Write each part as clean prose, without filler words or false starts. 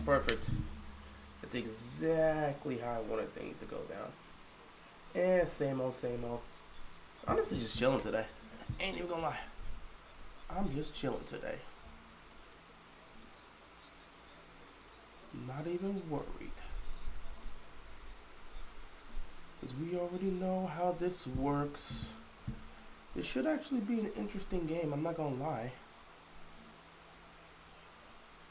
perfect. That's exactly how I wanted things to go down. And same old, same old. Honestly, just chilling today. Ain't even gonna lie. I'm just chilling today. Not even worried. Because we already know how this works. This should actually be an interesting game, I'm not gonna lie.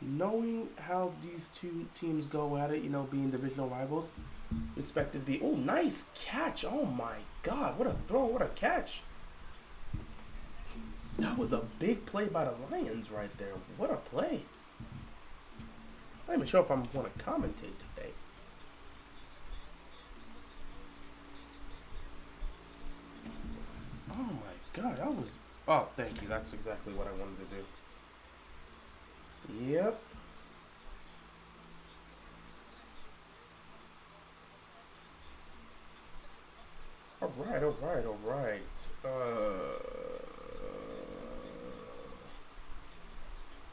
Knowing how these two teams go at it, you know, being divisional rivals, expect it to be, oh, nice catch. Oh my God, what a throw, what a catch. That was a big play by the Lions right there. What a play. I'm not even sure if I'm going to commentate today. Oh my God, that was, oh, thank you. That's exactly what I wanted to do. Yep. All right.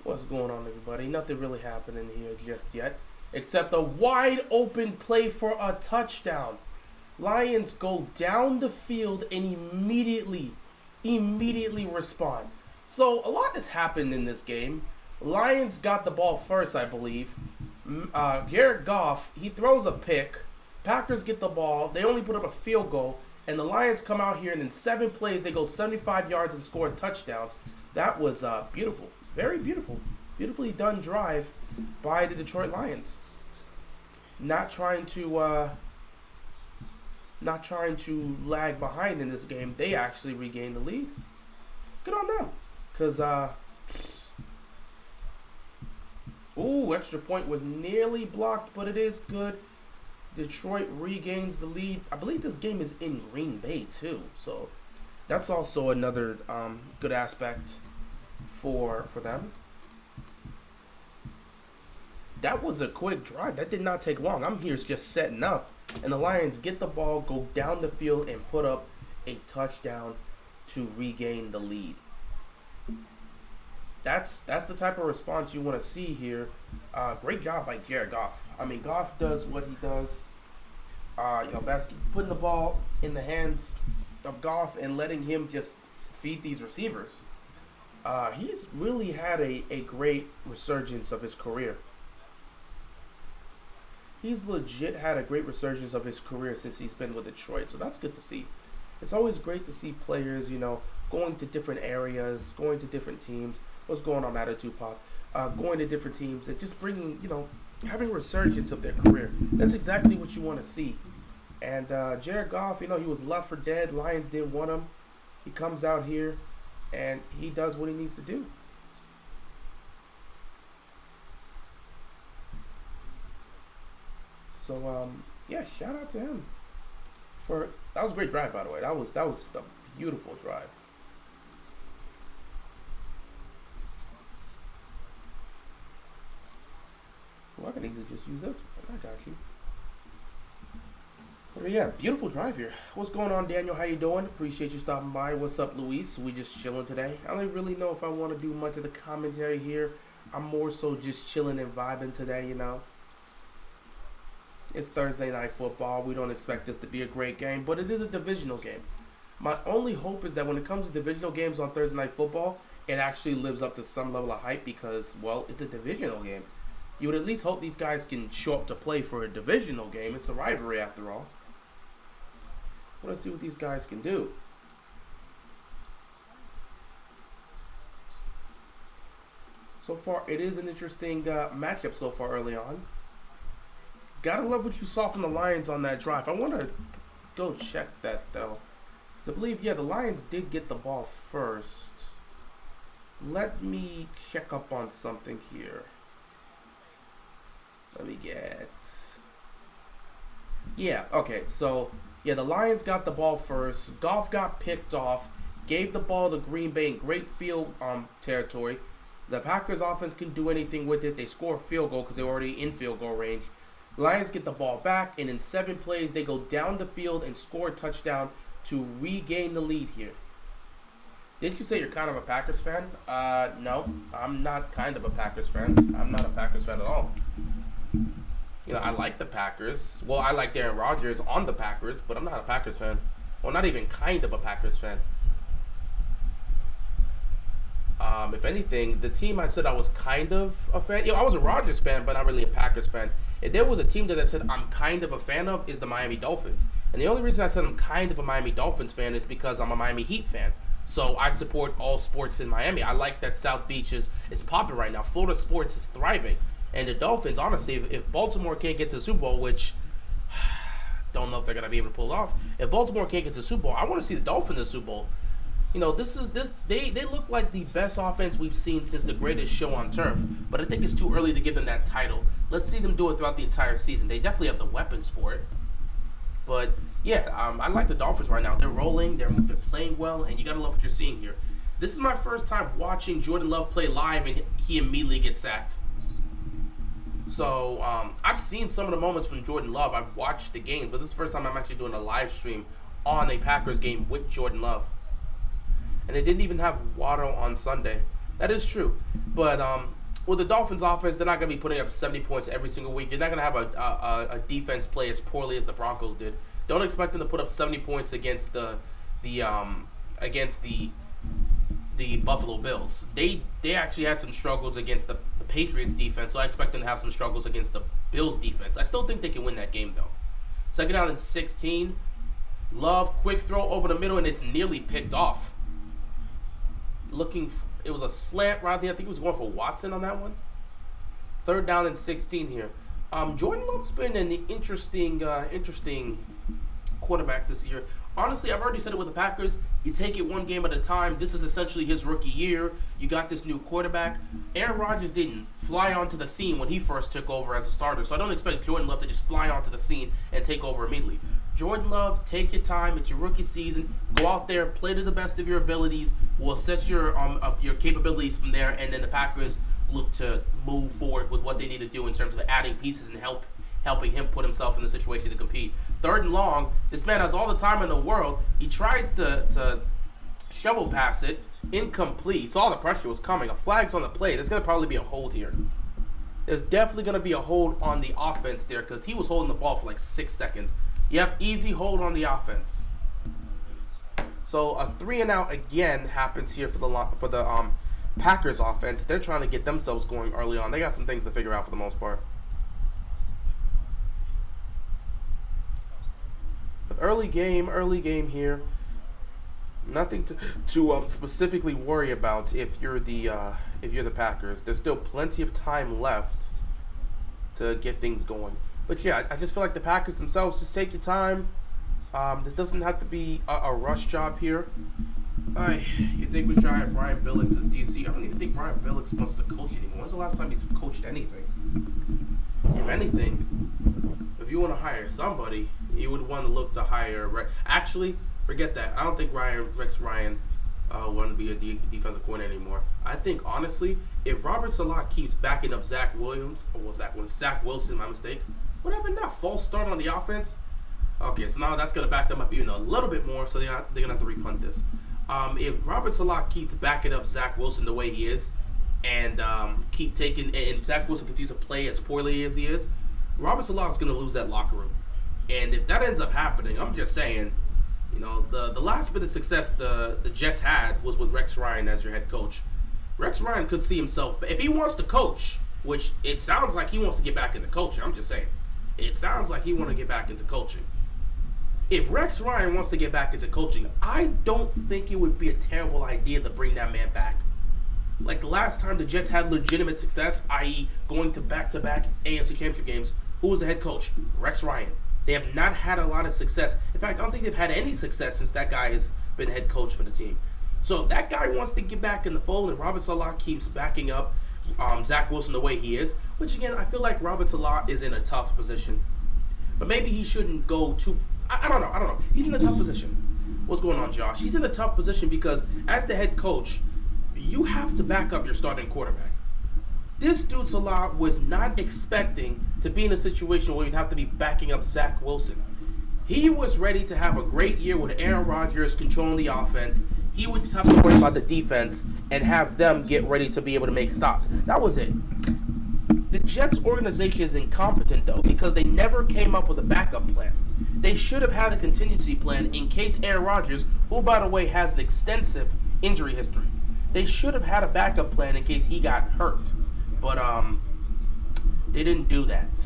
What's going on, everybody? Nothing really happening here just yet, except a wide open play for a touchdown. Lions go down the field and immediately respond. So a lot has happened in this game. Lions got the ball first, I believe. Jared Goff, he throws a pick. Packers get the ball. They only put up a field goal. And the Lions come out here, and in 7 plays, they go 75 yards and score a touchdown. That was beautiful. Very beautiful. Beautifully done drive by the Detroit Lions. Not trying to lag behind in this game. They actually regained the lead. Good on them. Because, ooh, extra point was nearly blocked, but it is good. Detroit regains the lead. I believe this game is in Green Bay, too. So, that's also another good aspect for them. That was a quick drive. That did not take long. I'm here just setting up. And the Lions get the ball, go down the field, and put up a touchdown to regain the lead. That's the type of response you want to see here. Great job by Jared Goff. I mean, Goff does what he does. That's putting the ball in the hands of Goff and letting him just feed these receivers. He's really had a great resurgence of his career. He's legit had a great resurgence of his career since he's been with Detroit, so that's good to see. It's always great to see players, going to different areas, going to different teams. What's going on, Attitude Pop? Going to different teams and just bringing, having a resurgence of their career. That's exactly what you want to see. And Jared Goff, he was left for dead. Lions didn't want him. He comes out here and he does what he needs to do. So, shout out to him. That was a great drive, by the way. That was just a beautiful drive. Well, I can easily just use this. I got you. But yeah, beautiful drive here. What's going on, Daniel? How you doing? Appreciate you stopping by. What's up, Luis? We just chilling today. I don't really know if I want to do much of the commentary here. I'm more so just chilling and vibing today, It's Thursday night football. We don't expect this to be a great game, but it is a divisional game. My only hope is that when it comes to divisional games on Thursday night football, it actually lives up to some level of hype because, well, it's a divisional game. You would at least hope these guys can show up to play for a divisional game. It's a rivalry after all. I want to see what these guys can do. So far, it is an interesting matchup so far early on. Gotta love what you saw from the Lions on that drive. I want to go check that, though. Because I believe, the Lions did get the ball first. Let me check up on something here. Let me get... Yeah, okay, so, the Lions got the ball first. Goff got picked off, gave the ball to Green Bay in great field territory. The Packers offense couldn't do anything with it. They score a field goal because they were already in field goal range. Lions get the ball back, and in 7 plays, they go down the field and score a touchdown to regain the lead here. Didn't you say you're kind of a Packers fan? No, I'm not kind of a Packers fan. I'm not a Packers fan at all. I like the Packers. Well, I like Aaron Rodgers on the Packers, but I'm not a Packers fan. Well, not even kind of a Packers fan. If anything, the team I said I was kind of a fan. I was a Rodgers fan, but not really a Packers fan. If there was a team that I said I'm kind of a fan of, is the Miami Dolphins. And the only reason I said I'm kind of a Miami Dolphins fan is because I'm a Miami Heat fan. So I support all sports in Miami. I like that South Beach is popping right now. Florida sports is thriving. And the Dolphins, honestly, if Baltimore can't get to the Super Bowl, which don't know if they're going to be able to pull it off. If Baltimore can't get to the Super Bowl, I want to see the Dolphins in the Super Bowl. They look like the best offense we've seen since the greatest show on turf. But I think it's too early to give them that title. Let's see them do it throughout the entire season. They definitely have the weapons for it. But yeah, I like the Dolphins right now. They're rolling, they're playing well, and you gotta love what you're seeing here. This is my first time watching Jordan Love play live, and he immediately gets sacked. So I've seen some of the moments from Jordan Love. I've watched the games, but this is the first time I'm actually doing a live stream on a Packers game with Jordan Love. And they didn't even have Waddle on Sunday. That is true. But with the Dolphins offense, they're not going to be putting up 70 points every single week. You're not going to have a defense play as poorly as the Broncos did. Don't expect them to put up 70 points against the Buffalo Bills. They actually had some struggles against the Patriots defense, so I expect them to have some struggles against the Bills defense. I still think they can win that game, though. Second down and 16. Love, quick throw over the middle, and it's nearly picked off. It was a slant right there. I think he was going for Watson on that one. Third down and 16 here. Jordan Love's been an interesting quarterback this year. Honestly, I've already said it with the Packers. You take it one game at a time. This is essentially his rookie year. You got this new quarterback. Aaron Rodgers didn't fly onto the scene when he first took over as a starter, so I don't expect Jordan Love to just fly onto the scene and take over immediately. Jordan Love, take your time. It's your rookie season. Go out there, play to the best of your abilities. We'll assess your capabilities from there, and then the Packers look to move forward with what they need to do in terms of adding pieces and helping him put himself in the situation to compete. Third and long, this man has all the time in the world. He tries to shovel pass it, incomplete. So all the pressure was coming. A flag's on the play. There's going to probably be a hold here. There's definitely going to be a hold on the offense there because he was holding the ball for like 6 seconds. Yep, easy hold on the offense. So a 3-and-out again happens here for the Packers offense. They're trying to get themselves going early on. They got some things to figure out for the most part. But early game here. Nothing to specifically worry about if you're the Packers. There's still plenty of time left to get things going. But yeah, I just feel like the Packers themselves, just take your time. This doesn't have to be a rush job here. You think we try Brian Billick as DC? I don't even think Brian Billick wants to coach anymore. When's the last time he's coached anything? If anything, if you want to hire somebody, you would want to look to hire. Actually, forget that. I don't think Rex Ryan want to be a defensive coordinator anymore. I think honestly, if Robert Saleh keeps backing up Zach Wilson, my mistake. What happened now? False start on the offense. Okay, so now that's gonna back them up even a little bit more. So they're gonna have to repunt this. If Robert Saleh keeps backing up Zach Wilson the way he is, and and Zach Wilson continues to play as poorly as he is, Robert Saleh is gonna lose that locker room. And if that ends up happening, I'm just saying, the last bit of success the Jets had was with Rex Ryan as your head coach. Rex Ryan could see himself, if he wants to coach, which it sounds like he wants to get back into coaching. I'm just saying, it sounds like he wants to get back into coaching. If Rex Ryan wants to get back into coaching, I don't think it would be a terrible idea to bring that man back. Like the last time the Jets had legitimate success, i.e. going to back-to-back AFC Championship games, who was the head coach? Rex Ryan. They have not had a lot of success. In fact, I don't think they've had any success since that guy has been head coach for the team. So if that guy wants to get back in the fold and Robert Saleh keeps backing up Zach Wilson the way he is, which again, I feel like Robert Saleh is in a tough position. But maybe he shouldn't go too... I don't know. He's in a tough position. What's going on, Josh? He's in a tough position because as the head coach, you have to back up your starting quarterback. This dude, Saleh, was not expecting to be in a situation where you'd have to be backing up Zach Wilson. He was ready to have a great year with Aaron Rodgers controlling the offense. He would just have to worry about the defense and have them get ready to be able to make stops. That was it. The Jets organization is incompetent, though, because they never came up with a backup plan. They should have had a contingency plan in case Aaron Rodgers, who, by the way, has an extensive injury history. They should have had a backup plan in case he got hurt. But, they didn't do that.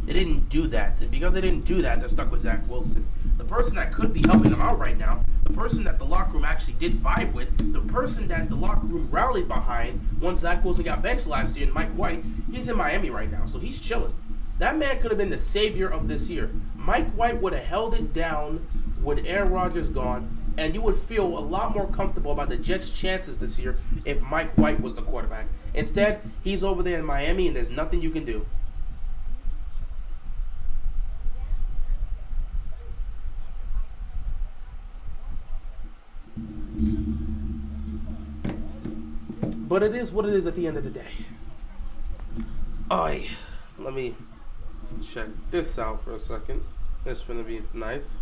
They didn't do that. And because they didn't do that, they're stuck with Zach Wilson. The person that could be helping them out right now, the person that the locker room actually did vibe with, the person that the locker room rallied behind once Zach Wilson got benched last year, and Mike White, he's in Miami right now, so he's chilling. That man could have been the savior of this year. Mike White would have held it down with Aaron Rodgers gone, and you would feel a lot more comfortable about the Jets' chances this year if Mike White was the quarterback. Instead, he's over there in Miami, and there's nothing you can do. But it is what it is at the end of the day. Let me check this out for a second. It's gonna be nice.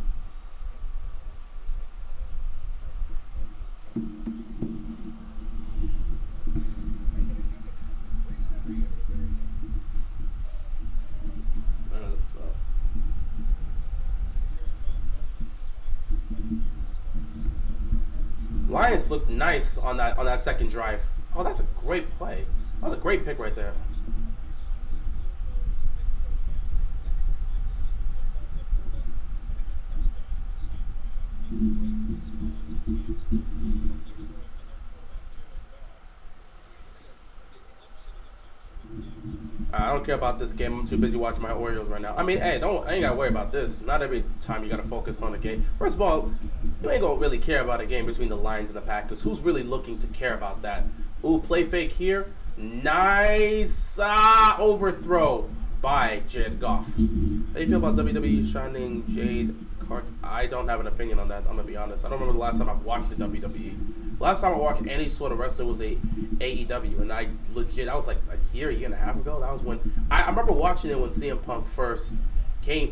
Lions looked nice on that second drive. Oh, that's a great play. That was a great pick right there. I don't care about this game. I'm too busy watching my Orioles right now. I mean, hey, I ain't gotta worry about this. Not every time you gotta focus on a game. First of all, you ain't gonna really care about a game between the Lions and the Packers. Who's really looking to care about that? Ooh, play fake here. Nice overthrow by Jared Goff. How do you feel about WWE shining Jade Clark? I don't have an opinion on that. I'm gonna be honest. I don't remember the last time I've watched the WWE. Last time I watched any sort of wrestling was a AEW, and I was like a year and a half ago. That was when I remember watching it when CM Punk first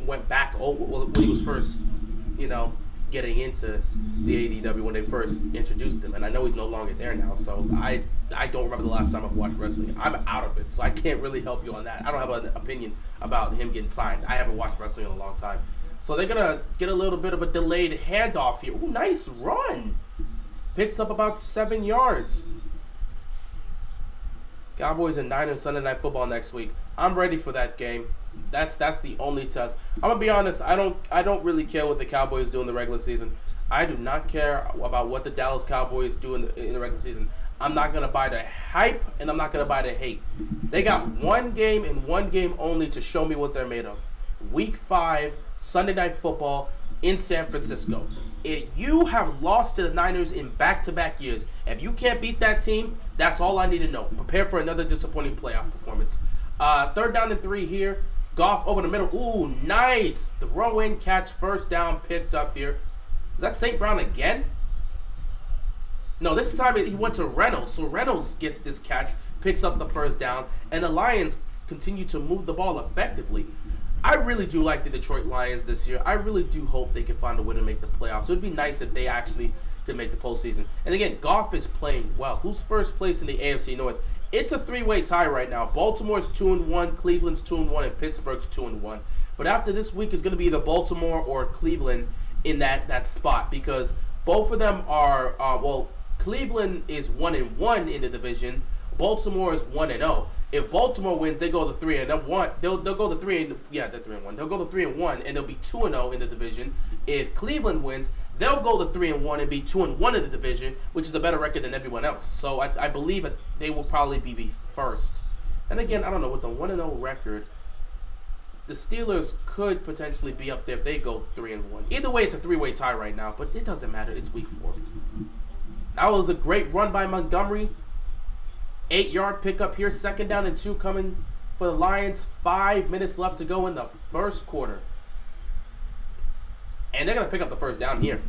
went back over when he was first, getting into the AEW when they first introduced him. And I know he's no longer there now, so I don't remember the last time I've watched wrestling. I'm out of it, so I can't really help you on that. I don't have an opinion about him getting signed. I haven't watched wrestling in a long time. So they're gonna get a little bit of a delayed handoff here. Ooh, nice run. Picks up about 7 yards. Cowboys and Niners Sunday Night Football next week. I'm ready for that game. That's the only test. I'm gonna be honest. I don't really care what the Cowboys do in the regular season. I do not care about what the Dallas Cowboys do in the regular season. I'm not gonna buy the hype, and I'm not gonna buy the hate. They got one game and one game only to show me what they're made of. Week 5, Sunday Night Football in San Francisco. You have lost to the Niners in back-to-back years. If you can't beat that team, that's all I need to know. Prepare for another disappointing playoff performance. 3rd down and 3 here. Goff over the middle. Ooh, nice. Throw in, catch, first down, picked up here. Is that St. Brown again? No, this time he went to Reynolds. So Reynolds gets this catch, picks up the first down, and the Lions continue to move the ball effectively. I really do like the Detroit Lions this year. I really do hope they can find a way to make the playoffs. It would be nice if they actually could make the postseason. And again, Goff is playing well. Who's first place in the AFC North? It's a 3-way tie right now. Baltimore's 2-1, Cleveland's 2-1, and Pittsburgh's 2-1. But after this week is going to be either Baltimore or Cleveland in that spot, because both of them are Cleveland is 1-1 in the division. Baltimore is 1-0. If Baltimore wins, they go to 3-1. They'll go to 3-1. They'll go to 3-1, and they'll be 2-0 in the division. If Cleveland wins, they'll go to 3-1 and be 2-1 in the division, which is a better record than everyone else. So I believe that they will probably be first. And again, I don't know, with the 1-0 record, the Steelers could potentially be up there if they go 3-1. Either way, it's a 3-way tie right now, but it doesn't matter. It's week 4. That was a great run by Montgomery. 8-yard pickup here. 2nd down and 2 coming for the Lions. 5 minutes left to go in the first quarter. And they're going to pick up the first down here.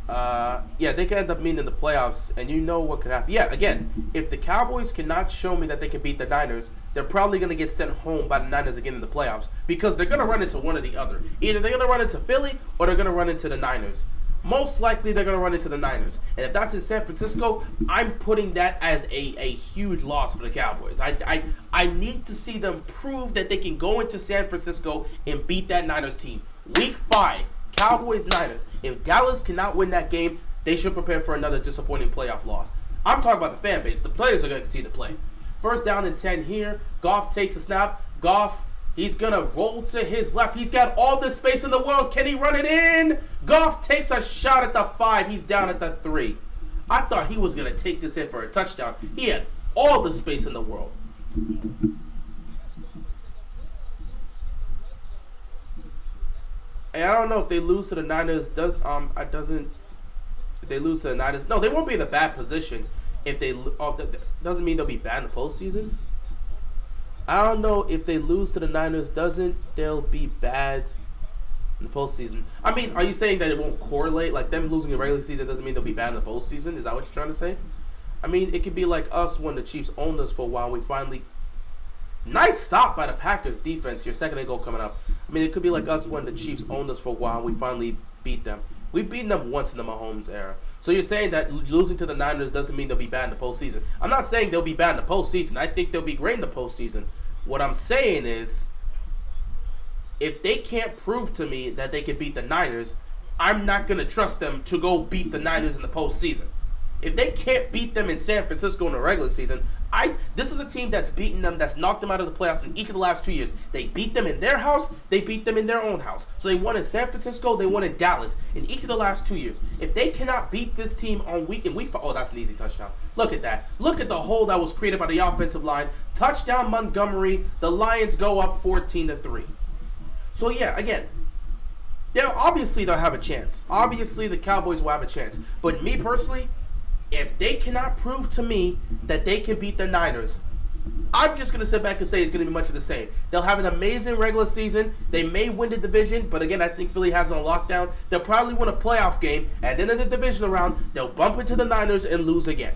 They could end up meeting the playoffs, and you know what could happen. Yeah, again, if the Cowboys cannot show me that they can beat the Niners, they're probably going to get sent home by the Niners again in the playoffs, because they're going to run into one or the other. Either they're going to run into Philly or they're going to run into the Niners. most likely they're going to run into the Niners. And if that's in San Francisco, I'm putting that as a huge loss for the Cowboys. I need to see them prove that they can go into San Francisco and beat that Niners team. Week 5, Cowboys-Niners. If Dallas cannot win that game, they should prepare for another disappointing playoff loss. I'm talking about the fan base. The players are going to continue to play. First down and 10 here. Goff takes a snap. Goff, he's going to roll to his left. He's got all the space in the world. Can he run it in? Goff takes a shot at the 5. He's down at the 3. I thought he was going to take this in for a touchdown. He had all the space in the world. And I don't know if they lose to the Niners. If they lose to the Niners, no, they won't be in a bad position. If they doesn't mean they'll be bad in the postseason. I don't know if they lose to the Niners. They'll be bad in the postseason? I mean, are you saying that it won't correlate? Like them losing the regular season doesn't mean they'll be bad in the postseason? Is that what you're trying to say? I mean, it could be like us when the Chiefs owned us for a while. We finally. Nice stop by the Packers defense here. Second and goal coming up. I mean, it could be like us when the Chiefs owned us for a while. We finally beat them. We've beaten them once in the Mahomes era. So you're saying that losing to the Niners doesn't mean they'll be bad in the postseason. I'm not saying they'll be bad in the postseason. I think they'll be great in the postseason. What I'm saying is, if they can't prove to me that they can beat the Niners, I'm not going to trust them to go beat the Niners in the postseason. If they can't beat them in San Francisco in the regular season, this is a team that's beaten them, that's knocked them out of the playoffs in each of the last 2 years. They beat them in their house, they beat them in their own house. So they won in San Francisco, they won in Dallas in each of the last 2 years. If they cannot beat this team on week 5, oh, that's an easy touchdown. Look at that. Look at the hole that was created by the offensive line. Touchdown Montgomery. The Lions go up 14-3. So yeah, again, they'll have a chance. Obviously, the Cowboys will have a chance. But me personally, if they cannot prove to me that they can beat the Niners, I'm just going to sit back and say it's going to be much of the same. They'll have an amazing regular season. They may win the division, but again, I think Philly has it on lockdown. They'll probably win a playoff game, and then in the divisional round, they'll bump into the Niners and lose again.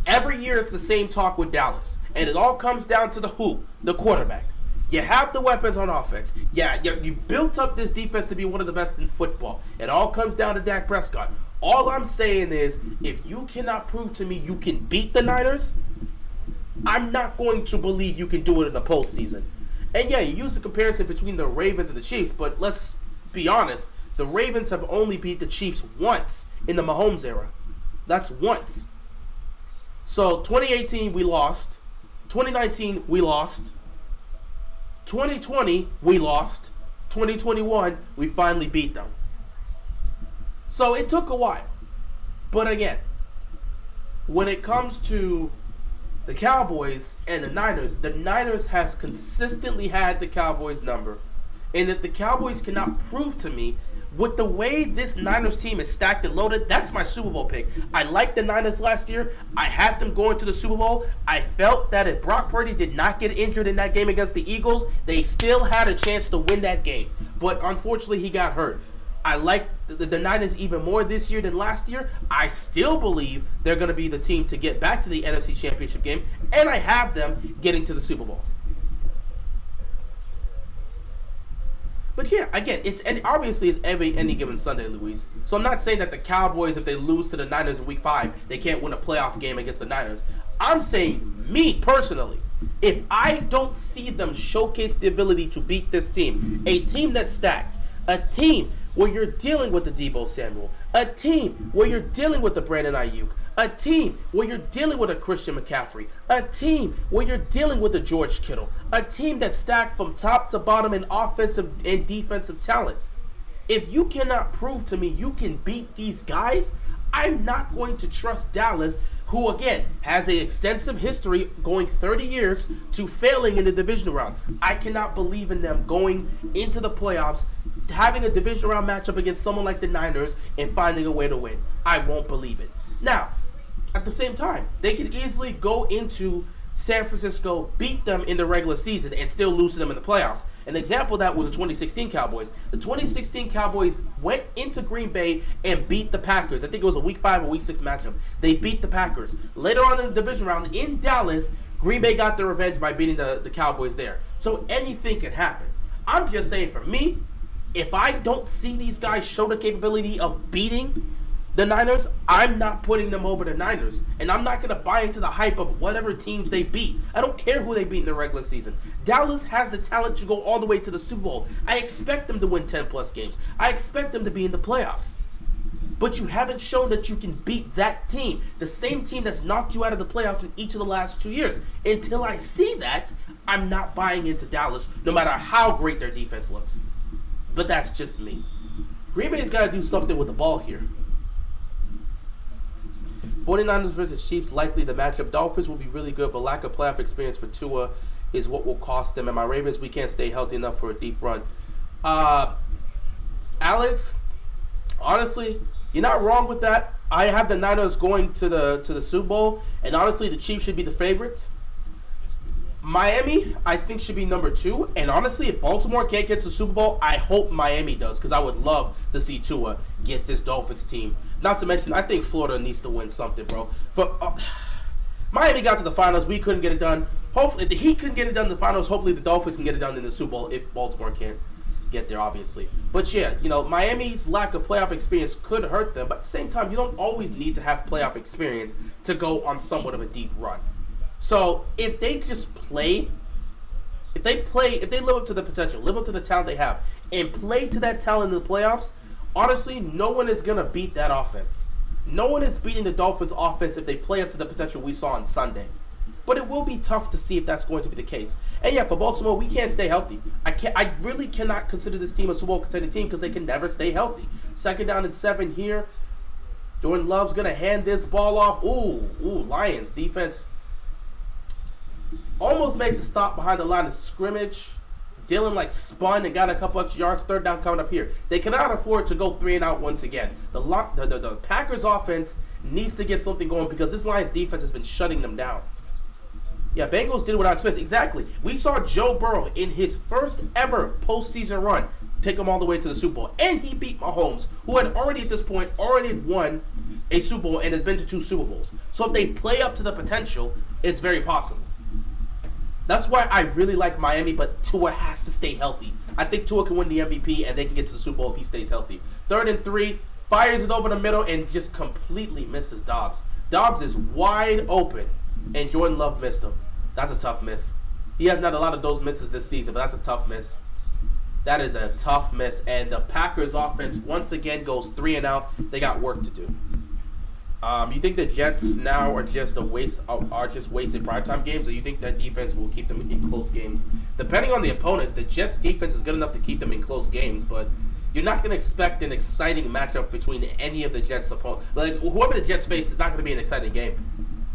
Every year, it's the same talk with Dallas, and it all comes down to the quarterback. You have the weapons on offense. Yeah, you built up this defense to be one of the best in football. It all comes down to Dak Prescott. All I'm saying is, if you cannot prove to me you can beat the Niners, I'm not going to believe you can do it in the postseason. And yeah, you use the comparison between the Ravens and the Chiefs, but let's be honest. The Ravens have only beat the Chiefs once in the Mahomes era. That's once. So 2018, we lost. 2019, we lost. 2020, we lost. 2021, we finally beat them. So it took a while. But again, when it comes to the Cowboys and the Niners has consistently had the Cowboys number. And if the Cowboys cannot prove to me, with the way this Niners team is stacked and loaded, that's my Super Bowl pick. I liked the Niners last year. I had them going to the Super Bowl. I felt that if Brock Purdy did not get injured in that game against the Eagles, they still had a chance to win that game. But unfortunately, he got hurt. I like the Niners even more this year than last year. I still believe they're going to be the team to get back to the NFC Championship game, and I have them getting to the Super Bowl. But yeah, again, obviously it's any given Sunday, Luis. So I'm not saying that the Cowboys, if they lose to the Niners in Week 5, they can't win a playoff game against the Niners. I'm saying, me personally, if I don't see them showcase the ability to beat this team, a team that's stacked, a team where you're dealing with the Deebo Samuel, a team where you're dealing with the Brandon Ayuk, a team where you're dealing with a Christian McCaffrey, a team where you're dealing with a George Kittle, a team that's stacked from top to bottom in offensive and defensive talent. If you cannot prove to me you can beat these guys, I'm not going to trust Dallas, who again has an extensive history going 30 years to failing in the divisional round. I cannot believe in them going into the playoffs, having a divisional round matchup against someone like the Niners and finding a way to win. I won't believe it. Now, at the same time, they can easily go into San Francisco, beat them in the regular season, and still lose to them in the playoffs. An example of that was the 2016 Cowboys. The 2016 Cowboys went into Green Bay and beat the Packers. I think it was a Week 5 or Week 6 matchup. They beat the Packers. Later on in the division round in Dallas, Green Bay got their revenge by beating the Cowboys there. So anything can happen. I'm just saying, for me, if I don't see these guys show the capability of beating the Niners, I'm not putting them over the Niners. And I'm not going to buy into the hype of whatever teams they beat. I don't care who they beat in the regular season. Dallas has the talent to go all the way to the Super Bowl. I expect them to win 10-plus games. I expect them to be in the playoffs. But you haven't shown that you can beat that team. The same team that's knocked you out of the playoffs in each of the last 2 years. Until I see that, I'm not buying into Dallas, no matter how great their defense looks. But that's just me. Green Bay's got to do something with the ball here. 49ers versus Chiefs, likely the matchup. Dolphins will be really good, but lack of playoff experience for Tua is what will cost them. And my Ravens, we can't stay healthy enough for a deep run. Alex, honestly, you're not wrong with that. I have the Niners going to the Super Bowl, and honestly, the Chiefs should be the favorites. Miami, I think, should be number 2. And honestly, if Baltimore can't get to the Super Bowl, I hope Miami does, because I would love to see Tua get this Dolphins team. Not to mention, I think Florida needs to win something, bro. Miami got to the finals. We couldn't get it done. Hopefully, if he couldn't get it done in the finals, hopefully the Dolphins can get it done in the Super Bowl if Baltimore can't get there, obviously. But yeah, Miami's lack of playoff experience could hurt them. But at the same time, you don't always need to have playoff experience to go on somewhat of a deep run. So if they just play, if they live up to the potential, live up to the talent they have, and play to that talent in the playoffs, honestly, no one is going to beat that offense. No one is beating the Dolphins offense if they play up to the potential we saw on Sunday. But it will be tough to see if that's going to be the case. And yeah, for Baltimore, we can't stay healthy. I really cannot consider this team a Super Bowl contending team because they can never stay healthy. 2nd down and 7 here. Jordan Love's going to hand this ball off. Ooh, Lions defense almost makes a stop behind the line of scrimmage. Dylan spun and got a couple extra yards. 3rd down coming up here. They cannot afford to go 3 and out once again. The Packers offense needs to get something going because this Lions defense has been shutting them down. Yeah, Bengals did what I expected. Exactly. We saw Joe Burrow in his first ever postseason run take them all the way to the Super Bowl. And he beat Mahomes, who had already at this point won a Super Bowl and has been to 2 Super Bowls. So if they play up to the potential, it's very possible. That's why I really like Miami, but Tua has to stay healthy. I think Tua can win the MVP, and they can get to the Super Bowl if he stays healthy. 3rd and 3, fires it over the middle, and just completely misses Dobbs. Dobbs is wide open, and Jordan Love missed him. That's a tough miss. He hasn't had a lot of those misses this season, but that's a tough miss. That is a tough miss, and the Packers offense once again goes 3 and out. They got work to do. You think the Jets now are just wasted primetime games, or you think that defense will keep them in close games? Depending on the opponent, the Jets defense is good enough to keep them in close games, but you're not going to expect an exciting matchup between any of the Jets opponents. Whoever the Jets face is not going to be an exciting game.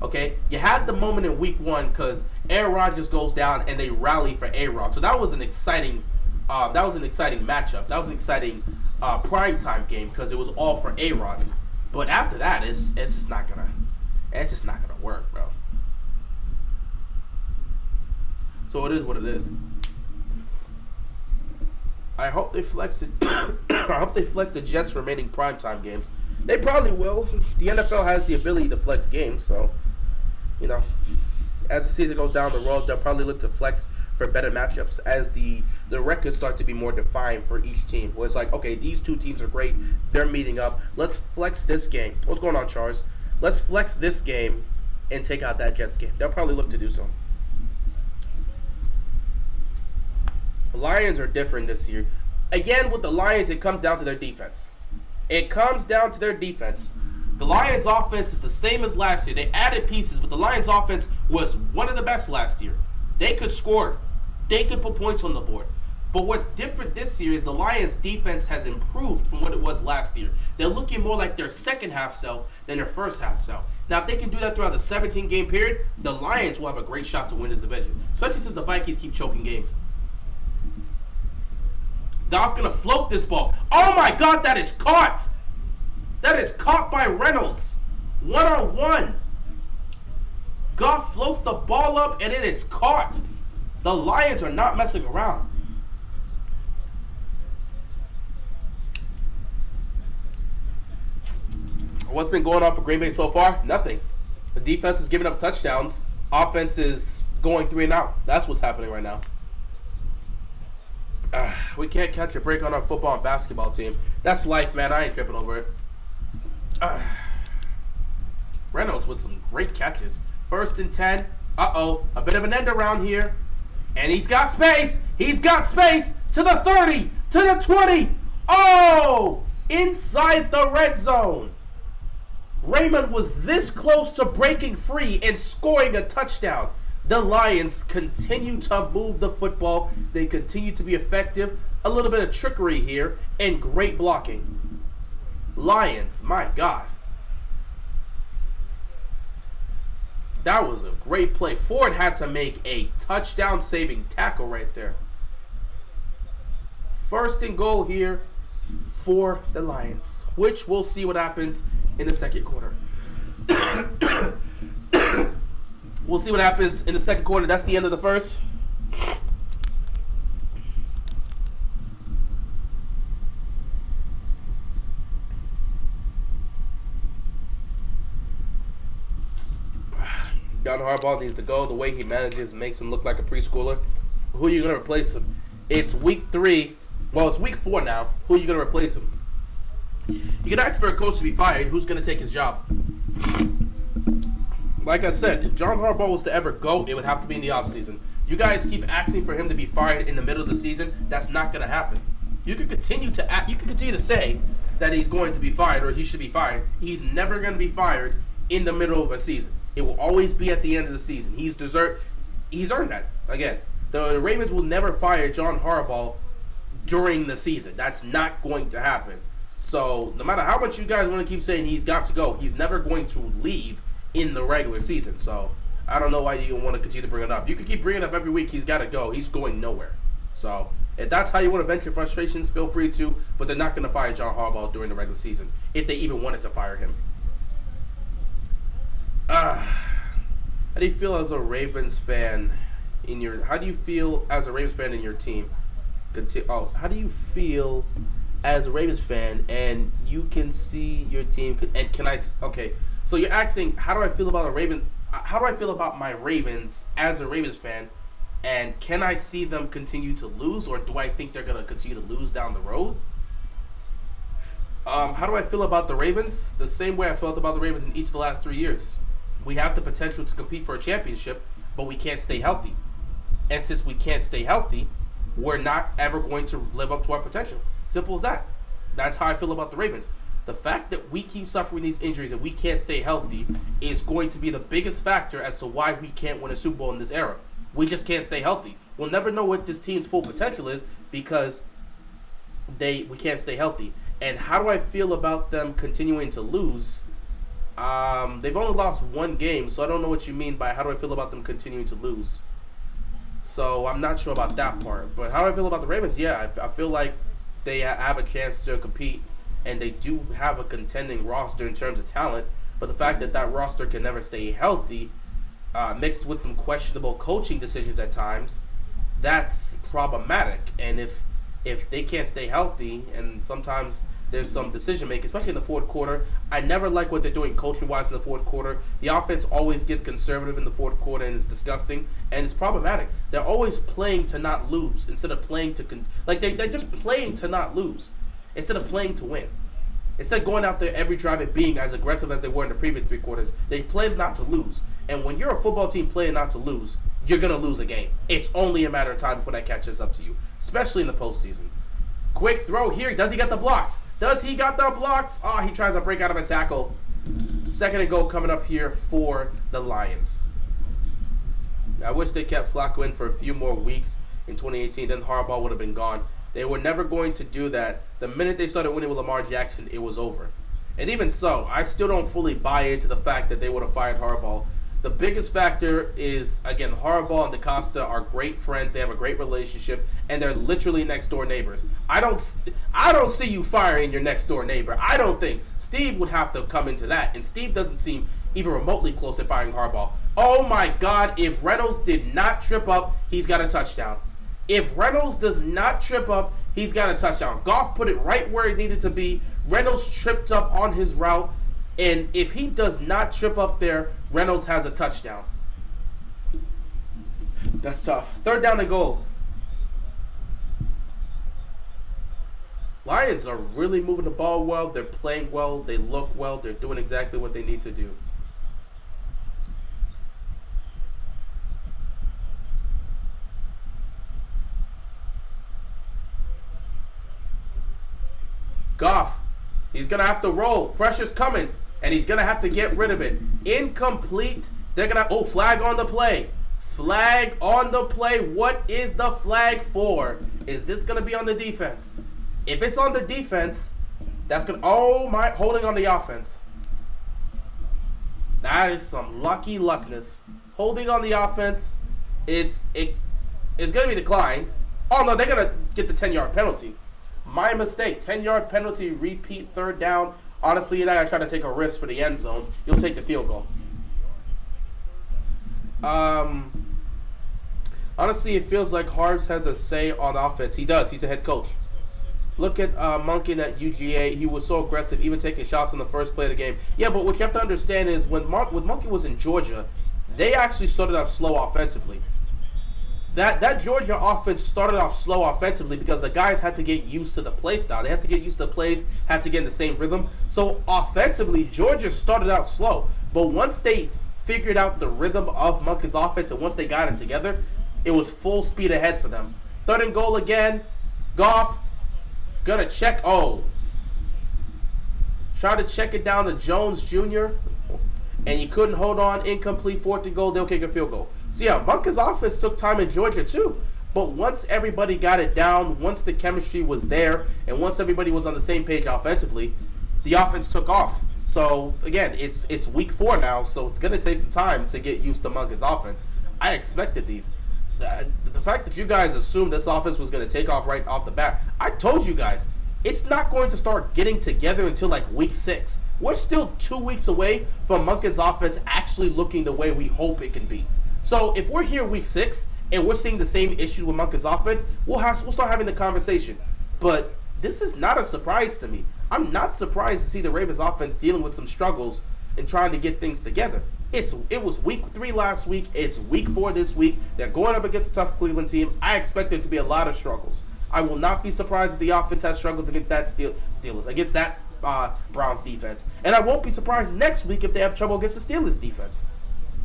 Okay? You had the moment in week 1 because Aaron Rodgers goes down and they rally for A-Rod. So that was an exciting matchup. That was an exciting primetime game because it was all for A-Rod. But after that, it's just not gonna work, bro. So it is what it is. I hope they flex it. I hope they flex the Jets' remaining primetime games. They probably will. The NFL has the ability to flex games, so as the season goes down the road, they'll probably look to flex for better matchups as the records start to be more defined for each team. Where it's like, okay, these 2 teams are great. They're meeting up. Let's flex this game. What's going on, Charles? Let's flex this game and take out that Jets game. They'll probably look to do so. The Lions are different this year. Again, with the Lions, it comes down to their defense. It comes down to their defense. The Lions' offense is the same as last year. They added pieces, but the Lions' offense was one of the best last year. They could score. They could put points on the board. But what's different this year is the Lions' defense has improved from what it was last year. They're looking more like their second half self than their first half self. Now, if they can do that throughout the 17-game period, the Lions will have a great shot to win this division, especially since the Vikings keep choking games. Goff gonna float this ball. Oh my God, that is caught! That is caught by Reynolds. 1-on-1. Goff floats the ball up and it is caught. The Lions are not messing around. What's been going on for Green Bay so far? Nothing. The defense is giving up touchdowns. Offense is going 3 and out. That's what's happening right now. We can't catch a break on our football and basketball team. That's life, man. I ain't tripping over it. Reynolds with some great catches. 1st and 10. Uh-oh. A bit of an end around here. And he's got space. He's got space to the 30, to the 20. Oh! Inside the red zone. Raymond was this close to breaking free and scoring a touchdown. The Lions continue to move the football. They continue to be effective. A little bit of trickery here and great blocking. Lions, my God. That was a great play. Ford had to make a touchdown-saving tackle right there. 1st and goal here for the Lions, which we'll see what happens in the second quarter. We'll see what happens in the second quarter. That's the end of the first. John Harbaugh needs to go. The way he manages makes him look like a preschooler. Who are you going to replace him? It's week 3. Well, it's week 4 now. Who are you going to replace him? You can ask for a coach to be fired. Who's going to take his job? Like I said, if John Harbaugh was to ever go, it would have to be in the offseason. You guys keep asking for him to be fired in the middle of the season. That's not going to happen. You can continue to say that he's going to be fired or he should be fired. He's never going to be fired in the middle of a season. It will always be at the end of the season. He's earned that. Again, the Ravens will never fire John Harbaugh during the season. That's not going to happen. So no matter how much you guys want to keep saying he's got to go, he's never going to leave in the regular season. So I don't know why you want to continue to bring it up. You can keep bringing it up every week. He's got to go. He's going nowhere. So if that's how you want to vent your frustrations, feel free to. But they're not going to fire John Harbaugh during the regular season if they even wanted to fire him. How do you feel as a Ravens fan in your? How do you feel as a Ravens fan in your team? How do you feel as a Ravens fan and you can see your team? And can I? Okay, so you're asking how do I feel about a Raven? How do I feel about my Ravens as a Ravens fan? And can I see them continue to lose, or do I think they're gonna continue to lose down the road? How do I feel about the Ravens? The same way I felt about the Ravens in each of the last 3 years. We have the potential to compete for a championship, but we can't stay healthy. And since we can't stay healthy, we're not ever going to live up to our potential. Simple as that. That's how I feel about the Ravens. The fact that we keep suffering these injuries and we can't stay healthy is going to be the biggest factor as to why we can't win a Super Bowl in this era. We just can't stay healthy. We'll never know what this team's full potential is because we can't stay healthy. And how do I feel about them continuing to lose? They've only lost 1 game, so I don't know what you mean by how do I feel about them continuing to lose. So I'm not sure about that part. But how do I feel about the Ravens? Yeah, I feel like they have a chance to compete, and they do have a contending roster in terms of talent. But the fact that that roster can never stay healthy, mixed with some questionable coaching decisions at times, that's problematic. And if they can't stay healthy, and sometimes there's some decision making, especially in the fourth quarter. I never like what they're doing coaching wise in the fourth quarter. The offense always gets conservative in the fourth quarter, and it's disgusting and it's problematic. They're always playing to not lose instead of playing to they're just playing to not lose instead of playing to win. Instead of going out there every drive and being as aggressive as they were in the previous 3 quarters, they play not to lose. And when you're a football team playing not to lose, you're gonna lose a game. It's only a matter of time before that catches up to you, especially in the postseason. Quick throw here. Does he got the blocks? Does he got the blocks? Oh, he tries to break out of a tackle. 2nd and goal coming up here for the Lions. I wish they kept Flacco in for a few more weeks in 2018. Then Harbaugh would have been gone. They were never going to do that. The minute they started winning with Lamar Jackson, it was over. And even so, I still don't fully buy into the fact that they would have fired Harbaugh. The biggest factor is, again, Harbaugh and DaCosta are great friends. They have a great relationship, and they're literally next-door neighbors. I don't see you firing your next-door neighbor. I don't think. Steve would have to come into that, and Steve doesn't seem even remotely close to firing Harbaugh. Oh, my God, if Reynolds did not trip up, he's got a touchdown. If Reynolds does not trip up, he's got a touchdown. Goff put it right where it needed to be. Reynolds tripped up on his route. And if he does not trip up there, Reynolds has a touchdown. That's tough. 3rd down and goal. Lions are really moving the ball well. They're playing well. They look well. They're doing exactly what they need to do. Goff, he's going to have to roll. Pressure's coming, and he's going to have to get rid of it. Incomplete. They're going to, flag on the play. Flag on the play. What is the flag for? Is this going to be on the defense? If it's on the defense, that's going to, holding on the offense. That is some lucky luckness. Holding on the offense, it's going to be declined. Oh, no, they're going to get the 10-yard penalty. My mistake. 10-yard penalty, repeat, third down. Honestly, you're not going to try to take a risk for the end zone. You'll take the field goal. Honestly, it feels like Harbs has a say on offense. He does. He's a head coach. Look at Monken at UGA. He was so aggressive, even taking shots on the first play of the game. Yeah, but what you have to understand is when Monken was in Georgia, they actually started off slow offensively. That Georgia offense started off slow offensively because the guys had to get used to the play style. They had to get used to the plays, had to get in the same rhythm. So offensively, Georgia started out slow. But once they figured out the rhythm of Monken's offense and once they got it together, it was full speed ahead for them. Third and goal again. Goff gonna check. Try to check it down to Jones Jr. And he couldn't hold on. Incomplete. Fourth and goal. They'll kick a field goal. So yeah, Monken's offense took time in Georgia too. But once everybody got it down, once the chemistry was there, and once everybody was on the same page offensively, the offense took off. So again, it's week 4 now, so it's gonna take some time to get used to Monken's offense. I expected these. The fact that you guys assumed this offense was going to take off right off the bat, I told you guys, it's not going to start getting together until like week 6. We're still 2 weeks away from Monken's offense actually looking the way we hope it can be. So if we're here week 6 and we're seeing the same issues with Monken's offense, we'll start having the conversation. But this is not a surprise to me. I'm not surprised to see the Ravens offense dealing with some struggles and trying to get things together. It was week 3 last week. It's week 4 this week. They're going up against a tough Cleveland team. I expect there to be a lot of struggles. I will not be surprised if the offense has struggles against that Steelers, against that Browns defense. And I won't be surprised next week if they have trouble against the Steelers defense.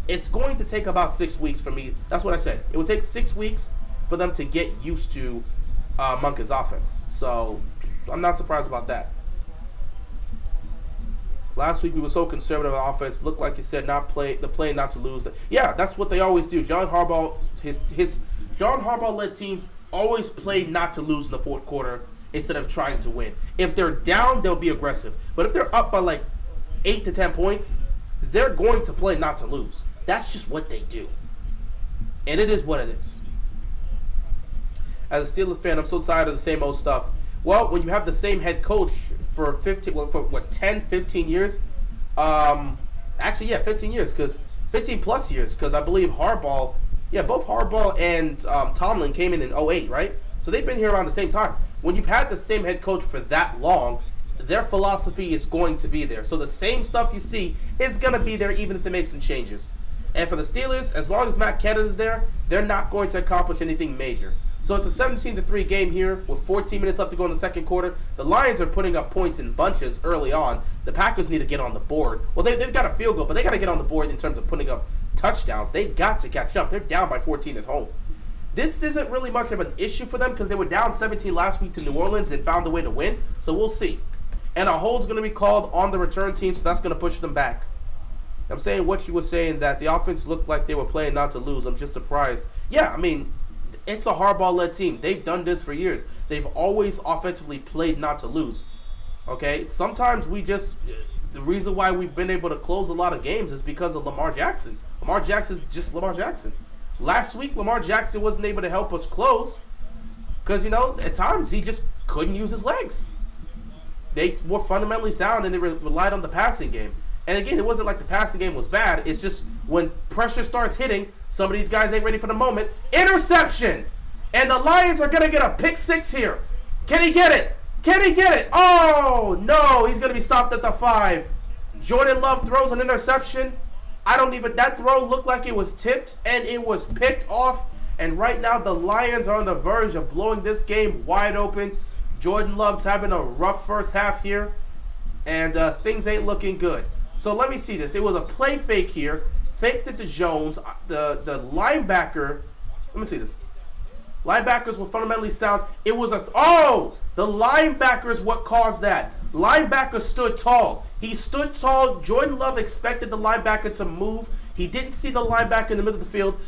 It's going to take about 6 weeks for me. That's what I said. It would take 6 weeks for them to get used to Monken's offense. So I'm not surprised about that. Last week we were so conservative on offense. Looked like you said, not play not to lose. Yeah, that's what they always do. John Harbaugh, John Harbaugh-led teams always play not to lose in the fourth quarter instead of trying to win. If they're down, they'll be aggressive. But if they're up by like 8 to 10 points, they're going to play not to lose. That's just what they do. And it is what it is. As a Steelers fan, I'm so tired of the same old stuff. Well, when you have the same head coach for 10, 15 years? 15 years, because 15 plus years, because I believe Harbaugh, both Harbaugh and Tomlin came in 08, right? So they've been here around the same time. When you've had the same head coach for that long, their philosophy is going to be there. So the same stuff you see is going to be there even if they make some changes. And for the Steelers, as long as Matt Canada is there, they're not going to accomplish anything major. So it's a 17-3 game here with 14 minutes left to go in the second quarter. The Lions are putting up points in bunches early on. The Packers need to get on the board. Well, they've got a field goal, but they got to get on the board in terms of putting up touchdowns. They got to catch up. They're down by 14 at home. This isn't really much of an issue for them because they were down 17 last week to New Orleans and found a way to win. So we'll see. And a hold's going to be called on the return team, so that's going to push them back. I'm saying what you were saying, that the offense looked like they were playing not to lose. I'm just surprised. Yeah, I mean, it's a Harbaugh-led team. They've done this for years. They've always offensively played not to lose. Okay? Sometimes the reason why we've been able to close a lot of games is because of Lamar Jackson. Lamar Jackson's just Lamar Jackson. Last week, Lamar Jackson wasn't able to help us close because, at times he just couldn't use his legs. They were fundamentally sound and they relied on the passing game. And again, it wasn't like the passing game was bad. It's just when pressure starts hitting, some of these guys ain't ready for the moment. Interception! And the Lions are going to get a pick 6 here. Can he get it? Can he get it? Oh, no. He's going to be stopped at the 5. Jordan Love throws an interception. That throw looked like it was tipped and it was picked off. And right now the Lions are on the verge of blowing this game wide open. Jordan Love's having a rough first half here, and things ain't looking good. So let me see this. It was a play fake here. Faked it to Jones. The linebacker, let me see this. Linebackers were fundamentally sound. It was the linebacker is what caused that. Linebacker stood tall. He stood tall. Jordan Love expected the linebacker to move. He didn't see the linebacker in the middle of the field.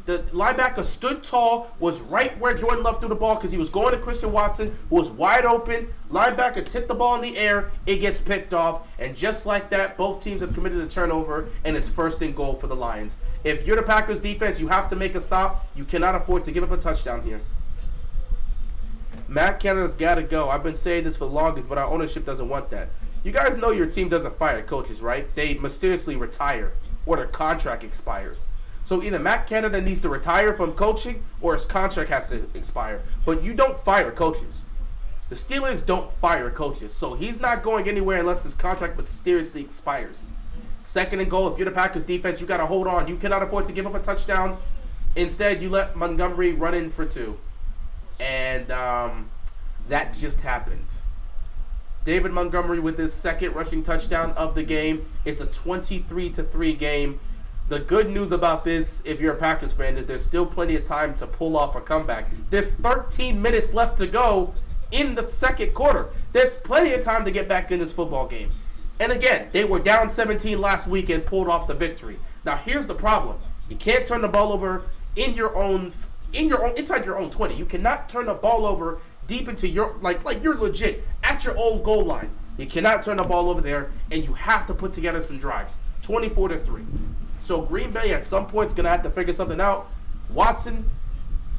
The linebacker stood tall, was right where Jordan Love threw the ball because he was going to Christian Watson, who was wide open. Linebacker tipped the ball in the air. It gets picked off. And just like that, both teams have committed a turnover, and it's 1st and goal for the Lions. If you're the Packers defense, you have to make a stop. You cannot afford to give up a touchdown here. Matt Canada's got to go. I've been saying this for the longest, but our ownership doesn't want that. You guys know your team doesn't fire coaches, right? They mysteriously retire or their contract expires. So either Matt Canada needs to retire from coaching or his contract has to expire. But you don't fire coaches. The Steelers don't fire coaches. So he's not going anywhere unless his contract mysteriously expires. 2nd and goal. If you're the Packers defense, you got to hold on. You cannot afford to give up a touchdown. Instead, you let Montgomery run in for 2. And that just happened. David Montgomery with his 2nd rushing touchdown of the game. It's a 23-3 game. The good news about this, if you're a Packers fan, is there's still plenty of time to pull off a comeback. There's 13 minutes left to go in the 2nd quarter. There's plenty of time to get back in this football game. And again, they were down 17 last week and pulled off the victory. Now here's the problem. You can't turn the ball over inside your own 20. You cannot turn the ball over deep into your like you're legit at your own goal line. You cannot turn the ball over there, and you have to put together some drives. 24-3. So Green Bay at some point is going to have to figure something out. Watson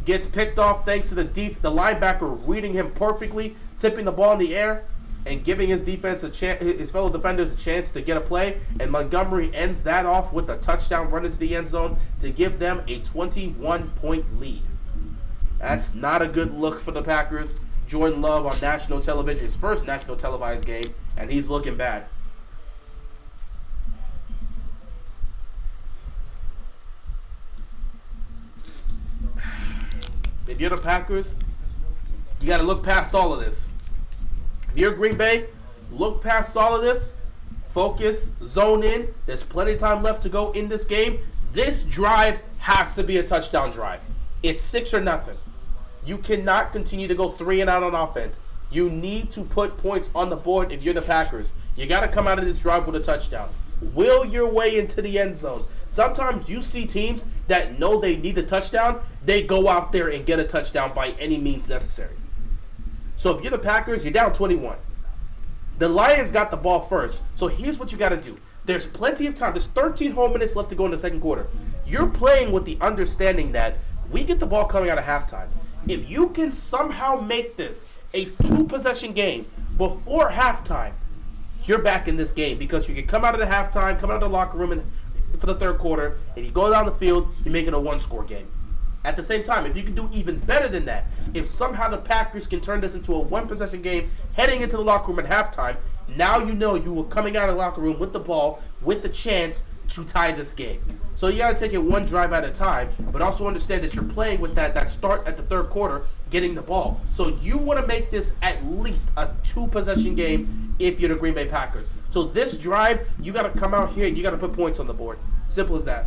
gets picked off thanks to the linebacker reading him perfectly, tipping the ball in the air, and giving his defense his fellow defenders a chance to get a play. And Montgomery ends that off with a touchdown run into the end zone to give them a 21-point lead. That's not a good look for the Packers. Jordan Love on national television, his first national televised game, and he's looking bad. If you're the Packers, you got to look past all of this. If you're Green Bay, look past all of this. Focus, zone in. There's plenty of time left to go in this game. This drive has to be a touchdown drive. It's 6 or nothing. You cannot continue to go 3 and out on offense. You need to put points on the board if you're the Packers. You got to come out of this drive with a touchdown. Will your way into the end zone. Sometimes you see teams that know they need a touchdown. They go out there and get a touchdown by any means necessary. So if you're the Packers, you're down 21. The Lions got the ball first. So here's what you got to do. There's plenty of time. There's 13 whole minutes left to go in the 2nd quarter. You're playing with the understanding that we get the ball coming out of halftime. If you can somehow make this a 2-possession game before halftime, you're back in this game because you can come out of the halftime, come out of the locker room for the 3rd quarter. If you go down the field, you're making a 1-score game. At the same time, if you can do even better than that, if somehow the Packers can turn this into a 1-possession game heading into the locker room at halftime, now you know you were coming out of the locker room with the ball, with the chance to tie this game. So you got to take it one drive at a time, but also understand that you're playing with that start at the 3rd quarter, getting the ball. So you want to make this at least a 2-possession game if you're the Green Bay Packers. So this drive, you got to come out here and you got to put points on the board. Simple as that.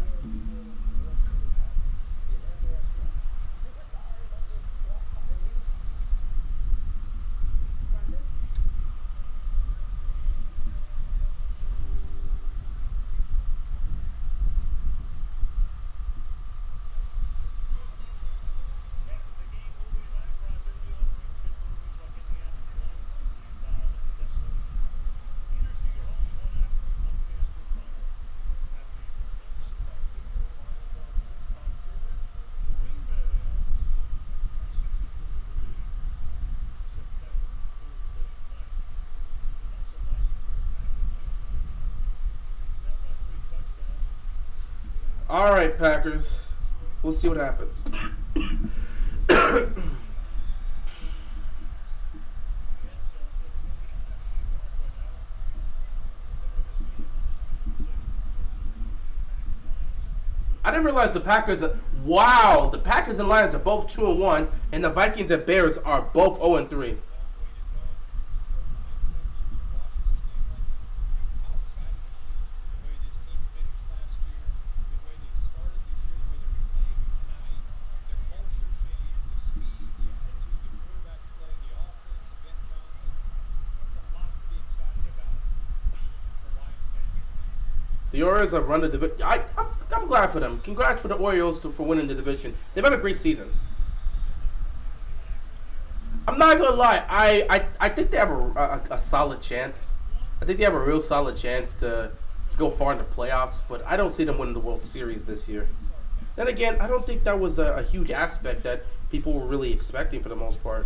All right, Packers. We'll see what happens. I didn't realize the Packers. Wow, the Packers and Lions are both 2-1, and the Vikings and Bears are both 0-3. The Orioles have run the division. I'm glad for them. Congrats for the Orioles for winning the division. They've had a great season. I'm not gonna lie. I think they have a solid chance. I think they have a real solid chance to go far in the playoffs, but I don't see them winning the World Series this year. Then again, I don't think that was a huge aspect that people were really expecting for the most part.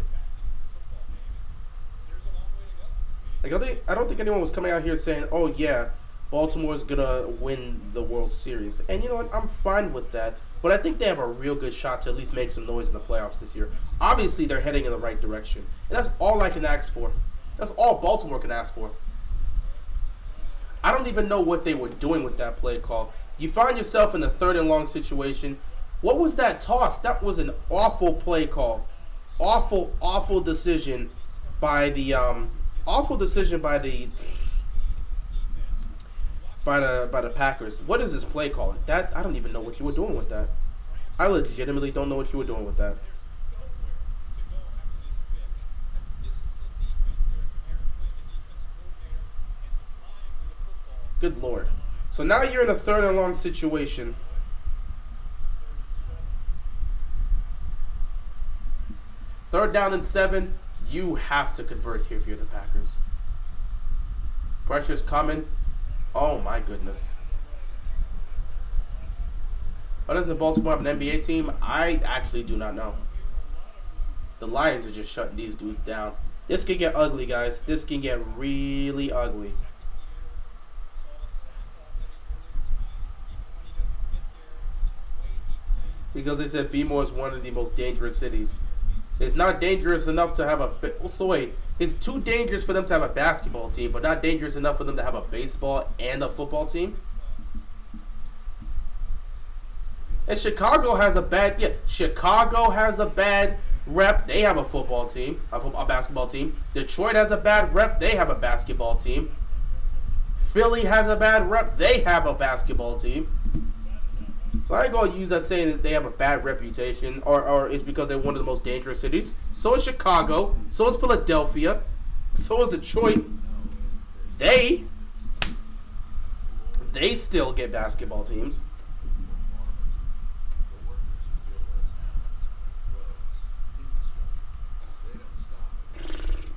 Like I don't think anyone was coming out here saying, "Oh yeah, Baltimore's gonna win the World Series." And you know what? I'm fine with that. But I think they have a real good shot to at least make some noise in the playoffs this year. Obviously, they're heading in the right direction. And that's all I can ask for. That's all Baltimore can ask for. I don't even know what they were doing with that play call. You find yourself in a 3rd and long situation. What was that toss? That was an awful play call. Awful decision by the by the Packers. What is this play calling? That I don't even know what you were doing with that. I legitimately don't know what you were doing with that. Good Lord. So now you're in a 3rd and long situation. Third down and 7. You have to convert here if you're the Packers. Pressure's coming. Oh my goodness. Why doesn't Baltimore have an NBA team? I actually do not know. The Lions are just shutting these dudes down. This can get ugly, guys. This can get really ugly. Because they said Baltimore is one of the most dangerous cities. It's not dangerous enough to have a... So wait, it's too dangerous for them to have a basketball team, but not dangerous enough for them to have a baseball and a football team? And Chicago has a bad... Yeah, Chicago has a bad rep. They have a football team, a basketball team. Detroit has a bad rep. They have a basketball team. Philly has a bad rep. They have a basketball team. So I ain't going to use that saying that they have a bad reputation or it's because they're one of the most dangerous cities. So is Chicago. So is Philadelphia. So is Detroit. They still get basketball teams.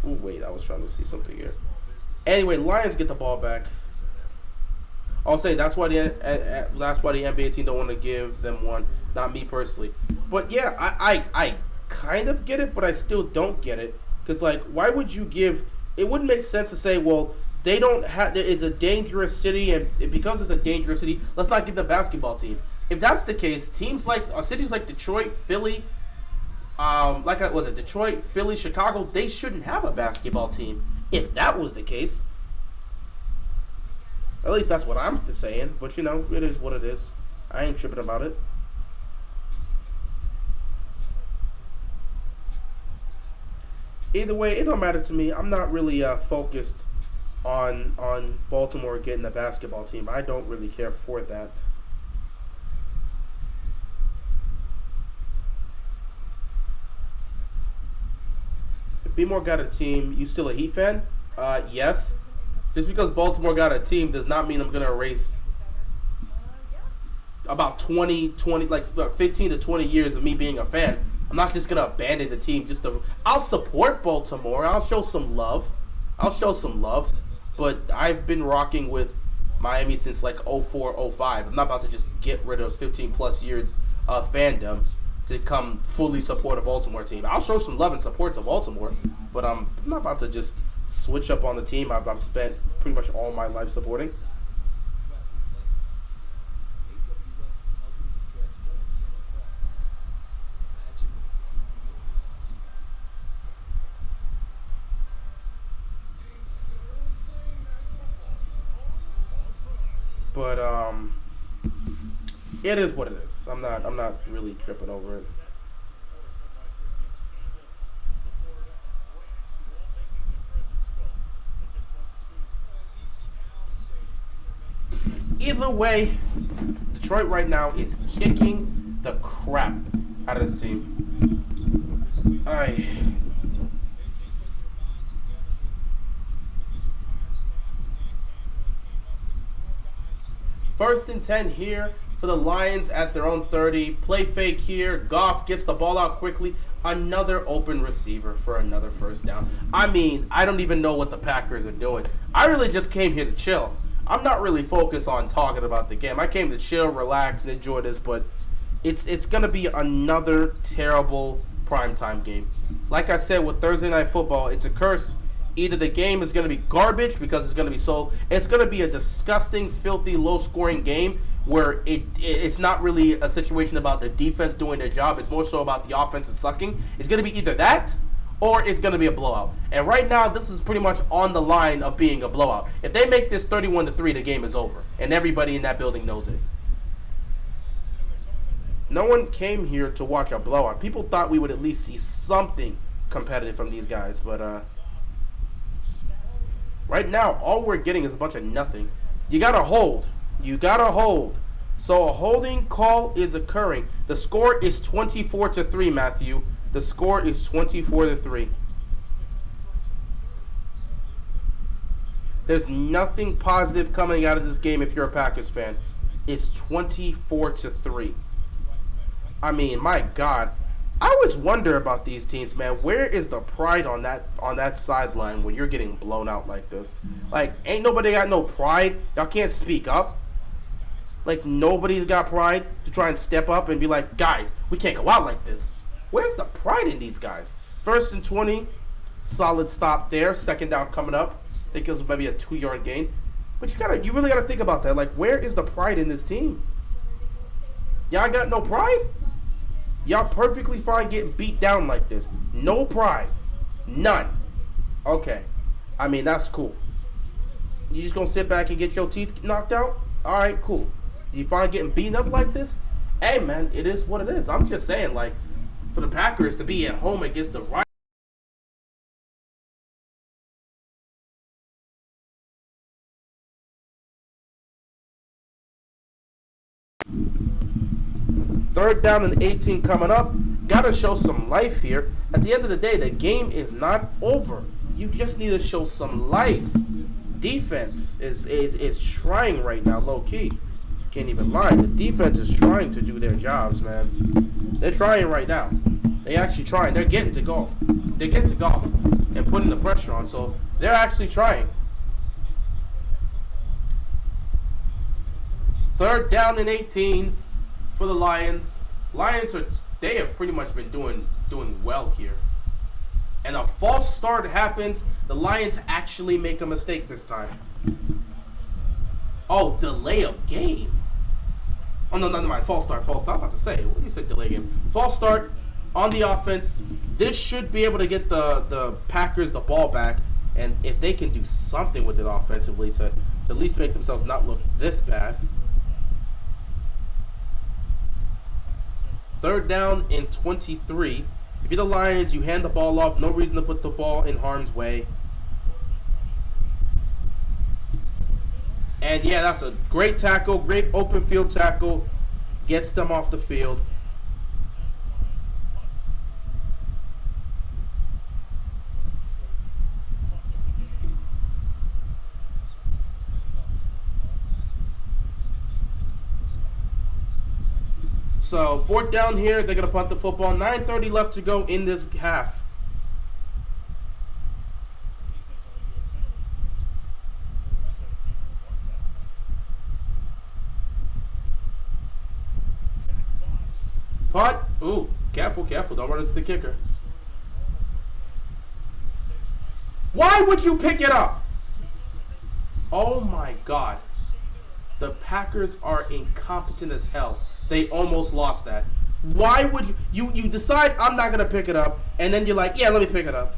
Oh, wait, I was trying to see something here. Anyway, Lions get the ball back. I'll say that's why the NBA team don't want to give them one. Not me personally, but yeah, I kind of get it, but I still don't get it because like, why would you give? It wouldn't make sense to say, well, they don't have. It's a dangerous city, and because it's a dangerous city, let's not give them a basketball team. If that's the case, teams like cities like Detroit, Philly, Detroit, Philly, Chicago, they shouldn't have a basketball team. If that was the case. At least that's what I'm saying. But, you know, it is what it is. I ain't tripping about it. Either way, it don't matter to me. I'm not really focused on Baltimore getting a basketball team. I don't really care for that. If B-More got a team, you still a Heat fan? Yes. Just because Baltimore got a team does not mean I'm going to erase about 15 to 20 years of me being a fan. I'm not just going to abandon the team I'll support Baltimore. I'll show some love. But I've been rocking with Miami since like 04, 05. I'm not about to just get rid of 15 plus years of fandom to come fully support a Baltimore team. I'll show some love and support to Baltimore, but I'm not about to just switch up on the team I've spent pretty much all my life supporting. But it is what it is. I'm not really tripping over it. Either way, Detroit right now is kicking the crap out of this team. First and 10 here for the Lions at their own 30. Play fake here. Goff gets the ball out quickly. Another open receiver for another first down. I mean, I don't even know what the Packers are doing. I really just came here to chill. I'm not really focused on talking about the game. I came to chill, relax, and enjoy this, but it's going to be another terrible primetime game. Like I said, with Thursday Night Football, it's a curse. Either the game is going to be garbage because it's going to be a disgusting, filthy, low-scoring game where it's not really a situation about the defense doing their job. It's more so about the offense sucking. It's going to be either that or it's going to be a blowout. And right now, this is pretty much on the line of being a blowout. If they make this 31-3, the game is over. And everybody in that building knows it. No one came here to watch a blowout. People thought we would at least see something competitive from these guys. But right now, all we're getting is a bunch of nothing. You got to hold. You got to hold. So a holding call is occurring. The score is 24-3, Matthew. The score is 24-3. There's nothing positive coming out of this game if you're a Packers fan. It's 24-3. I mean, my God. I always wonder about these teams, man. Where is the pride on that sideline when you're getting blown out like this? Like, ain't nobody got no pride? Y'all can't speak up? Like, nobody's got pride to try and step up and be like, guys, we can't go out like this. Where's the pride in these guys? First and 20, solid stop there. Second down coming up. I think it was maybe a 2-yard gain. But you really gotta think about that. Like, where is the pride in this team? Y'all got no pride? Y'all perfectly fine getting beat down like this. No pride. None. Okay. I mean, that's cool. You just gonna sit back and get your teeth knocked out? Alright, cool. You fine getting beaten up like this? Hey, man, it is what it is. I'm just saying, like, for the Packers to be at home against the right. Third down and 18 coming up. Got to show some life here. At the end of the day, the game is not over. You just need to show some life. Defense is trying right now, low key. Can't even lie. The defense is trying to do their jobs, man. They're trying right now. They actually trying. They're getting to Goff. They're getting to Goff and putting the pressure on. So they're actually trying. Third down and 18 for the Lions. They have pretty much been doing well here. And a false start happens. The Lions actually make a mistake this time. Oh, delay of game. Oh, no, never mind. False start. I'm about to say. What do you say, delay game? False start on the offense. This should be able to get the Packers the ball back. And if they can do something with it offensively to at least make themselves not look this bad. Third down and 23. If you're the Lions, you hand the ball off. No reason to put the ball in harm's way. And yeah, that's a great tackle. Great open field tackle. Gets them off the field. So, fourth down here. They're going to punt the football. 9:30 left to go in this half. Punt. Ooh, careful. Don't run into the kicker. Why would you pick it up? Oh, my God. The Packers are incompetent as hell. They almost lost that. Why would you decide I'm not going to pick it up, and then you're like, yeah, let me pick it up.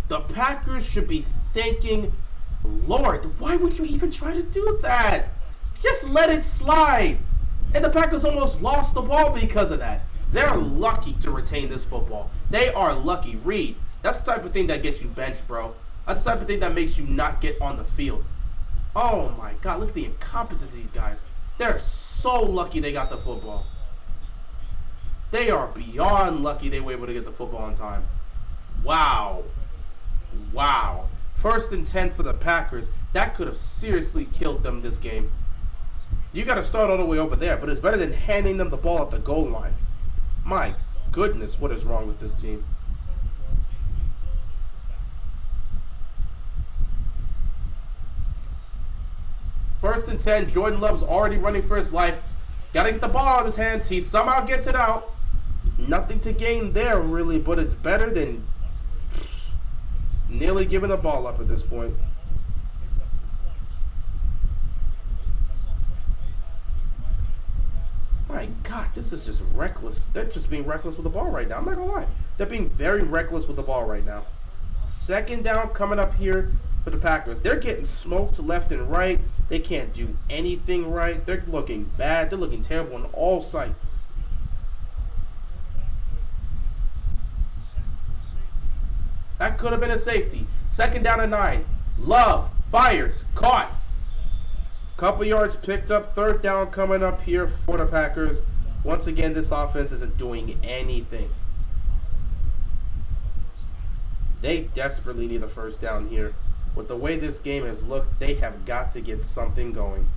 The Packers should be thinking, Lord, why would you even try to do that? Just let it slide. And the Packers almost lost the ball because of that. They're lucky to retain this football. They are lucky. Reed. That's the type of thing that gets you benched, bro. That's the type of thing that makes you not get on the field. Oh, my God. Look at the incompetence of these guys. They're so lucky they got the football. They are beyond lucky they were able to get the football on time. Wow. Wow. 1st and 10 for the Packers. That could have seriously killed them this game. You got to start all the way over there, but it's better than handing them the ball at the goal line. My goodness, what is wrong with this team? First and 10, Jordan Love's already running for his life. Got to get the ball out of his hands. He somehow gets it out. Nothing to gain there, really, but it's better than nearly giving the ball up at this point. My God, this is just reckless. They're just being reckless with the ball right now. I'm not going to lie. They're being very reckless with the ball right now. 2nd down coming up here for the Packers. They're getting smoked left and right. They can't do anything right. They're looking bad. They're looking terrible on all sides. That could have been a safety. 2nd down and 9. Love fires. Caught. Couple yards picked up. 3rd down coming up here for the Packers. Once again, this offense isn't doing anything. They desperately need a 1st down here. With the way this game has looked, they have got to get something going.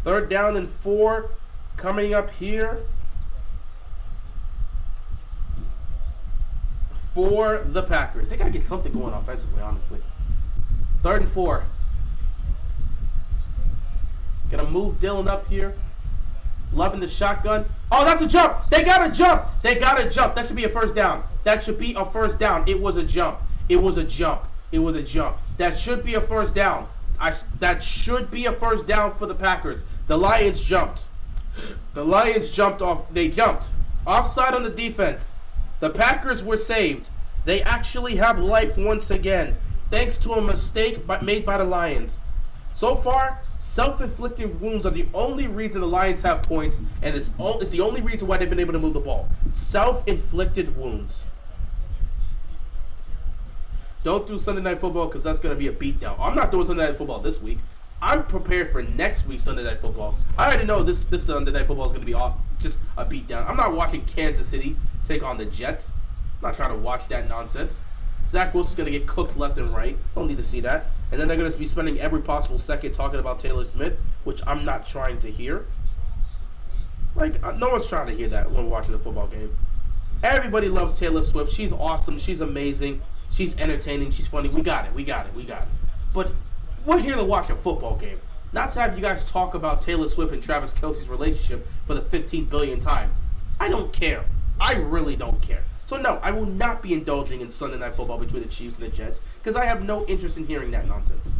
3rd down and 4 coming up here for the Packers. They got to get something going offensively, honestly. 3rd and 4. Gonna move Dillon up here. Loving the shotgun. Oh, that's a jump. They got to jump. They got to jump. That should be a 1st down. That should be a 1st down. It was a jump. It was a jump. It was a jump. That should be a 1st down. That should be a 1st down for the Packers. The Lions jumped. The Lions jumped off. They jumped. Offside on the defense. The Packers were saved. They actually have life once again, thanks to a mistake made by the Lions. So far, self-inflicted wounds are the only reason the Lions have points, and it's the only reason why they've been able to move the ball. Self-inflicted wounds. Don't do Sunday Night Football because that's going to be a beatdown. I'm not doing Sunday Night Football this week. I'm prepared for next week's Sunday Night Football. I already know this Sunday Night Football is going to be just a beatdown. I'm not watching Kansas City take on the Jets. I'm not trying to watch that nonsense. Zach Wilson's going to get cooked left and right. Don't need to see that. And then they're going to be spending every possible second talking about Taylor Smith, which I'm not trying to hear. Like, no one's trying to hear that when watching the football game. Everybody loves Taylor Swift. She's awesome. She's amazing. She's entertaining. She's funny. We got it. We got it. We got it. But we're here to watch a football game. Not to have you guys talk about Taylor Swift and Travis Kelce's relationship for the 15th billionth time. I don't care. I really don't care. So no, I will not be indulging in Sunday Night Football between the Chiefs and the Jets because I have no interest in hearing that nonsense.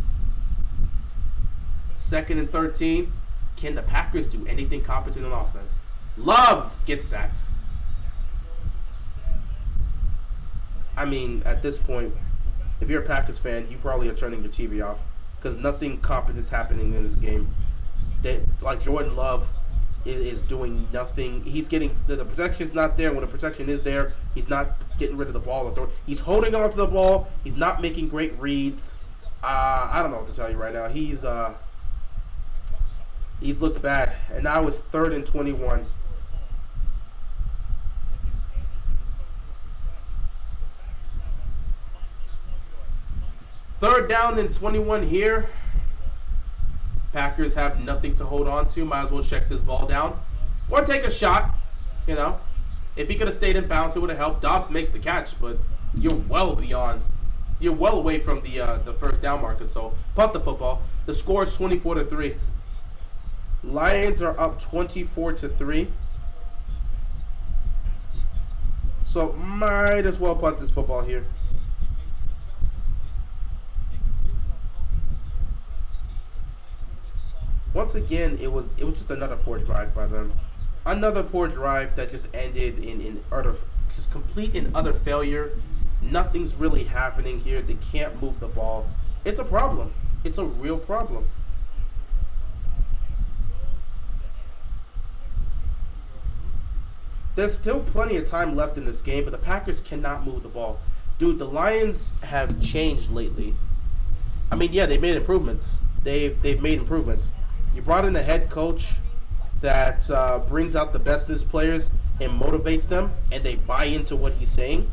2nd and 13. Can the Packers do anything competent on offense? Love gets sacked. I mean, at this point, if you're a Packers fan, you probably are turning your TV off because nothing competent is happening in this game. Like Jordan Love is doing nothing. He's getting the protection's not there. When the protection is there, he's not getting rid of the ball. He's holding on to the ball. He's not making great reads. I don't know what to tell you right now. He's looked bad, and now it's 3rd and 21. Third down and 21 here. Packers have nothing to hold on to. Might as well check this ball down. Or take a shot, you know. If he could have stayed in bounds, it would have helped. Dobbs makes the catch, but you're well away from the 1st down marker. So punt the football. The score is 24-3. Lions are up 24-3. So might as well punt this football here. Once again, it was just another poor drive by them. Another poor drive that just ended in just complete and utter failure. Nothing's really happening here. They can't move the ball. It's a problem. It's a real problem. There's still plenty of time left in this game, but the Packers cannot move the ball. Dude, the Lions have changed lately. I mean, yeah, they made improvements. They've made improvements. You brought in the head coach that brings out the best of his players and motivates them, and they buy into what he's saying.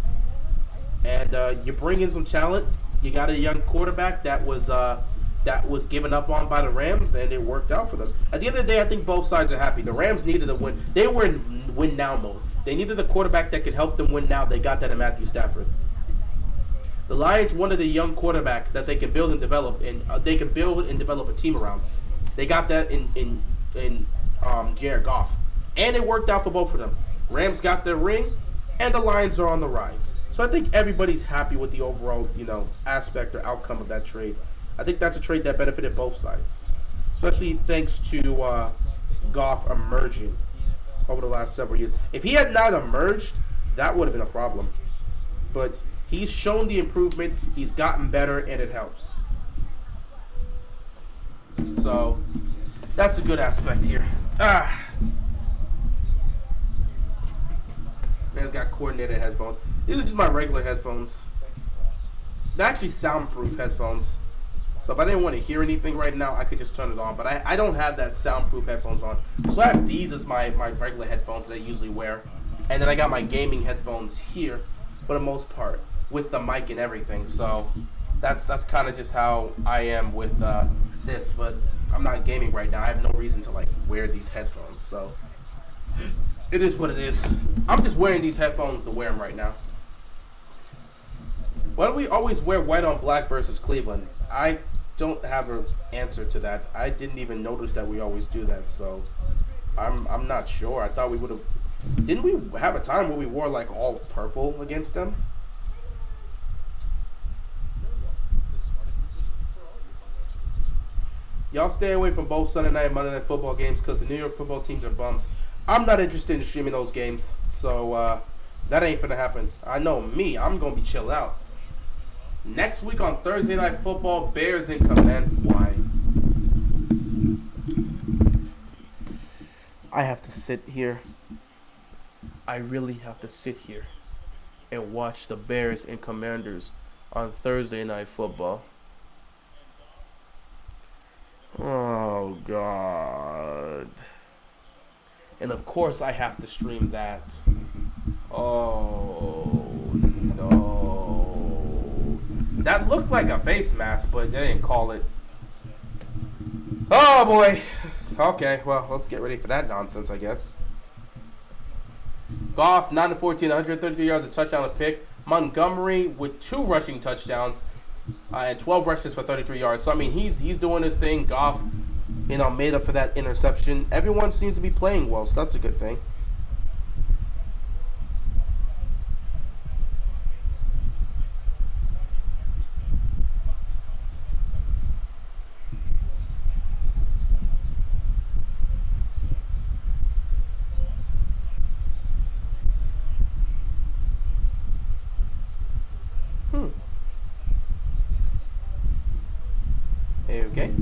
And you bring in some talent. You got a young quarterback that was given up on by the Rams, and it worked out for them. At the end of the day, I think both sides are happy. The Rams needed a win. They were in win-now mode. They needed a quarterback that could help them win now. They got that in Matthew Stafford. The Lions wanted a young quarterback that they can build and develop, and they can build and develop a team around. They got that in Jared Goff, and it worked out for both of them. Rams got their ring, and the Lions are on the rise. So I think everybody's happy with the overall, aspect or outcome of that trade. I think that's a trade that benefited both sides, especially thanks to Goff emerging over the last several years. If he had not emerged, that would have been a problem. But he's shown the improvement. He's gotten better, and it helps. So that's a good aspect here. Man's got coordinated headphones. These are just my regular headphones. They're actually soundproof headphones. So if I didn't want to hear anything right now, I could just turn it on. But I don't have that soundproof headphones on. So I have these as my regular headphones that I usually wear. And then I got my gaming headphones here for the most part with the mic and everything. So that's kind of just how I am with this. But I'm not gaming right now. I have no reason to wear these headphones. So it is what it is. I'm just wearing these headphones to wear them right now. Why do we always wear white on black versus Cleveland? I don't have an answer to that. I didn't even notice that we always do that, so I'm not sure. I thought we would have. Didn't we have a time where we wore all purple against them? Y'all stay away from both Sunday night and Monday night football games because the New York football teams are bums. I'm not interested in streaming those games, so that ain't gonna happen. I know me. I'm gonna be chilled out. Next week on Thursday Night Football, Bears in command. Why? I have to sit here. I really have to sit here and watch the Bears and Commanders on Thursday Night Football. Oh, God. And, of course, I have to stream that. Oh, no. That looked like a face mask, but they didn't call it. Oh, boy. Okay, well, let's get ready for that nonsense, I guess. Goff, 9-14, 133 yards, a touchdown, a pick. Montgomery with 2 rushing touchdowns and 12 rushes for 33 yards. So, I mean, he's doing his thing. Goff, made up for that interception. Everyone seems to be playing well, so that's a good thing. Okay.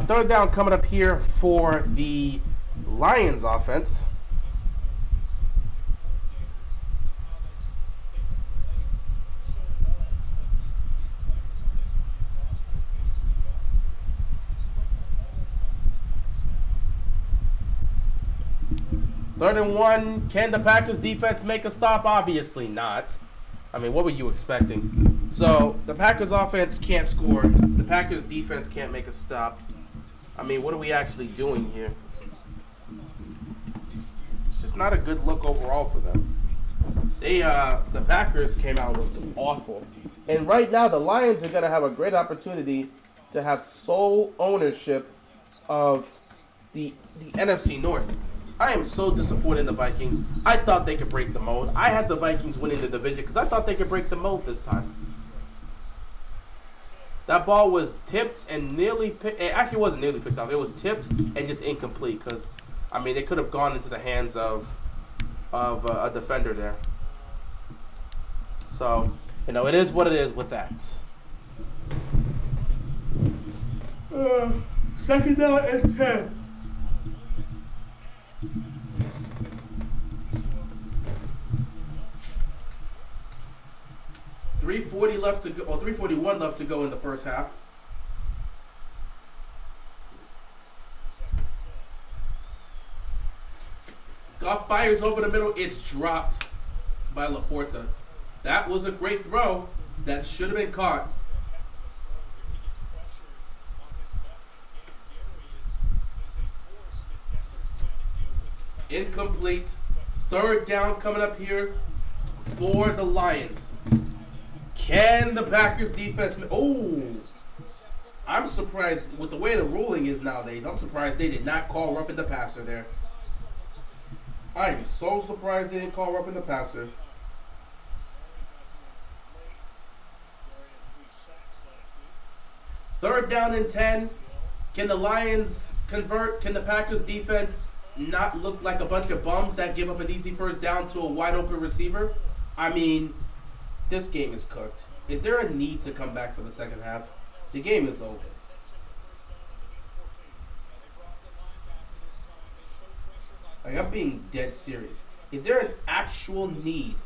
Third down coming up here for the Lions offense. Third and 1. Can the Packers defense make a stop? Obviously not. I mean, what were you expecting? So, the Packers offense can't score. The Packers defense can't make a stop. I mean, what are we actually doing here? It's just not a good look overall for them. The Packers came out and looked awful. And right now, the Lions are going to have a great opportunity to have sole ownership of the NFC North. I am so disappointed in the Vikings. I thought they could break the mold. I had the Vikings winning the division because I thought they could break the mold this time. That ball was tipped and nearly picked. It actually wasn't nearly picked off. It was tipped and just incomplete because, I mean, it could have gone into the hands of a defender there. So, it is what it is with that. Second down and 10. .340 left to go, or 3:41 left to go in the first half. Goff fires over the middle. It's dropped by Laporta. That was a great throw. That should have been caught. Incomplete. Third down coming up here for the Lions. Can the Packers defense... Oh! I'm surprised with the way the ruling is nowadays. I'm surprised they did not call roughing the passer there. I am so surprised they didn't call roughing the passer. Third down and 10. Can the Lions convert? Can the Packers defense not look like a bunch of bums that give up an easy first down to a wide open receiver? I mean, this game is cooked. Is there a need to come back for the second half? The game is over. Like, I'm being dead serious. Is there an actual need?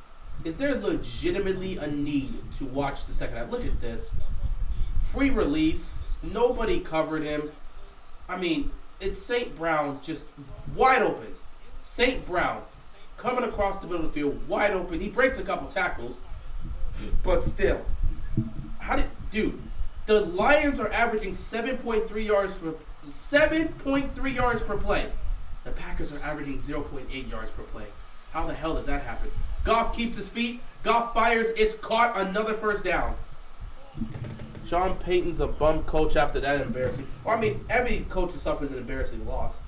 Is there legitimately a need to watch the second half? Look at this. Free release. Nobody covered him. I mean, it's St. Brown just wide open. St. Brown coming across the middle of the field, wide open. He breaks a couple tackles, but still. Dude, the Lions are averaging 7.3 yards per play. The Packers are averaging 0.8 yards per play. How the hell does that happen? Goff keeps his feet. Goff fires. It's caught. Another first down. Sean Payton's a bum coach after that embarrassing. Well, I mean, every coach has suffered an embarrassing loss.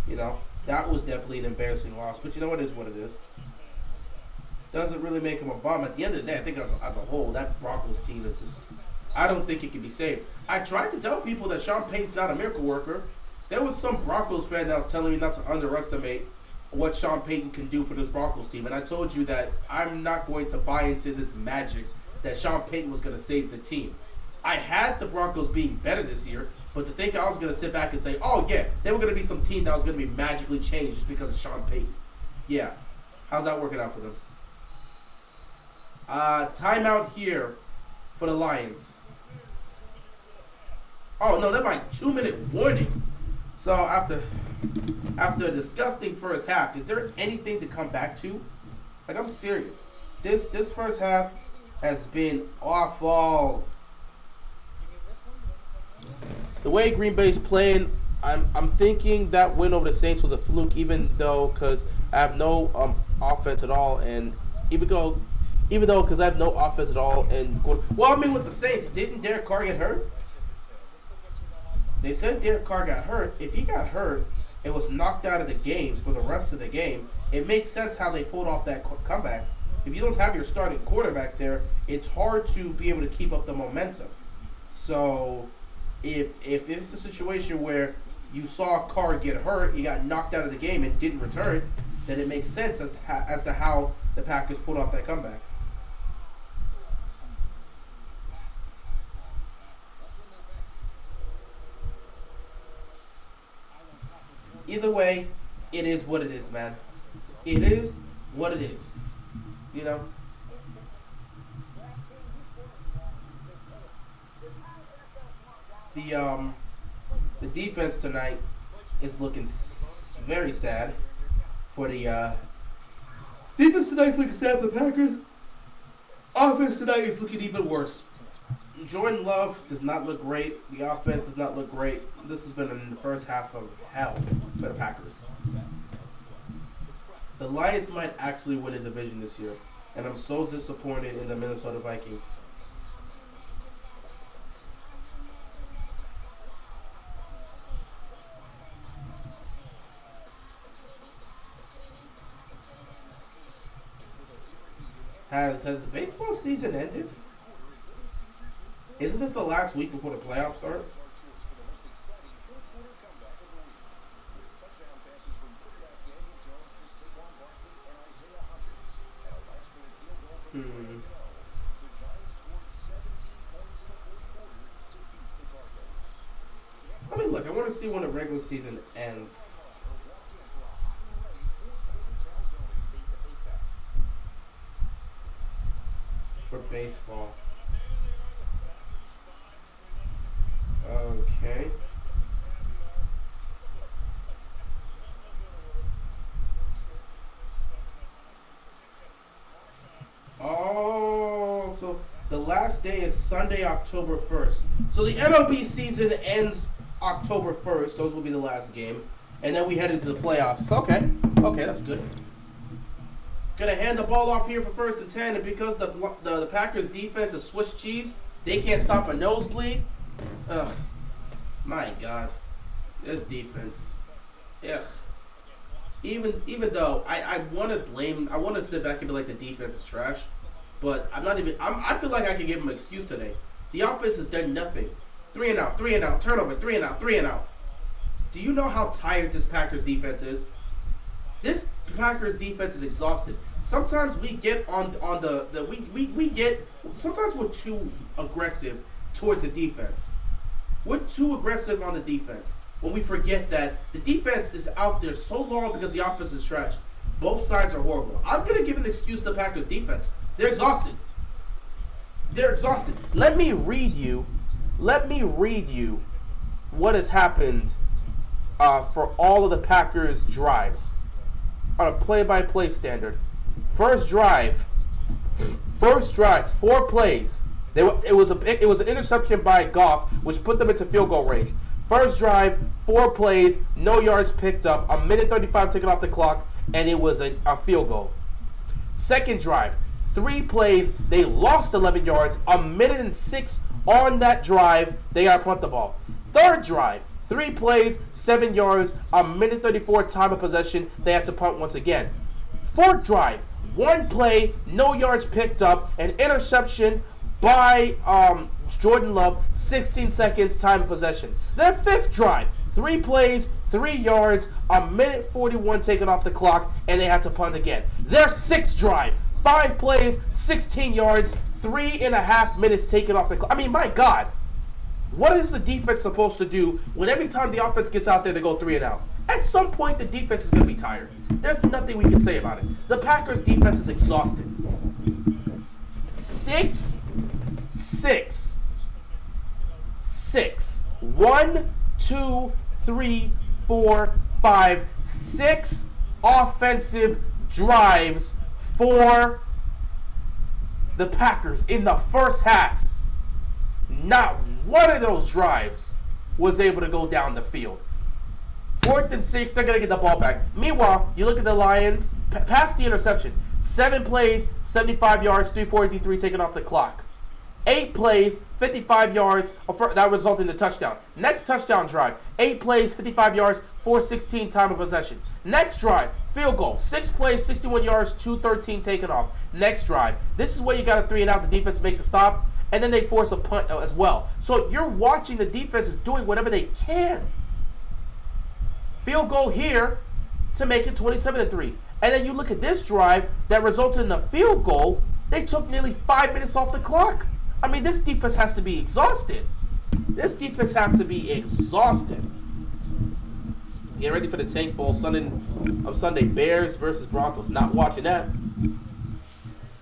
You know, that was definitely an embarrassing loss. But you know what is what it is. Doesn't really make him a bum. At the end of the day, I think as a whole, that Broncos team is just... I don't think it can be saved. I tried to tell people that Sean Payton's not a miracle worker. There was some Broncos fan that was telling me not to underestimate what Sean Payton can do for this Broncos team. And I told you that I'm not going to buy into this magic that Sean Payton was going to save the team. I had the Broncos being better this year, but to think I was going to sit back and say, oh, yeah, they were going to be some team that was going to be magically changed just because of Sean Payton. Yeah. How's that working out for them? Timeout here for the Lions. Oh, no, they're my 2-minute warning. So after a disgusting first half, is there anything to come back to? Like, I'm serious. This first half has been awful. The way Green Bay's playing, I'm thinking that win over the Saints was a fluke, even though because I have no offense at all, and even though because I have no offense at all, and well, I mean with the Saints, didn't Derek Carr get hurt? They said Derek Carr got hurt. If he got hurt, it was knocked out of the game for the rest of the game. It makes sense how they pulled off that comeback. If you don't have your starting quarterback there, it's hard to be able to keep up the momentum. So if it's a situation where you saw Carr get hurt, he got knocked out of the game and didn't return, then it makes sense as to how the Packers pulled off that comeback. Either way, it is what it is, man. It is what it is. You know? The defense tonight is looking very sad for the defense tonight is looking sad for the Packers. Offense tonight is looking even worse. Jordan Love does not look great. The offense does not look great. This has been the first half of hell for the Packers. The Lions might actually win a division this year, and I'm so disappointed in the Minnesota Vikings. Has the baseball season ended? Isn't this the last week before the playoffs start? I mean, look, I want to see when the regular season ends. For baseball. Okay. The last day is Sunday, October 1st. So the MLB season ends October 1st. Those will be the last games. And then we head into the playoffs. Okay, that's good. Gonna hand the ball off here for 1st and 10. And because the Packers defense is Swiss cheese, they can't stop a nosebleed. Ugh. My God. This defense. Ugh. Even though I want to sit back and be like the defense is trash. But I feel like I can give them an excuse today. The offense has done nothing. 3 and out, turnover, 3 and out. Do you know how tired this Packers defense is? This Packers defense is exhausted. Sometimes we get sometimes we're too aggressive towards the defense. We're too aggressive on the defense when we forget that the defense is out there so long because the offense is trash. Both sides are horrible. I'm going to give an excuse to the Packers defense. They're exhausted. Let me read you what has happened for all of the Packers drives on a play-by-play standard. First drive, 4 plays. It was an interception by Goff, which put them into field goal range. First drive, 4 plays, no yards picked up, 1:35 taken off the clock, and it was a field goal. Second drive, 3 plays, they lost 11 yards, 1:06 on that drive, they got to punt the ball. Third drive, 3 plays, 7 yards, 1:34 time of possession, they had to punt once again. Fourth drive, 1 play, no yards picked up, an interception by Jordan Love, 16 seconds time of possession. Their fifth drive, 3 plays, 3 yards, 1:41 taken off the clock, and they had to punt again. Their sixth drive, 5 plays, 16 yards, 3.5 minutes taken off the clock. I mean, my God, what is the defense supposed to do when every time the offense gets out there they go 3 and out? At some point, the defense is going to be tired. There's nothing we can say about it. The Packers' defense is exhausted. 6. 1, 2, 3, 4, 5, 6 offensive drives for the Packers in the first half. Not one of those drives was able to go down the field. 4th and 6, they're going to get the ball back. Meanwhile, you look at the Lions, past the interception. 7 plays, 75 yards, 3:43 taken off the clock. 8 plays, 55 yards, that resulted in the touchdown. Next touchdown drive, 8 plays, 55 yards, 4:16 time of possession. Next drive, field goal, 6 plays, 61 yards, 2:13 taken off. Next drive, this is where you got a 3 and out, the defense makes a stop, and then they force a punt as well. So you're watching the defense is doing whatever they can. Field goal here to make it 27-3. And then you look at this drive that resulted in the field goal, they took nearly 5 minutes off the clock. I mean, this defense has to be exhausted. Get ready for the Tank Bowl Sunday. Bears versus Broncos. Not watching that.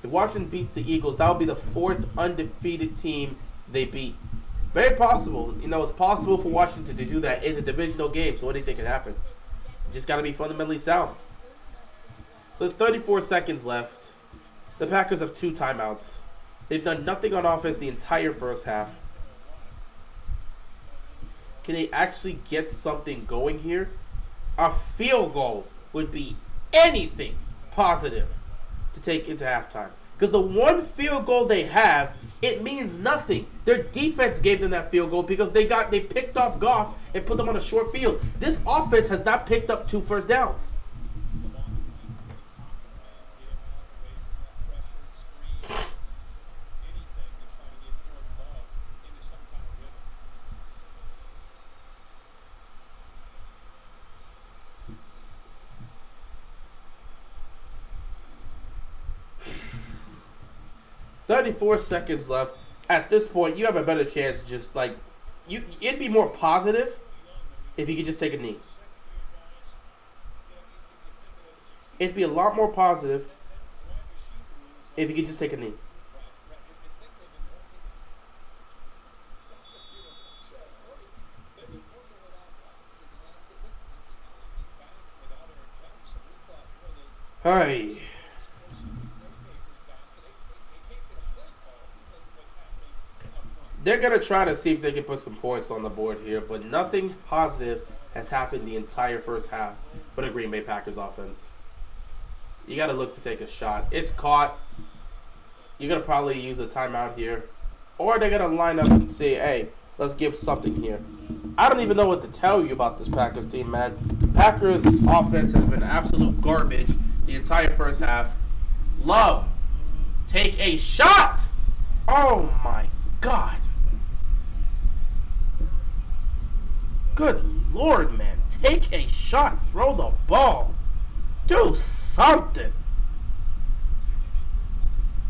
If Washington beats the Eagles, that will be the 4th undefeated team they beat. Very possible. You know, it's possible for Washington to do that. It's a divisional game, so anything can happen. You just got to be fundamentally sound. So there's 34 seconds left. The Packers have 2 timeouts. They've done nothing on offense the entire first half. Can they actually get something going here? A field goal would be anything positive to take into halftime. Because the one field goal they have, it means nothing. Their defense gave them that field goal because they picked off Goff and put them on a short field. This offense has not picked up 2 first downs. "34 seconds left. At this point, you have a better chance. Just like it'd be more positive if you could just take a knee. It'd be a lot more positive if you could just take a knee. Hi. They're going to try to see if they can put some points on the board here, but nothing positive has happened the entire first half for the Green Bay Packers offense. You got to look to take a shot. It's caught. You're going to probably use a timeout here. Or they're going to line up and say, hey, let's give something here. I don't even know what to tell you about this Packers team, man. The Packers offense has been absolute garbage the entire first half. Love, take a shot. Oh, my God. Good Lord, man. Take a shot. Throw the ball. Do something.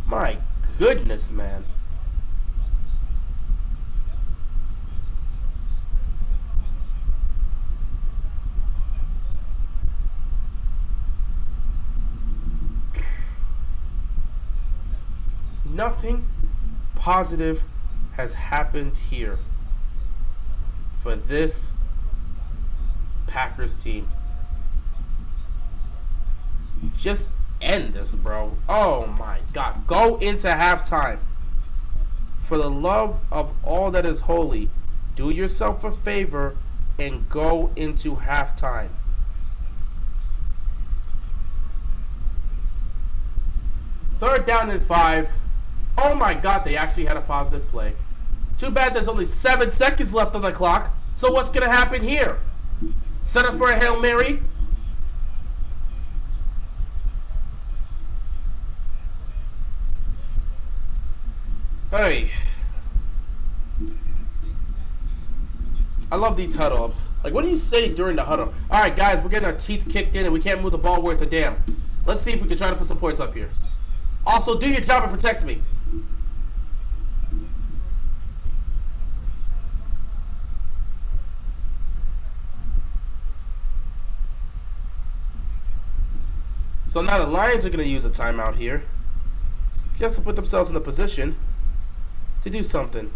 My goodness, man. Nothing positive has happened here for this Packers team. Just end this, bro. Oh my God. Go into halftime. For the love of all that is holy, do yourself a favor and go into halftime. Third down and 5. Oh my God, they actually had a positive play. Too bad there's only 7 seconds left on the clock. So what's going to happen here? Set up for a Hail Mary? Hey. I love these huddle-ups. Like, what do you say during the huddle? All right, guys, we're getting our teeth kicked in and we can't move the ball worth a damn. Let's see if we can try to put some points up here. Also, do your job and protect me. So now the Lions are going to use a timeout here just to put themselves in a position to do something.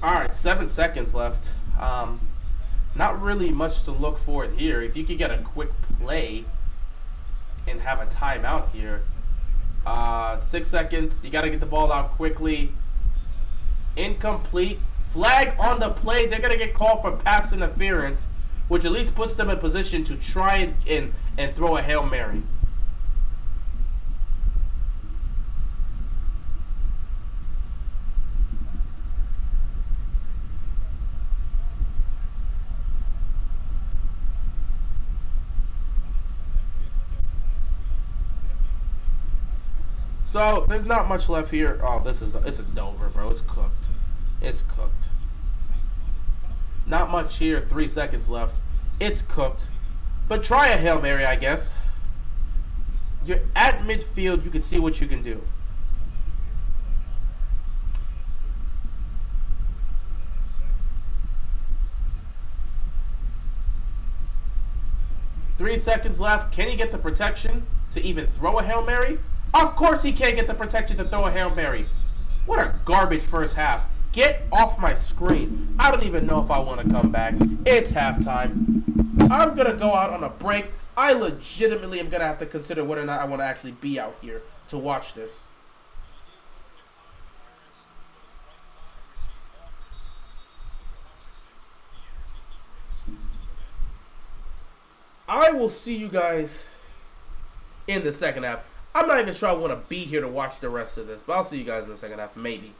Alright, 7 seconds left. Not really much to look forward here. If you could get a quick play and have a timeout here. 6 seconds. You got to get the ball out quickly. Incomplete. Flag on the play. They're going to get called for pass interference, which at least puts them in position to try and throw a Hail Mary. So there's not much left here. Oh, it's a Dover, bro. It's cooked. It's cooked. Not much here. 3 seconds left. It's cooked. But try a Hail Mary, I guess. You're at midfield. You can see what you can do. Three seconds left. Can he get the protection to even throw a Hail Mary? Of course he can't get the protection to throw a Hail Mary. What a garbage first half. Get off my screen. I don't even know if I want to come back. It's halftime. I'm going to go out on a break. I legitimately am going to have to consider whether or not I want to actually be out here to watch this. I will see you guys in the second half. I'm not even sure I want to be here to watch the rest of this, but I'll see you guys in the second half, maybe.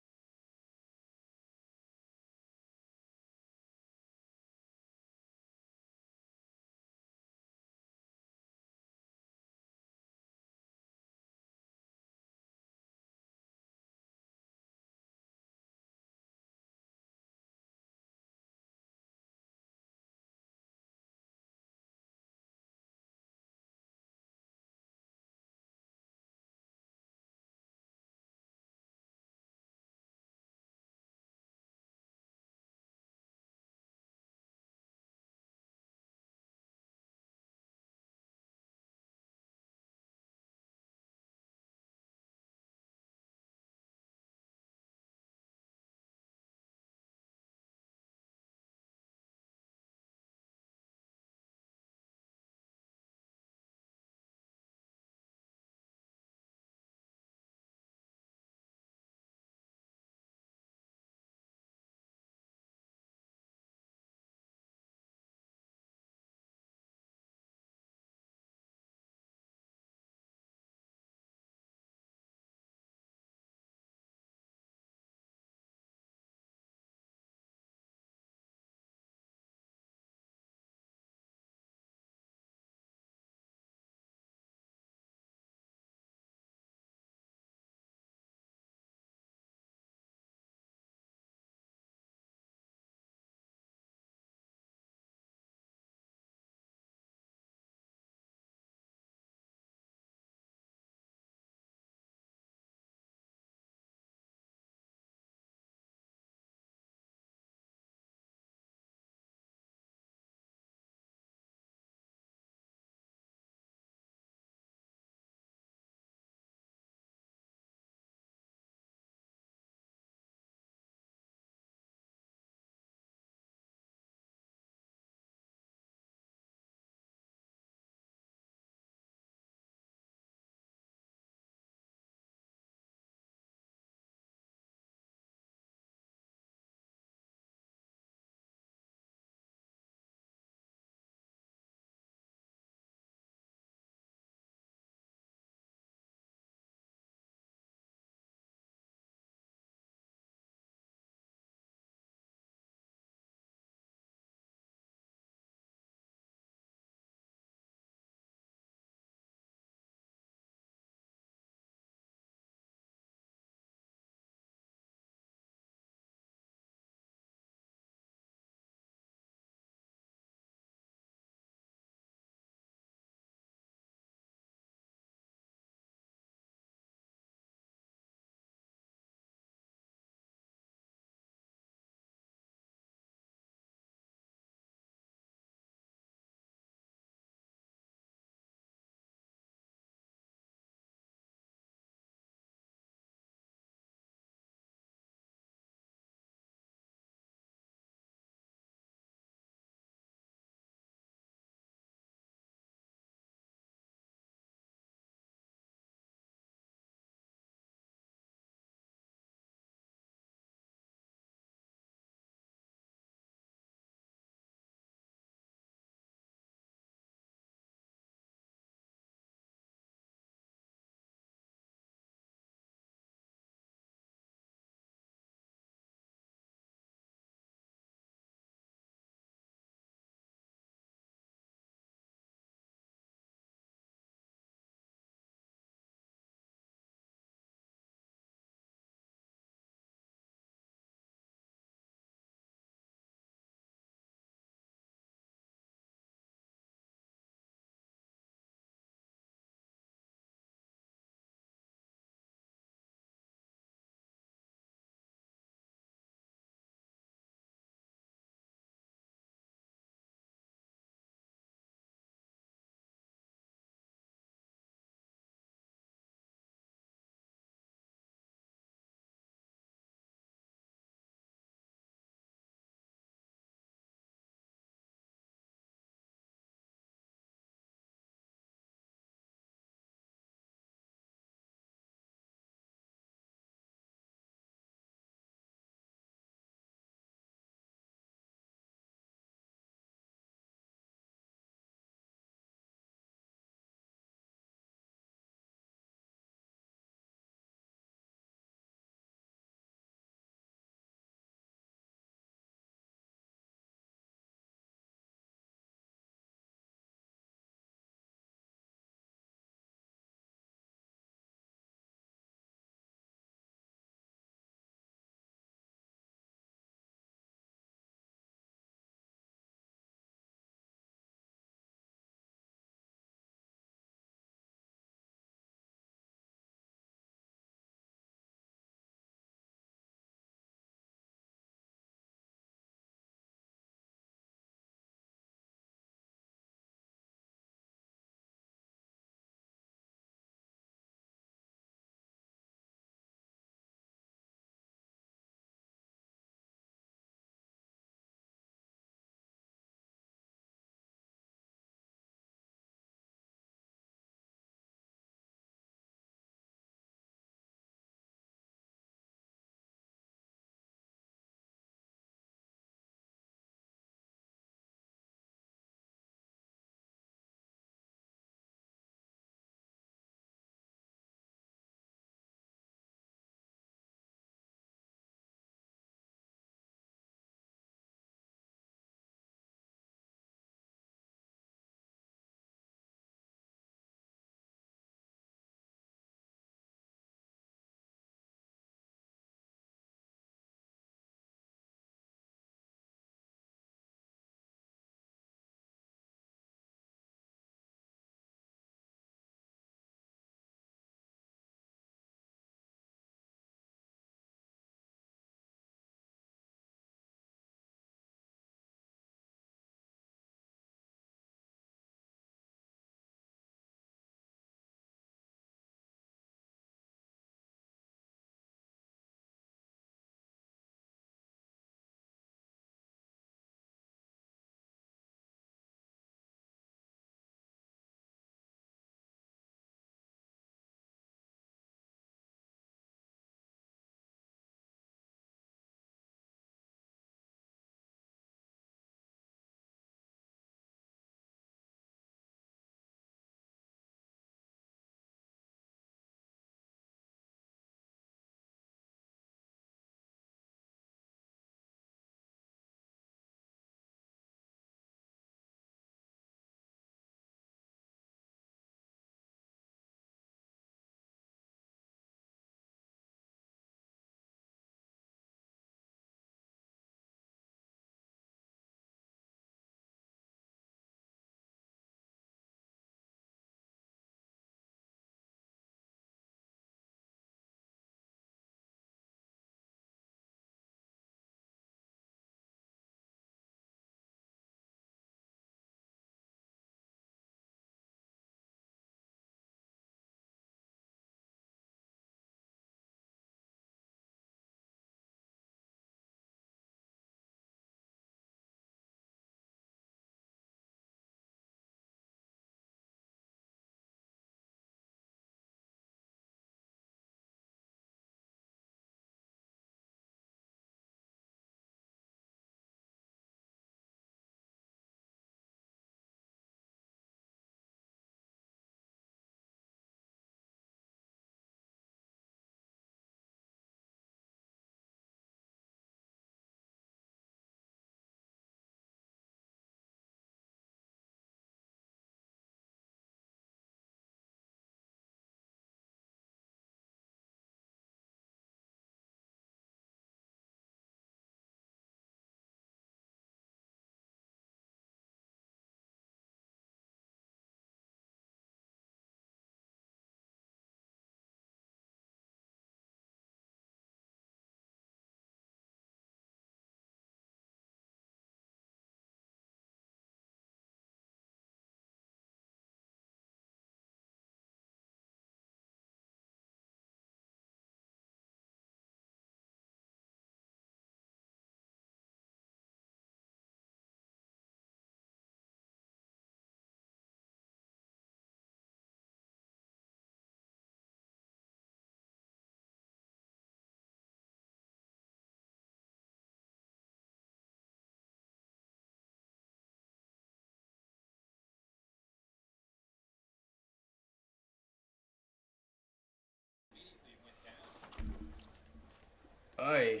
Aye.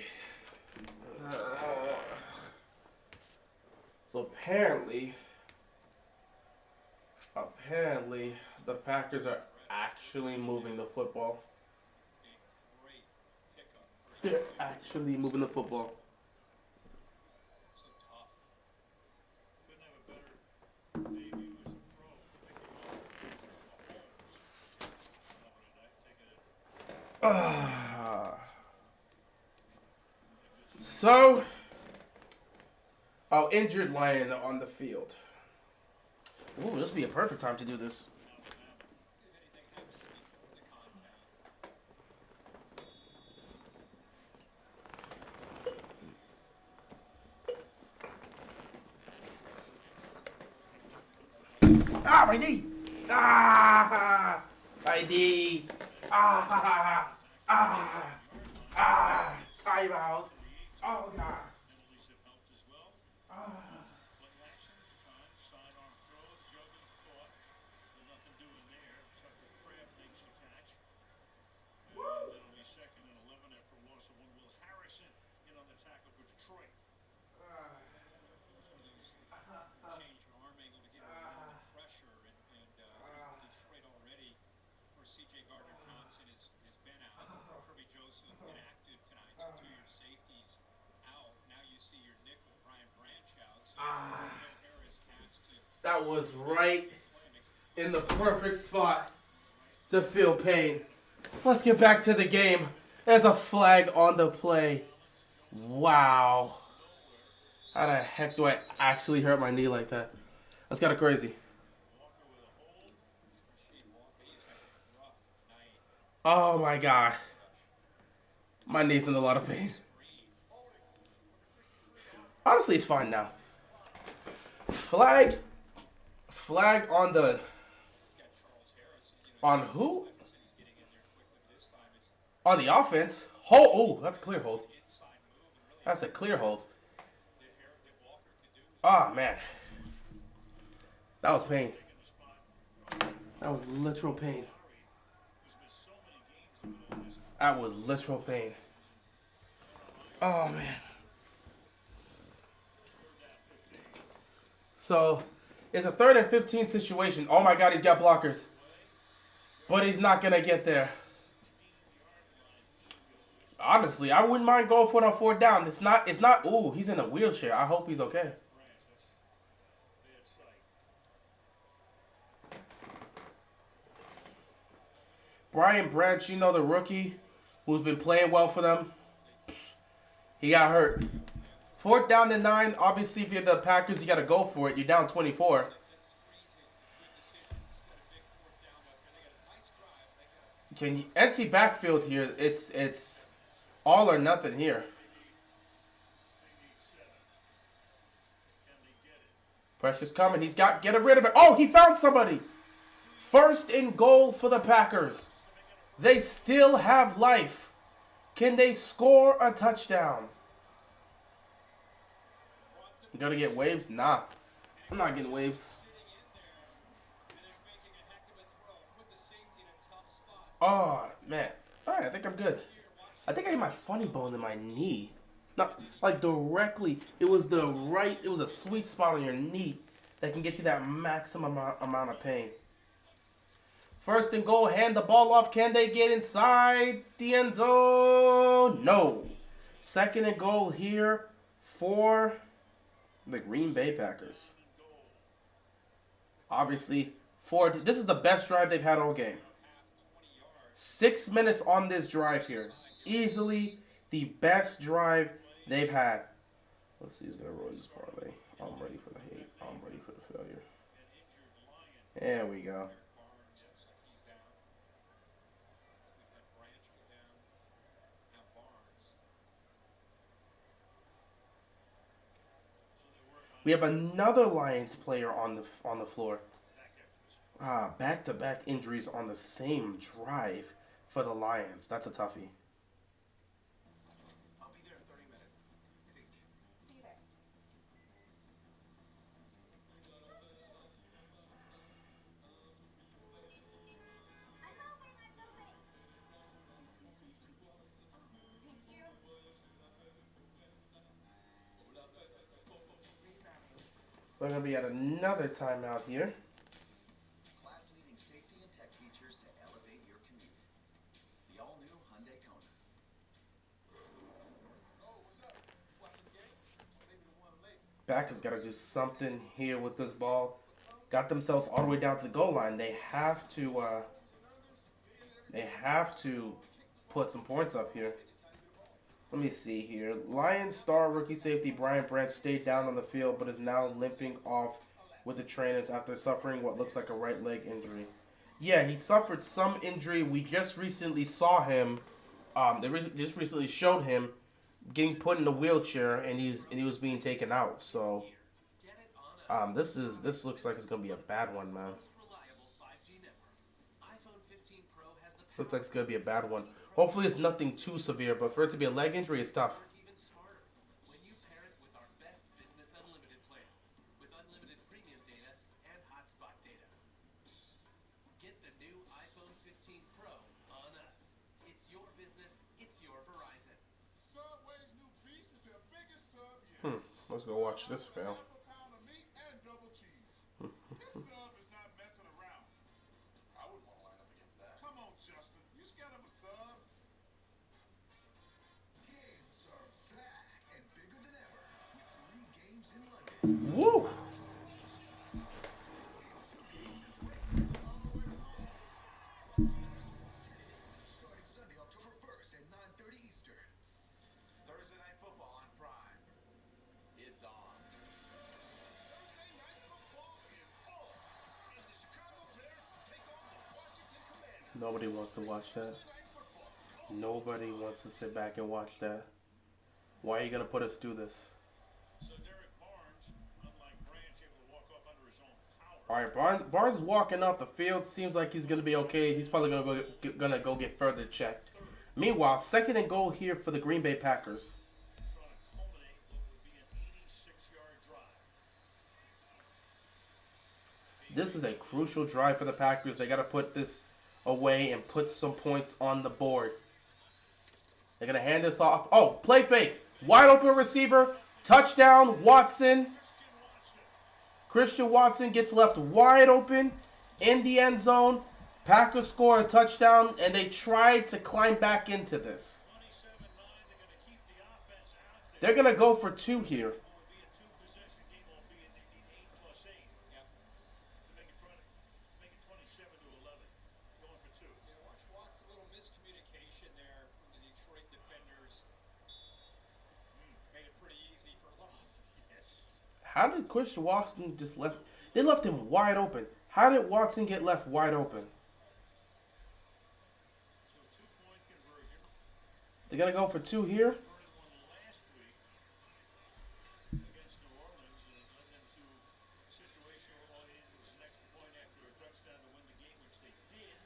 So apparently, the Packers are actually moving the football. They're actually moving the football. Ah. So, injured Lion on the field. Ooh, this would be a perfect time to do this. Ah, my knee! Ah! My knee! Ah! Ah! Ah! Time out! Oh, God! Ah! Ah! That was right in the perfect spot to feel pain. Let's get back to the game. There's a flag on the play. Wow. How the heck do I actually hurt my knee like that? That's kind of crazy. Oh my God. My knee's in a lot of pain. Honestly, it's fine now. Flag. Flag on the... On who? On the offense. Hold. Oh, that's a clear hold. That's a clear hold. Ah, man. That was pain. That was literal pain. That was literal pain. Oh, man. So, it's a 3rd and 15 situation. Oh, my God, he's got blockers. But he's not going to get there. Honestly, I wouldn't mind going for it on 4th down. It's not, ooh, he's in a wheelchair. I hope he's okay. Brian Branch, the rookie who's been playing well for them, he got hurt. 4th down and 9. Obviously, if you're the Packers, you got to go for it. You're down 24. Can you empty backfield here? It's all or nothing here. Pressure's coming. He's got get rid of it. Oh, he found somebody. 1st and goal for the Packers. They still have life. Can they score a touchdown? You gonna get waves? Nah. I'm not getting waves. Oh, man. Alright, I think I'm good. I think I hit my funny bone in my knee. Not like directly. It was a sweet spot on your knee that can get you that maximum amount of pain. 1st and goal, hand the ball off. Can they get inside the end zone? No. 2nd and goal here for the Green Bay Packers. Obviously, this is the best drive they've had all game. 6 minutes on this drive here. Easily the best drive they've had. Let's see who's going to roll this parlay. I'm ready for the hate. I'm ready for the failure. There we go. We have another Lions player on the floor. Back-to-back injuries on the same drive for the Lions. That's a toughie. I'll be there in 30 minutes. See you there. We're going to be at another timeout here. Class-leading safety and tech features to elevate your commute. The all-new Hyundai Kona. Oh, what's up? Watching the game? Maybe the one late. Packers got to do something here with this ball. Got themselves all the way down to the goal line. They have to put some points up here. Let me see here. Lions star rookie safety Brian Branch stayed down on the field but is now limping off with the trainers after suffering what looks like a right leg injury. Yeah, he suffered some injury. We just recently saw him. Just recently showed him getting put in a wheelchair and he was being taken out. So this looks like it's gonna be a bad one, man. Looks like it's gonna be a bad one. Hopefully it's nothing too severe, but for it to be a leg injury, it's tough. Even smarter when you pair it with our best business unlimited plan with unlimited premium data and hotspot data. Get the new iPhone 15 Pro on us. It's your business, it's your Verizon. Subway's new piece is their biggest sub yet. Let's go watch this fail. Half a pound of meat and double cheese. This sub is not messing around. I wouldn't want to line up against that. Come on, Justin. You just got him a sub. Games are back and bigger than ever with 3 games in London. Woo! Starting Sunday, October 1st at 9:30 Eastern. Thursday Night Football on Prime. It's on. Thursday Night Football is on. As the Chicago Bears take on the Washington Commanders. Nobody wants to watch that. Nobody wants to sit back and watch that. Why are you gonna put us through this? So Derek Barnes, unlike Branch, able to walk off under his own power. All right, Barnes walking off the field. Seems like he's gonna be okay. He's probably gonna go get further checked. Meanwhile, 2nd and goal here for the Green Bay Packers. Trying to culminate what would be an 86-yard drive. This is a crucial drive for the Packers. They gotta put this away and put some points on the board. They're gonna hand this off. Oh, play fake. Wide open receiver. Touchdown, Watson. Christian Watson gets left wide open in the end zone. Packers score a touchdown, and they tried to climb back into this. 27-9, they're going to keep the offense out there. They're going to go for 2 here. It will be a 2-possession game, albeit they need 8 plus 8. Yep. To make it 27-11. Going for 2. Yeah, watch a little miscommunication there from the Detroit defenders. Made it pretty easy for Love. Yes. How did Christian Watson just left? They left him wide open. How did Watson get left wide open? So 2-point conversion. They're going to go for 2 here. Converted one last week against New Orleans, and it led them to a situation where all they needed was an extra point after a touchdown to win the game, which they did.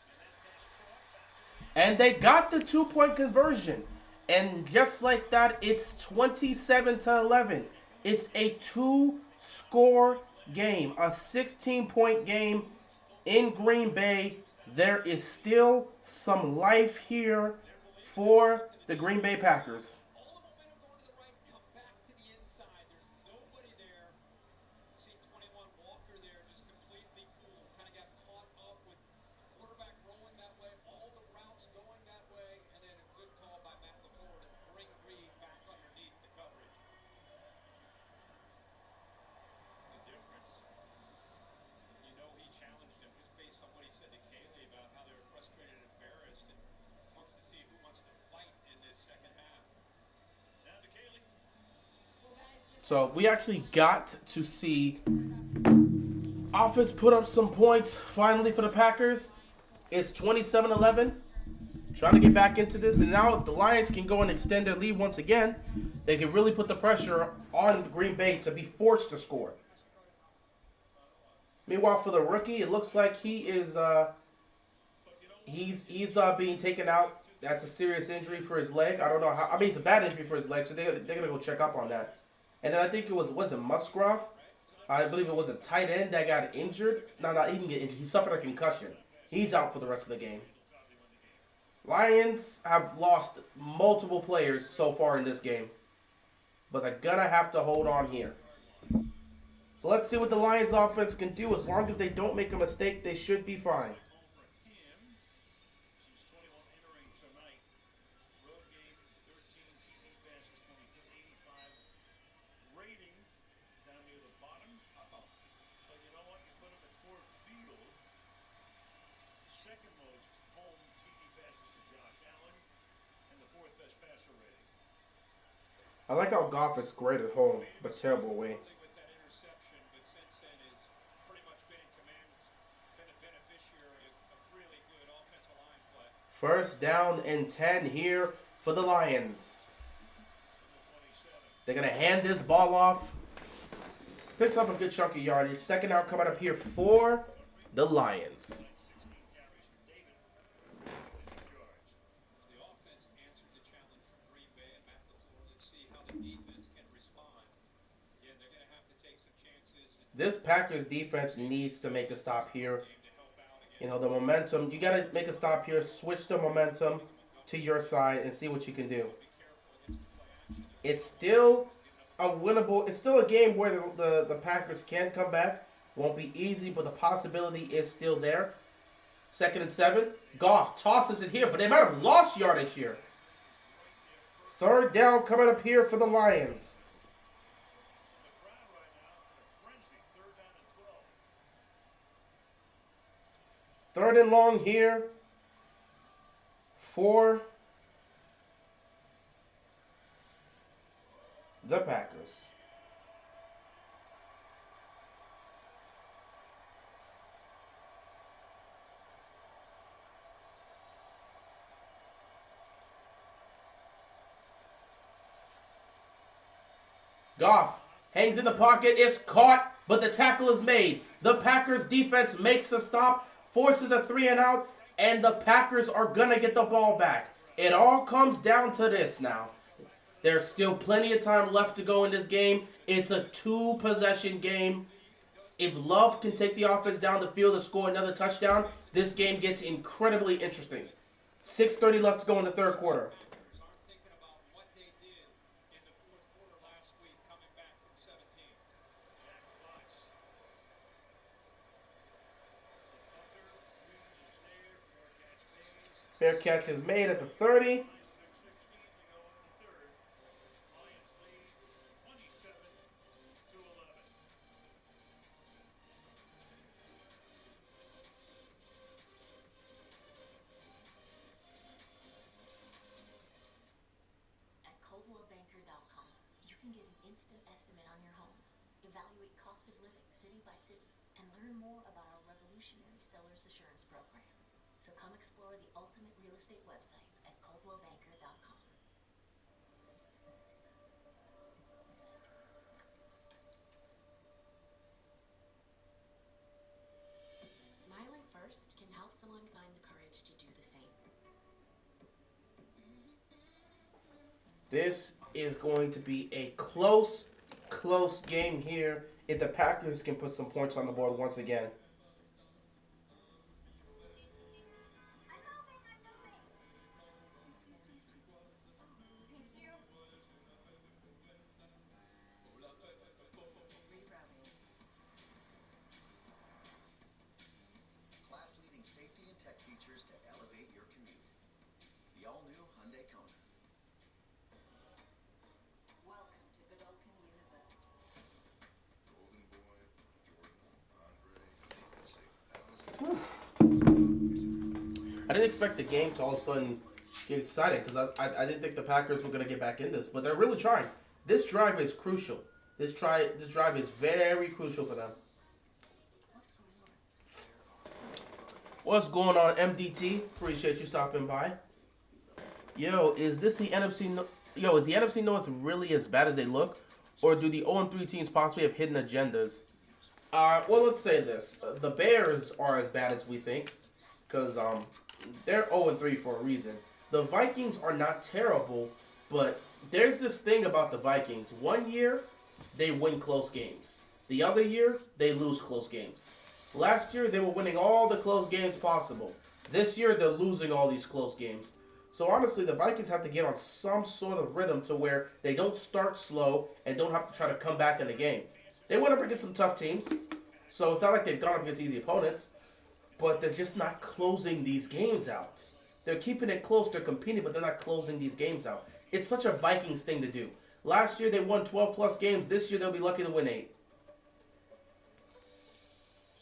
And that pass caught back to the And they got the 2-point conversion. And just like that, it's 27-11. It's a 2-score game, a 16-point game in Green Bay. There is still some life here for the Green Bay Packers. All the momentum going to the right, come back to the inside. There's nobody there. See 21 Walker there, just completely fooled. Kind of got caught up with quarterback rolling that way, all the routes going that way, and then a good call by Matt LaFleur to bring Reed back underneath the coverage. The difference, you know, he challenged him just based on what he said to Kaylee about how they were frustrated and embarrassed, and wants to see who wants to fight in this second half. Down to Kaylee. So we actually got to see offense put up some points finally for the Packers. It's 27-11. Trying to get back into this. And now if the Lions can go and extend their lead once again, they can really put the pressure on Green Bay to be forced to score. Meanwhile, for the rookie, it looks like he is he's being taken out. That's a serious injury for his leg. I don't know how. I mean, it's a bad injury for his leg, so they're gonna go check up on that. And then I think it was it Musgrove? I believe it was a tight end that got injured. No, he didn't get injured. He suffered a concussion. He's out for the rest of the game. Lions have lost multiple players so far in this game, but they're gonna have to hold on here. So let's see what the Lions offense can do. As long as they don't make a mistake, they should be fine. Home for him. Since 21 entering tonight. Road game, 13 TD passes, 85 rating down near the bottom. But you know what? You put him at Ford Field. Second most home TD passes to Josh Allen. And the fourth best passer rating. I like how Goff is great at home, but terrible away. With that interception, but since then has pretty much been in command. Been a beneficiary of really good offensive line play. First down and 10 here for the Lions. They're going to hand this ball off. Picks up a good chunk of yardage. Second out coming up here for the Lions. 16 carries for David. 56 yards. The offense answered the challenge from Green Bay and Matt LaFleur. Let's see how the defense can respond. Again, they're going to have to take some chances and This Packers defense needs to make a stop here. game to help out against. You know, the momentum, you got to make a stop here. Switch the momentum to your side and see what you can do. Be careful against the play action. It's still a winnable. It's still a game where the Packers can come back. Won't be easy, but the possibility is still there. 2nd and 7. Goff tosses it here, but they might have lost yardage here. 3rd down coming up here for the Lions. The crowd right now in a frenzy. 3rd down and 12. 3rd and long here for the Packers. Goff hangs in the pocket. It's caught, but the tackle is made. The Packers defense makes a stop, forces a 3 and out, and the Packers are going to get the ball back. It all comes down to this now. There's still plenty of time left to go in this game. It's a 2-possession game. If Love can take the offense down the field and score another touchdown, this game gets incredibly interesting. 6:30 left to go in the 3rd quarter. Aren't thinking about what they did in the fourth quarter last week, coming back from 17. Jack Fox. The punter, Reed is there. Fair catch Fair catch made. is made at the 30. 6:16 to go in the third. Lions lead 27-11. At ColdwellBanker.com, you can get an instant estimate on your home, evaluate cost of living city by city, and learn more about our revolutionary seller's assurance program. So come explore the ultimate real estate website at ColdwellBanker.com. Smiling first can help someone find the courage to do the same. This is going to be a close game here if the Packers can put some points on the board once again. Class-leading safety and tech features to elevate your commute. The all-new Hyundai Kona. Welcome to Godolphin University. Golden Boy, Jordan, Andre, I didn't expect the game to all of a sudden get excited because I didn't think the Packers were going to get back in this, but they're really trying. This drive is crucial. This drive is very crucial for them. What's going on, MDT? Appreciate you stopping by. Yo, is this the NFC? Is the NFC North really as bad as they look, or do the 0-3 teams possibly have hidden agendas? Well, let's say this: the Bears are as bad as we think, because they're 0-3 for a reason. The Vikings are not terrible, but there's this thing about the Vikings. One year, they win close games. The other year, they lose close games. Last year, they were winning all the close games possible. This year, they're losing all these close games. So honestly, the Vikings have to get on some sort of rhythm to where they don't start slow and don't have to try to come back in the game. They went up against some tough teams, so it's not like they've gone up against easy opponents, but they're just not closing these games out. They're keeping it close, they're competing, but they're not closing these games out. It's such a Vikings thing to do. Last year they won 12 plus games. This year they'll be lucky to win 8.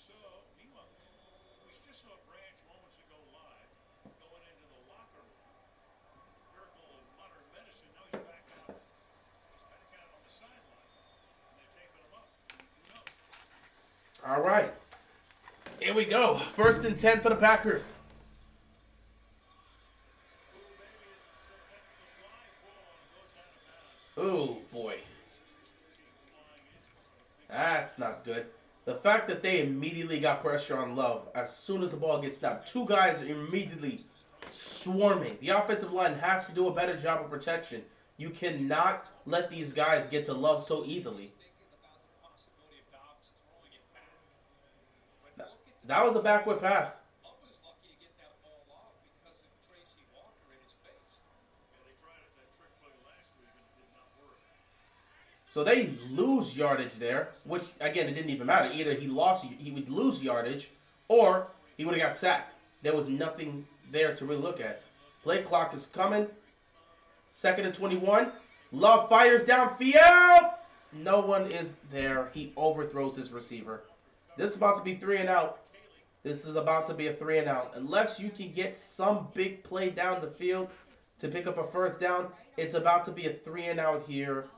So, meanwhile, we just saw Branch moments ago live going into the locker room. Miracle of modern medicine. Now he's back out. He's back out on the sideline. And they're taping him up. Who knows? All right. Here we go. 1st and 10 for the Packers. Oh, boy. That's not good. The fact that they immediately got pressure on Love as soon as the ball gets snapped. 2 guys are immediately swarming. The offensive line has to do a better job of protection. You cannot let these guys get to Love so easily. That was a backward pass. Love was lucky to get that ball off because of Tracy Walker in his face. Yeah, they tried it, that trick play last week and it did not work. So they lose yardage there, which, again, it didn't even matter. Either he would lose yardage, or he would have got sacked. There was nothing there to really look at. Play clock is coming. 2nd and 21. Love fires downfield. No one is there. He overthrows his receiver. This is about to be 3 and out. This is about to be a 3 and out. Unless you can get some big play down the field to pick up a 1st down, it's about to be a 3 and out here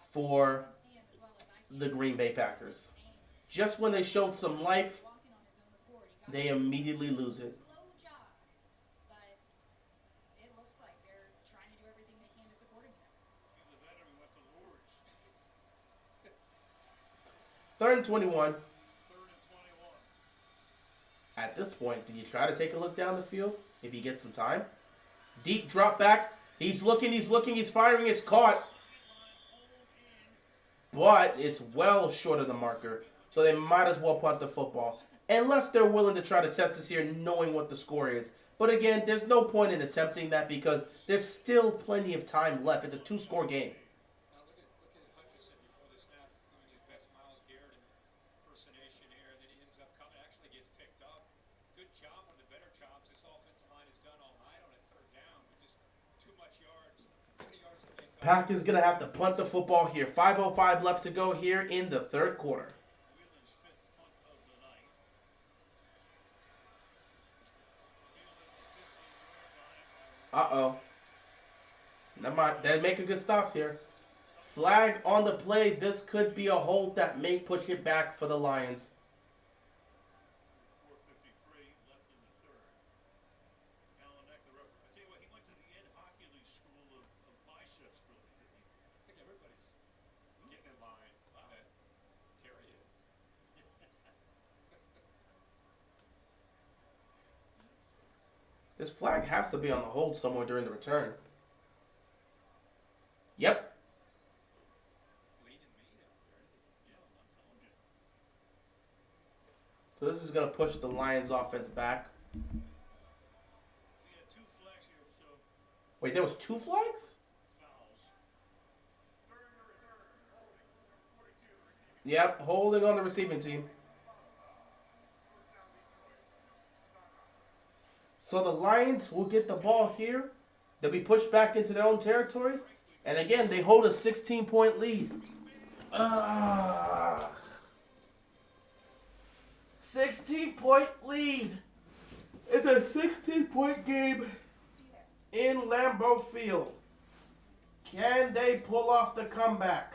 for the Green Bay Packers. Just when they showed some life, they immediately lose it. Slow jog, but it looks like they're trying to do everything they can to support him here. Either that or he went to Lourdes. 3rd and 21. 3rd and 21. At this point, do you try to take a look down the field if he gets some time? Deep drop back. He's looking, he's firing, it's caught. But it's well short of the marker, so they might as well punt the football. Unless they're willing to try to test this here knowing what the score is. But again, there's no point in attempting that because there's still plenty of time left. It's a 2-score game. Now look at Hutchinson before the snap doing his best Myles Garrett impersonation here, and then he ends up coming, actually gets picked up. Good job, one of the better jobs this offensive line has done all night on a 3rd down, but just too much yards. Too many yards to make up. Pack is going to have to punt the football here. 5:05 left to go here in the 3rd quarter. Whelan's 5th punt of the night. Uh-oh. Never mind. They make a good stop here. Flag on the play. This could be a hold that may push it back for the Lions. 4:53 left in the 3rd. Alan Eck, the referee. I tell you what, he went to the Ed Hockley School of biceps building, didn't he? I think everybody's getting in line. Terry is. This flag has to be on the hold somewhere during the return. Yep. Lean and mean out there. Yeah, I'm telling you. So this is going to push the Lions offense back. So you had 2 flags here, so Wait, there was 2 flags? fouls. Yep, holding on the receiving team. So the Lions will get the ball here. They'll be pushed back into their own territory. And again, they hold a 16-point lead. 16-point lead. It's a 16-point game in Lambeau Field. Can they pull off the comeback?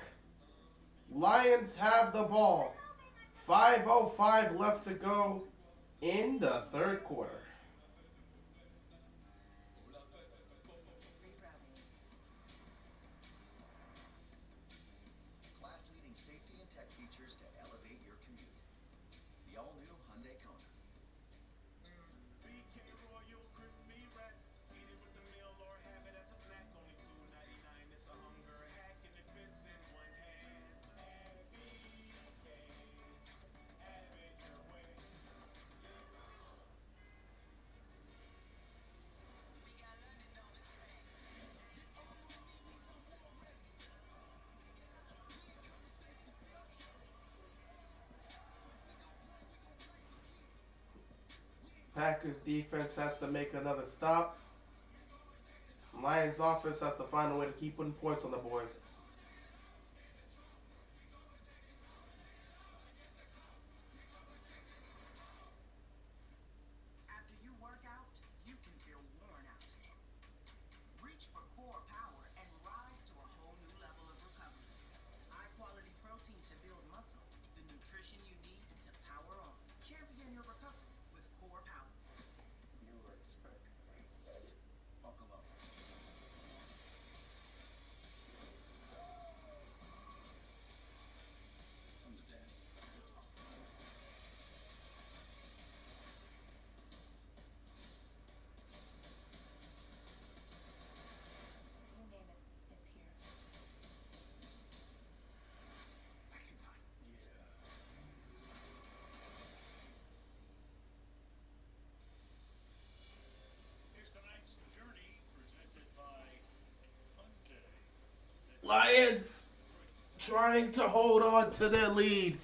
Lions have the ball. 5:05 left to go in the 3rd quarter. Class-leading safety and tech features to elevate your commute. The all-new Hyundai Kona. BK Royal Crispy Wraps. Eat it with the meal or have it as a snack. Only $2.99. It's a hunger hack and it fits in one hand. BK. Have it your way. Packers defense has to make another stop. Lions offense has to find a way to keep putting points on the board. After you work out, you can feel worn out. Reach for core power and rise to a whole new level of recovery. High quality protein to build muscle, the nutrition you need to power on. Champion your recovery with core power. You were expecting me. Buckle up. Come to daddy. You name it, it's here. Action time. Yeah. Here's tonight's journey presented by Hyundai. Lions trying to hold on to their lead.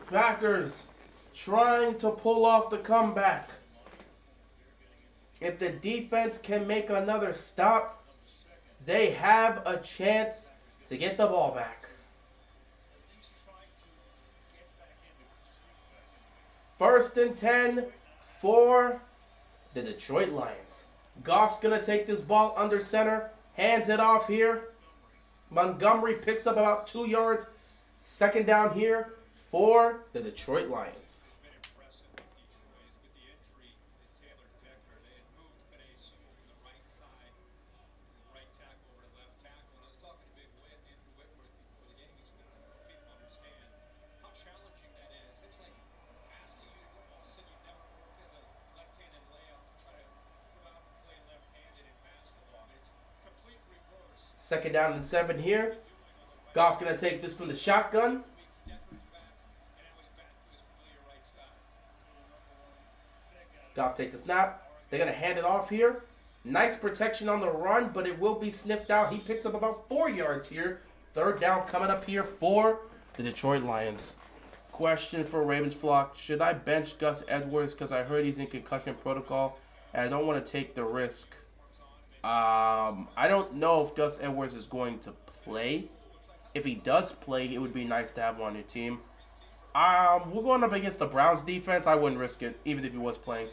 Packers trying to pull off the comeback. If the defense can make another stop, they have a chance to get the ball back. At least try to get back into it, sleep back into it. 1st and 10 for the Detroit Lions. Goff's going to take this ball under center, hands it off here. Montgomery picks up about 2 yards. 2nd down here for the Detroit Lions. Been impressive with Detroit with the injury to Taylor Decker. They had moved Benesu from the right side, right tackle over to left tackle. And I was talking to Big Whit, Andrew Whitworth, before the game. He said, I don't know if people understand how challenging that is. It's like asking you to all of a sudden you've never worked as a left-handed layup to try to go out and play left-handed in basketball. I mean, it's complete reverse. 2nd down and 7 here. Goff going to take this from the shotgun. Weeks Decker's back, and now he's back to his familiar right side. Goff takes a snap. They're going to hand it off here. Nice protection on the run, but it will be sniffed out. He picks up about 4 yards here. 3rd down coming up here for the Detroit Lions. Question for Ravens flock. Should I bench Gus Edwards because I heard he's in concussion protocol and I don't want to take the risk? I don't know if Gus Edwards is going to play. If he does play, it would be nice to have him on your team. We're going up against the Browns defense. I wouldn't risk it, even if he was playing.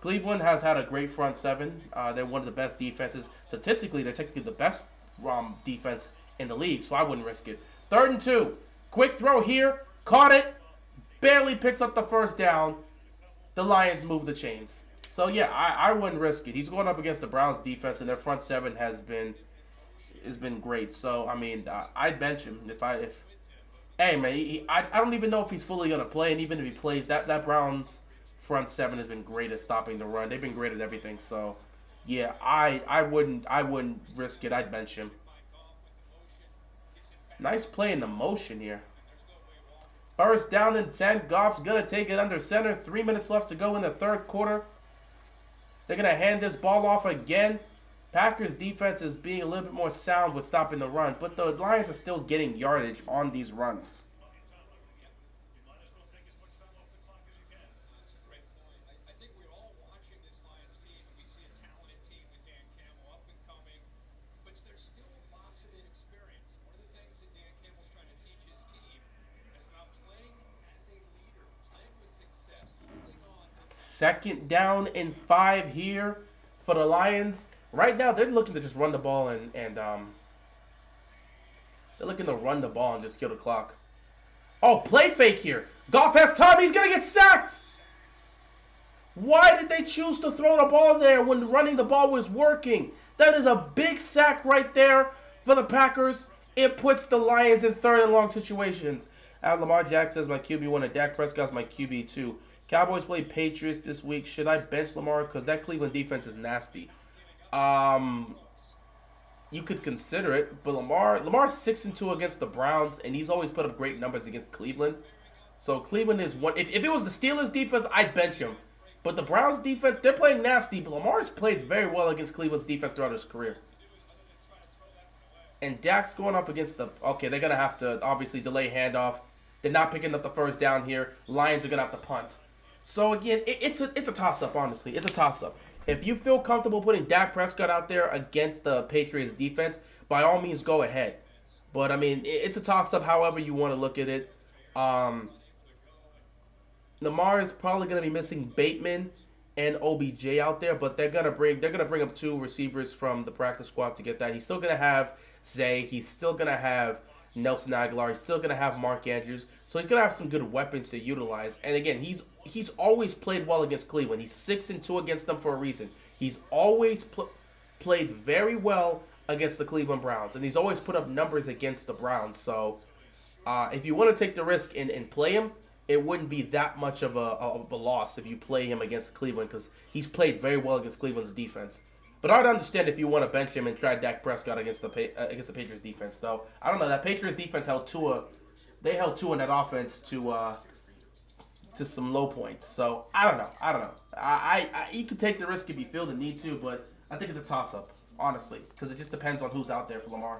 Cleveland has had a great front seven. They're one of the best defenses. Statistically, they're technically the best defense in the league, so I wouldn't risk it. 3rd and 2. Quick throw here. Caught it. Barely picks up the 1st down. The Lions move the chains. So, yeah, I wouldn't risk it. He's going up against the Browns defense, and their front seven has been great. So, I mean, I'd bench him hey, man, I don't even know if he's fully going to play, and even if he plays, that Browns front seven has been great at stopping the run. They've been great at everything. So, yeah, I wouldn't risk it. I'd bench him. Nice play in the motion here. 1st down and 10. Goff's going to take it under center. 3 minutes left to go in the 3rd quarter. They're going to hand this ball off again. Packers defense is being a little bit more sound with stopping the run, but the Lions are still getting yardage on these runs. You might as well take as much time off the clock as you can. That's a great point. I think we're all watching this Lions team, and we see a talented team with Dan Campbell up and coming, but there's still lots of inexperience. One of the things that Dan Campbell's trying to teach his team is about playing as a leader, playing with success, holding on. 2nd down and 5 here for the Lions. Right now, they're looking to just run the ball and they're looking to run the ball and just kill the clock. Oh, play fake here. Goff has time. He's going to get sacked. Why did they choose to throw the ball there when running the ball was working? That is a big sack right there for the Packers. It puts the Lions in 3rd and long situations. Lamar Jackson says my QB1 and Dak Prescott's my QB2. Cowboys play Patriots this week. Should I bench Lamar? Because that Cleveland defense is nasty. You could consider it, but Lamar's 6-2 against the Browns, and he's always put up great numbers against Cleveland. So Cleveland is one. If it was the Steelers defense, I'd bench him. But the Browns defense, they're playing nasty, but Lamar's played very well against Cleveland's defense throughout his career. And Dak's going up against the... Okay, they're going to have to obviously delay handoff. They're not picking up the 1st down here. Lions are going to have to punt. So again, it's a toss-up, honestly. It's a toss-up. If you feel comfortable putting Dak Prescott out there against the Patriots defense, by all means go ahead. But I mean, it's a toss-up however you want to look at it. Lamar is probably going to be missing Bateman and OBJ out there, but they're gonna bring up 2 receivers from the practice squad to get that. He's still gonna have Zay. He's still gonna have Nelson Aguilar. He's still gonna have Mark Andrews. So he's gonna have some good weapons to utilize. And again, he's always played well against Cleveland. He's 6-2 against them for a reason. He's always played very well against the Cleveland Browns, and he's always put up numbers against the Browns. So if you want to take the risk and play him, it wouldn't be that much of a loss if you play him against Cleveland, because he's played very well against Cleveland's defense. But I'd understand if you want to bench him and try Dak Prescott against the Patriots defense, though. I don't know. That Patriots defense held Tua. They held Tua in that offense to some low points. So I don't know. You can take the risk if you feel the need to, but I think it's a toss-up, honestly, because it just depends on who's out there for Lamar.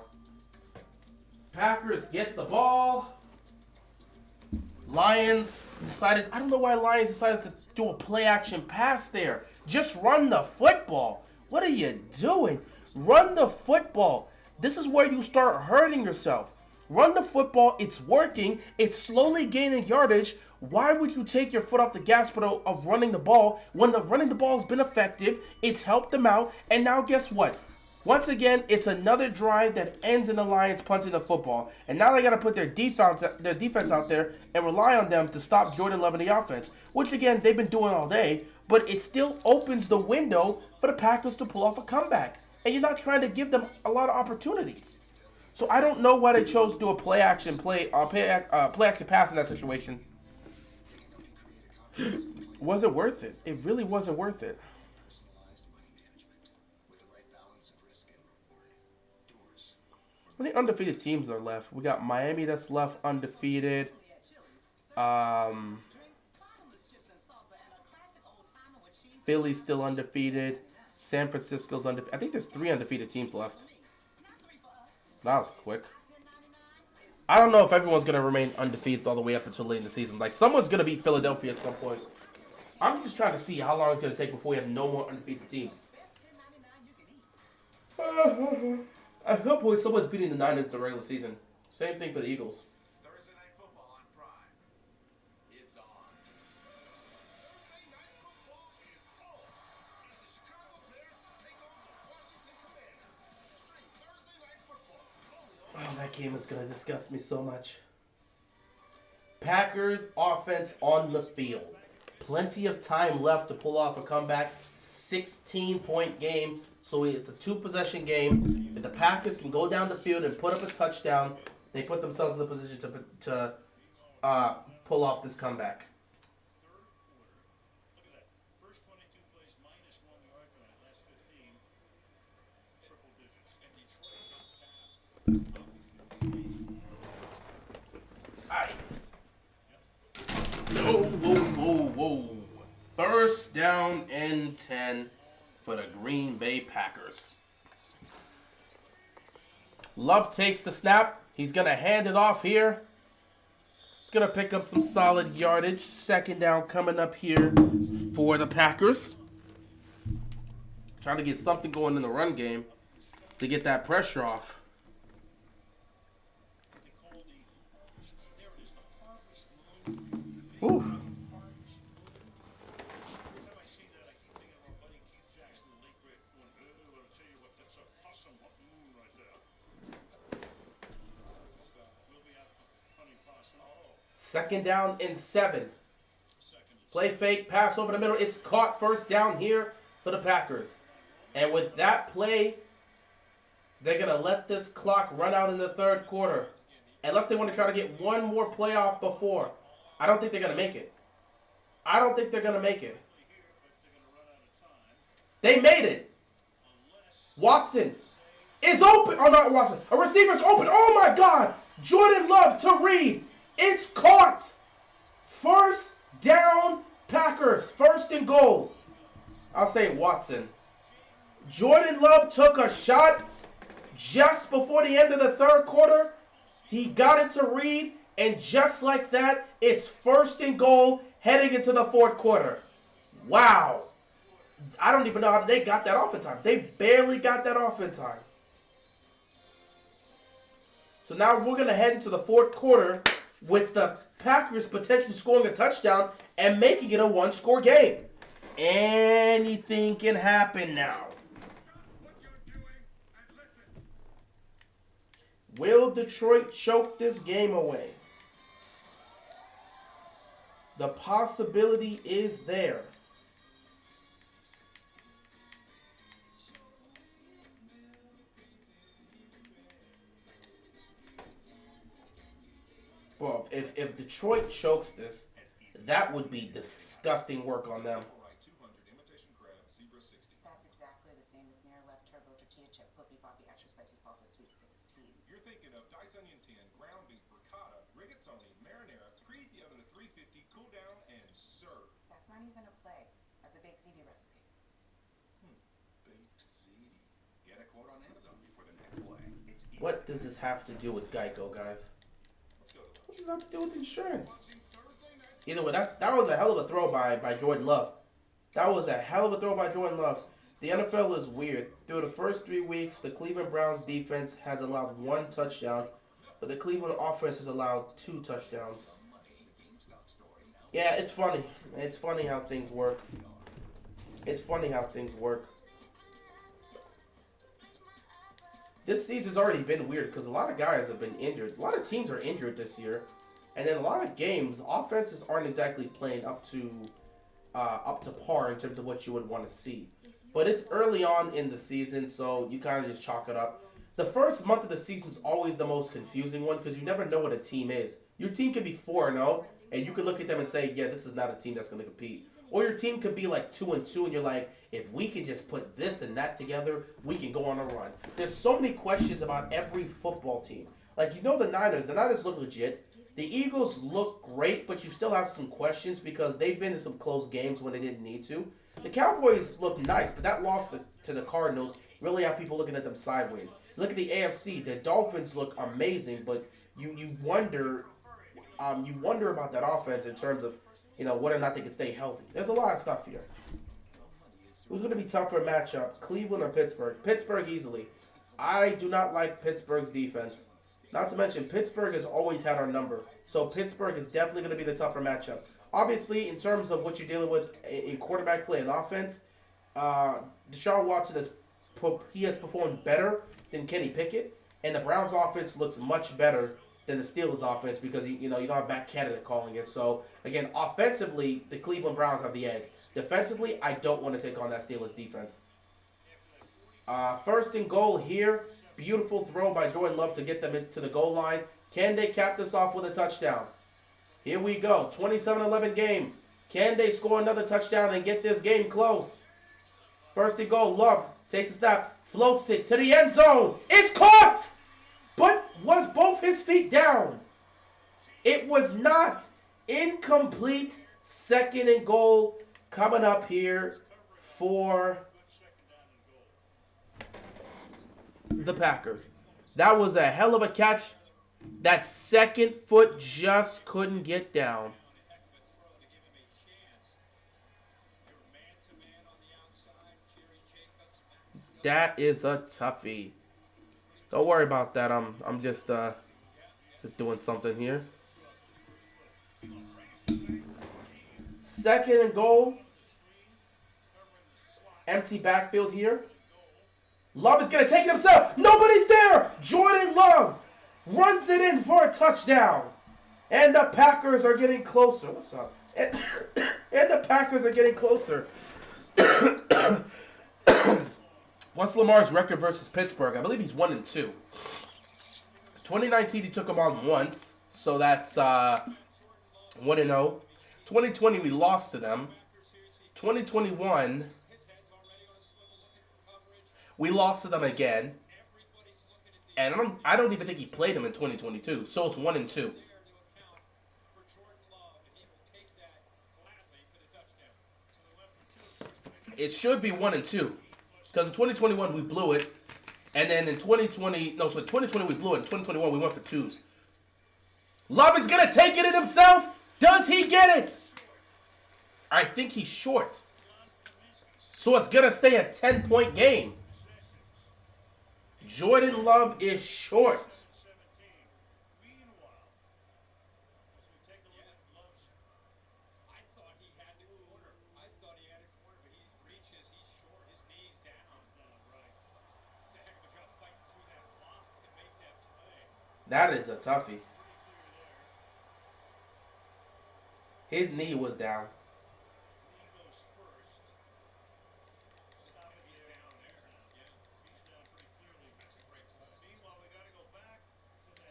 Packers get the ball. Lions decided, I don't know why Lions decided to do a play-action pass there. Just run the football. What are you doing? Run the football. This is where you start hurting yourself. Run the football. It's working. It's slowly gaining yardage. Why would you take your foot off the gas pedal of running the ball when running the ball has been effective? It's helped them out. And now guess what? Once again, it's another drive that ends in the Lions punting the football. And now they got to put their defense out there and rely on them to stop Jordan Love in the offense, which, again, they've been doing all day. But it still opens the window for the Packers to pull off a comeback. And you're not trying to give them a lot of opportunities. So I don't know why they chose to do a play-action pass in that situation. Was it worth it? It really wasn't worth it. How many undefeated teams are left? We got Miami that's left undefeated. Philly's still undefeated. San Francisco's undefeated. I think there's 3 undefeated teams left. That was quick. I don't know if everyone's going to remain undefeated all the way up until late in the season. Like, someone's going to beat Philadelphia at some point. I'm just trying to see how long it's going to take before we have no more undefeated teams. At some point, someone's beating the Niners in the regular season. Same thing for the Eagles. Thursday Night Football on Prime. It's on. Thursday Night Football is on. As the Chicago Bears take on the Washington Commanders. Stream Thursday Night Football. Only on Oh, that game is going to disgust me so much. Packers offense on the field. Plenty of time left to pull off a comeback. 16-point game. So it's a 2-possession game. If the Packers can go down the field and put up a touchdown, they put themselves in the position to pull off this comeback. Look at that. First 22 plays minus 1 yard for that last 15. All Triple digits. right. Whoa. First down and 10 for the Green Bay Packers. Love takes the snap. He's going to hand it off here. He's going to pick up some solid yardage. Second down coming up here for the Packers. Trying to get something going in the run game to get that pressure off. Ooh. Second down and 7. Play fake, pass over the middle. It's caught. First down here for the Packers. And with that play, they're going to let this clock run out in the third quarter. Unless they want to try to get one more playoff before. I don't think they're going to make it. They made it. Watson is open. Oh, not Watson. A receiver's open. Oh, my God. Jordan Love to Reed. It's caught. First down, Packers. First and goal. I'll say Watson. Jordan Love took a shot just before the end of the third quarter. He got it to Reed, and just like that, it's first and goal, heading into the fourth quarter. Wow. I don't even know how they got that off in time. They barely got that off in time. So now we're going to head into the fourth quarter with the Packers potentially scoring a touchdown and making it a one-score game. Anything can happen now. Will Detroit choke this game away? The possibility is there. Well, if Detroit chokes this, that would be disgusting work on them. That's exactly the same as Mirror Left Turbo Tortilla Chip Flippy Floppy Extra Spicy Salsa Sweet 16. You're thinking of diced onion 10, ground beef, ricotta, rigatoni, marinara, preheat the oven to 350, cool down, and serve. That's not even a play. That's a baked ziti recipe. Baked ziti. Get a quote on Amazon before the next play. It's easy. What does this have to do with Geico, guys? Let's go to What does that have to do with insurance? Either way, that was a hell of a throw by Jordan Love. That was a hell of a throw by Jordan Love. The NFL is weird. Through the first 3 weeks, the Cleveland Browns defense has allowed 1 touchdown, but the Cleveland offense has allowed 2 touchdowns. Yeah, it's funny. It's funny how things work. It's funny how things work. This season's already been weird because a lot of guys have been injured. A lot of teams are injured this year. And then a lot of games, offenses aren't exactly playing up to par in terms of what you would want to see. But it's early on in the season, so you kind of just chalk it up. The first month of the season is always the most confusing one because you never know what a team is. Your team could be 4-0, and you could look at them and say, yeah, this is not a team that's going to compete. Or your team could be like 2-2, and you're like, if we can just put this and that together, we can go on a run. There's so many questions about every football team. Like, you know the Niners look legit. The Eagles look great, but you still have some questions because they've been in some close games when they didn't need to. The Cowboys look nice, but that loss to the Cardinals really have people looking at them sideways. Look at the AFC. The Dolphins look amazing, but you wonder about that offense in terms of whether or not they can stay healthy. There's a lot of stuff here. Who's going to be tougher matchup, Cleveland or Pittsburgh? Pittsburgh easily. I do not like Pittsburgh's defense. Not to mention, Pittsburgh has always had our number. So Pittsburgh is definitely going to be the tougher matchup. Obviously, in terms of what you're dealing with in quarterback play and offense, Deshaun Watson has performed better than Kenny Pickett. And the Browns offense looks much better than the Steelers offense because you don't have Matt Canada calling it. So, again, offensively, the Cleveland Browns have the edge. Defensively, I don't want to take on that Steelers defense. First and goal here. Beautiful throw by Jordan Love to get them into the goal line. Can they cap this off with a touchdown? Here we go. 27-11 game. Can they score another touchdown and get this game close? First and goal. Love takes a snap. Floats it to the end zone. It's caught! But was both his feet down? It was not. Incomplete. Second and goal coming up here for the Packers. That was a hell of a catch. That second foot just couldn't get down. That is a toughie. Don't worry about that. I'm just doing something here. Second and goal. Empty backfield here. Love is going to take it himself. Nobody's there. Jordan Love runs it in for a touchdown. And the Packers are getting closer. What's up? And the Packers are getting closer. What's Lamar's record versus Pittsburgh? I believe he's 1-2. 2019, he took them on once. So that's 1-0. 2020, we lost to them. 2021... we lost to them again, and I don't even think he played them in 2022, so it's 1-2. It should be 1-2, because in 2021 we blew it, and then in 2020 we blew it, in 2021 we went for 2s. Love is going to take it in himself. Does he get it? I think he's short. So it's going to stay a 10-point game. Jordan Love is short. Meanwhile, as we take a look at Love's I thought he had the corner. I thought he had a corner, but he reaches. He's short. His knee's down. right. It's a heck of a job fighting through that block to make that play. That is a toughie. Pretty clear there. His knee was down. Knee goes first. Stop it He's there. down there. Yeah. He's down pretty clearly. That's a great play. Meanwhile, we got to go back to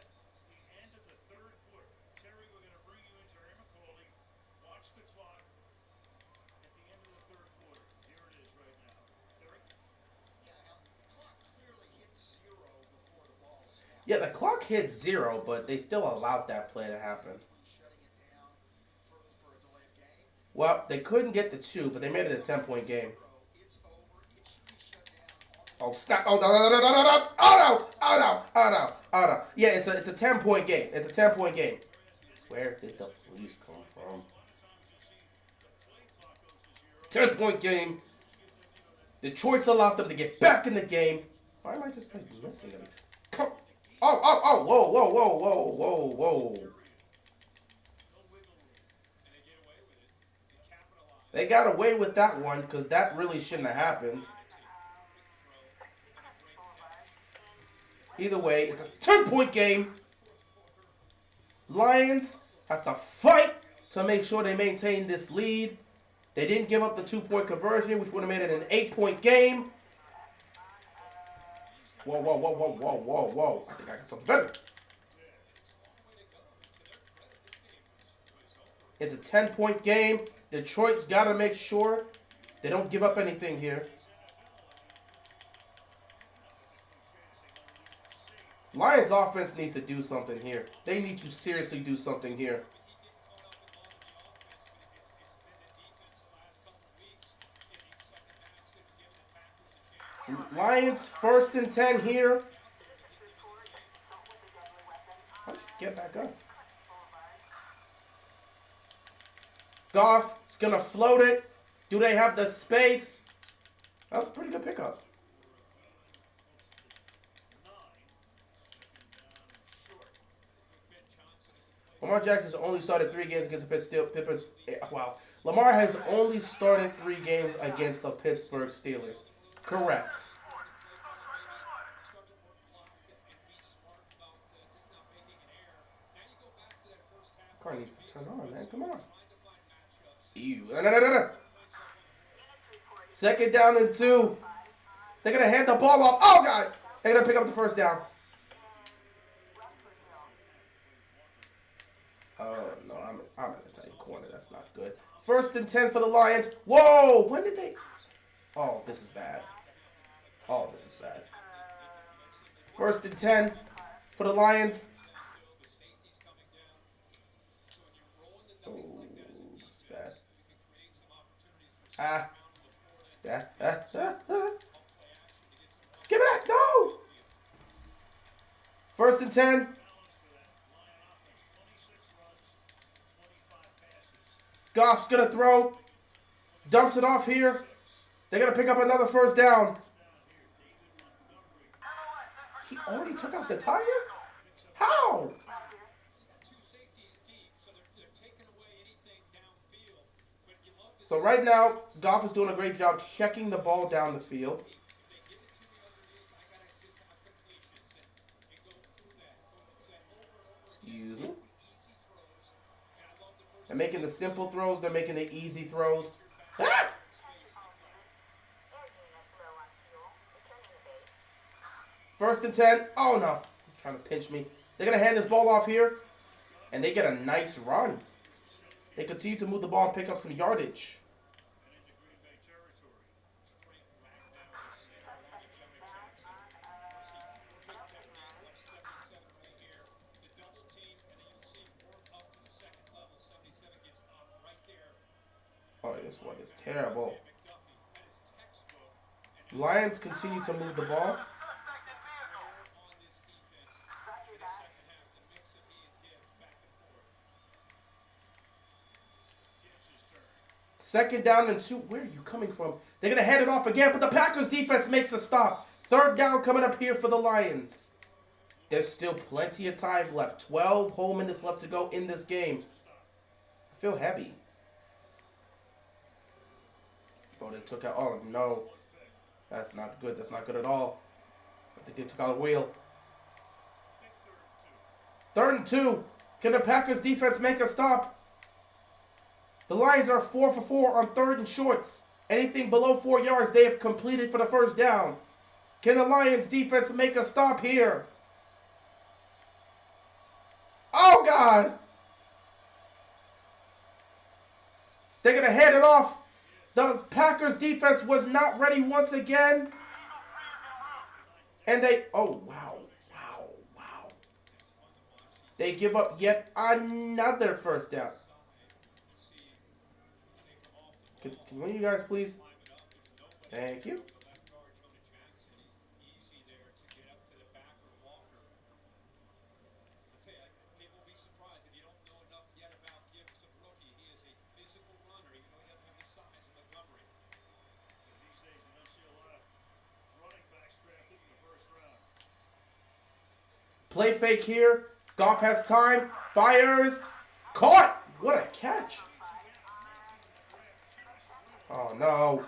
the end of the third quarter. Terry, we're going to bring you in, Terry McCauley. Watch the clock at the end of the third quarter. Here it is right now. Terry? Yeah, Al, the clock clearly hit 0 before the ball snapped. Yeah, the clock hit 0, but they still allowed that play to happen. Shutting it down for a delay of game. Well, they couldn't get the 2, but they made it a 10-point game. It's over. It should be shut down on Oh, stop. Oh, no, no, no, no, no, no. Oh, no. Oh, no. Oh, no. Oh, no. Yeah, it's a 10-point game. It's a 10-point game. Where did the police come from? 10-point game. Detroit's allowed them to get back in the game. Why am I just, like, missing it? Come. Oh, oh, oh. Whoa, whoa, whoa, whoa, whoa, whoa. They got away with that one because that really shouldn't have happened. Either way, it's a 10-point game. Lions have to fight to make sure they maintain this lead. They didn't give up the 2-point conversion, which would have made it an 8-point game. Whoa, whoa, whoa, whoa, whoa, whoa, whoa. I think I got something better. It's a 10-point game. Detroit's got to make sure they don't give up anything here. Lions offense needs to do something here. They need to seriously do something here. Lions 1st and 10 here. How did you get back up? Goff is going to float it. Do they have the space? That's a pretty good pickup. Lamar Jackson's only started 3 games against the Pittsburgh. Wow. Lamar has only started 3 games against the Pittsburgh Steelers. Correct. Car needs to turn on, man. Come on. Ew. No, no, no, no. 2nd down and 2. They're going to hand the ball off. Oh, God. They're going to pick up the 1st down. Oh, no. I'm in a tight corner. That's not good. 1st and 10 for the Lions. Whoa. When did they? Oh, this is bad. Oh, this is bad. 1st and 10 for the Lions. Oh, this is bad. Give me that. No. 1st and 10. Goff's going to throw. Dumps it off here. They're going to pick up another 1st down. He already took out the tire? How? So right now, Goff is doing a great job checking the ball down the field. Excuse me. They're making the simple throws. They're making the easy throws. Ah! 1st and 10. Oh, no. He's trying to pinch me. They're going to hand this ball off here. And they get a nice run. They continue to move the ball and pick up some yardage. Oh, this one is terrible. Lions continue to move the ball. Second down and 2. Where are you coming from? They're going to hand it off again, but the Packers defense makes a stop. Third down coming up here for the Lions. There's still plenty of time left. 12 whole minutes left to go in this game. I feel heavy. Oh, they took out. Oh, no. That's not good. That's not good at all. I think they took out a wheel. 3rd and 2. Can the Packers defense make a stop? The Lions are 4 for 4 on 3rd and shorts. Anything below 4 yards, they have completed for the first down. Can the Lions defense make a stop here? Oh, God. They're going to hand it off. The Packers defense was not ready once again. And they, oh, wow. They give up yet another first down. Can one of you guys please? Thank you. Play fake here. Goff has time. Fires. Caught. What a catch. Oh, no.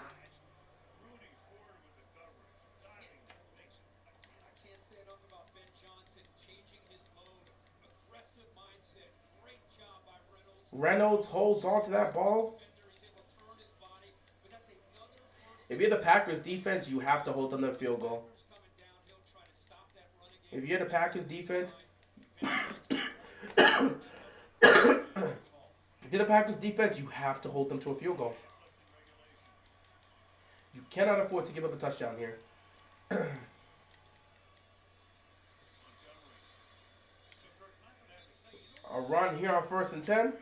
Reynolds holds on to that ball. If you're the Packers defense, you have to hold them to a field goal. If you're the Packers defense, you have to hold them to a field goal. You cannot afford to give up a touchdown here. A run here on 1st and 10.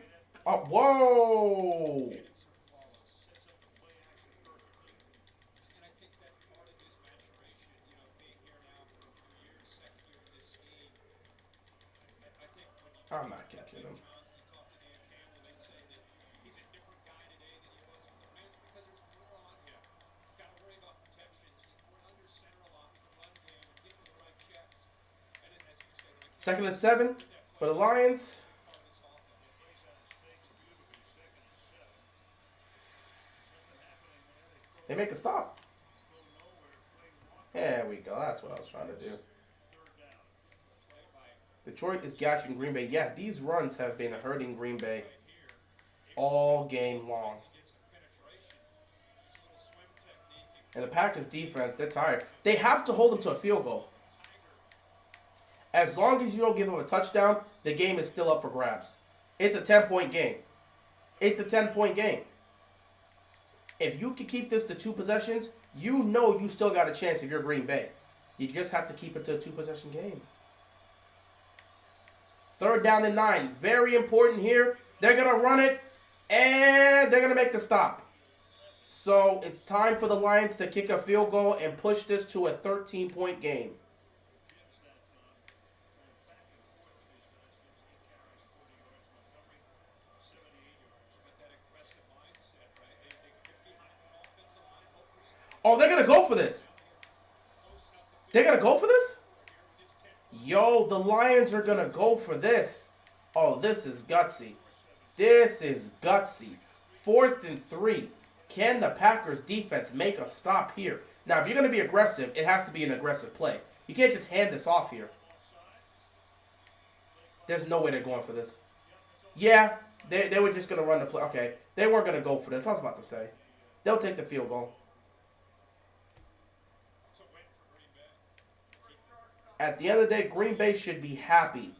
Oh, whoa! I'm not catching him. Second and 7 for the Lions. They make a stop. There we go. That's what I was trying to do. Detroit is gashing Green Bay. Yeah, these runs have been hurting Green Bay all game long. And the Packers defense, they're tired. They have to hold them to a field goal. As long as you don't give them a touchdown, the game is still up for grabs. It's a 10-point game. It's a 10-point game. If you can keep this to 2 possessions, you know you still got a chance if you're Green Bay. You just have to keep it to a 2-possession game. 3rd down and 9. Very important here. They're going to run it, and they're going to make the stop. So it's time for the Lions to kick a field goal and push this to a 13-point game. Oh, they're going to go for this. They're going to go for this? Yo, the Lions are going to go for this. Oh, this is gutsy. This is gutsy. 4th and 3. Can the Packers defense make a stop here? Now, if you're going to be aggressive, it has to be an aggressive play. You can't just hand this off here. There's no way they're going for this. Yeah, they were just going to run the play. Okay, they weren't going to go for this. I was about to say. They'll take the field goal. At the end of the day, Green Bay should be happy.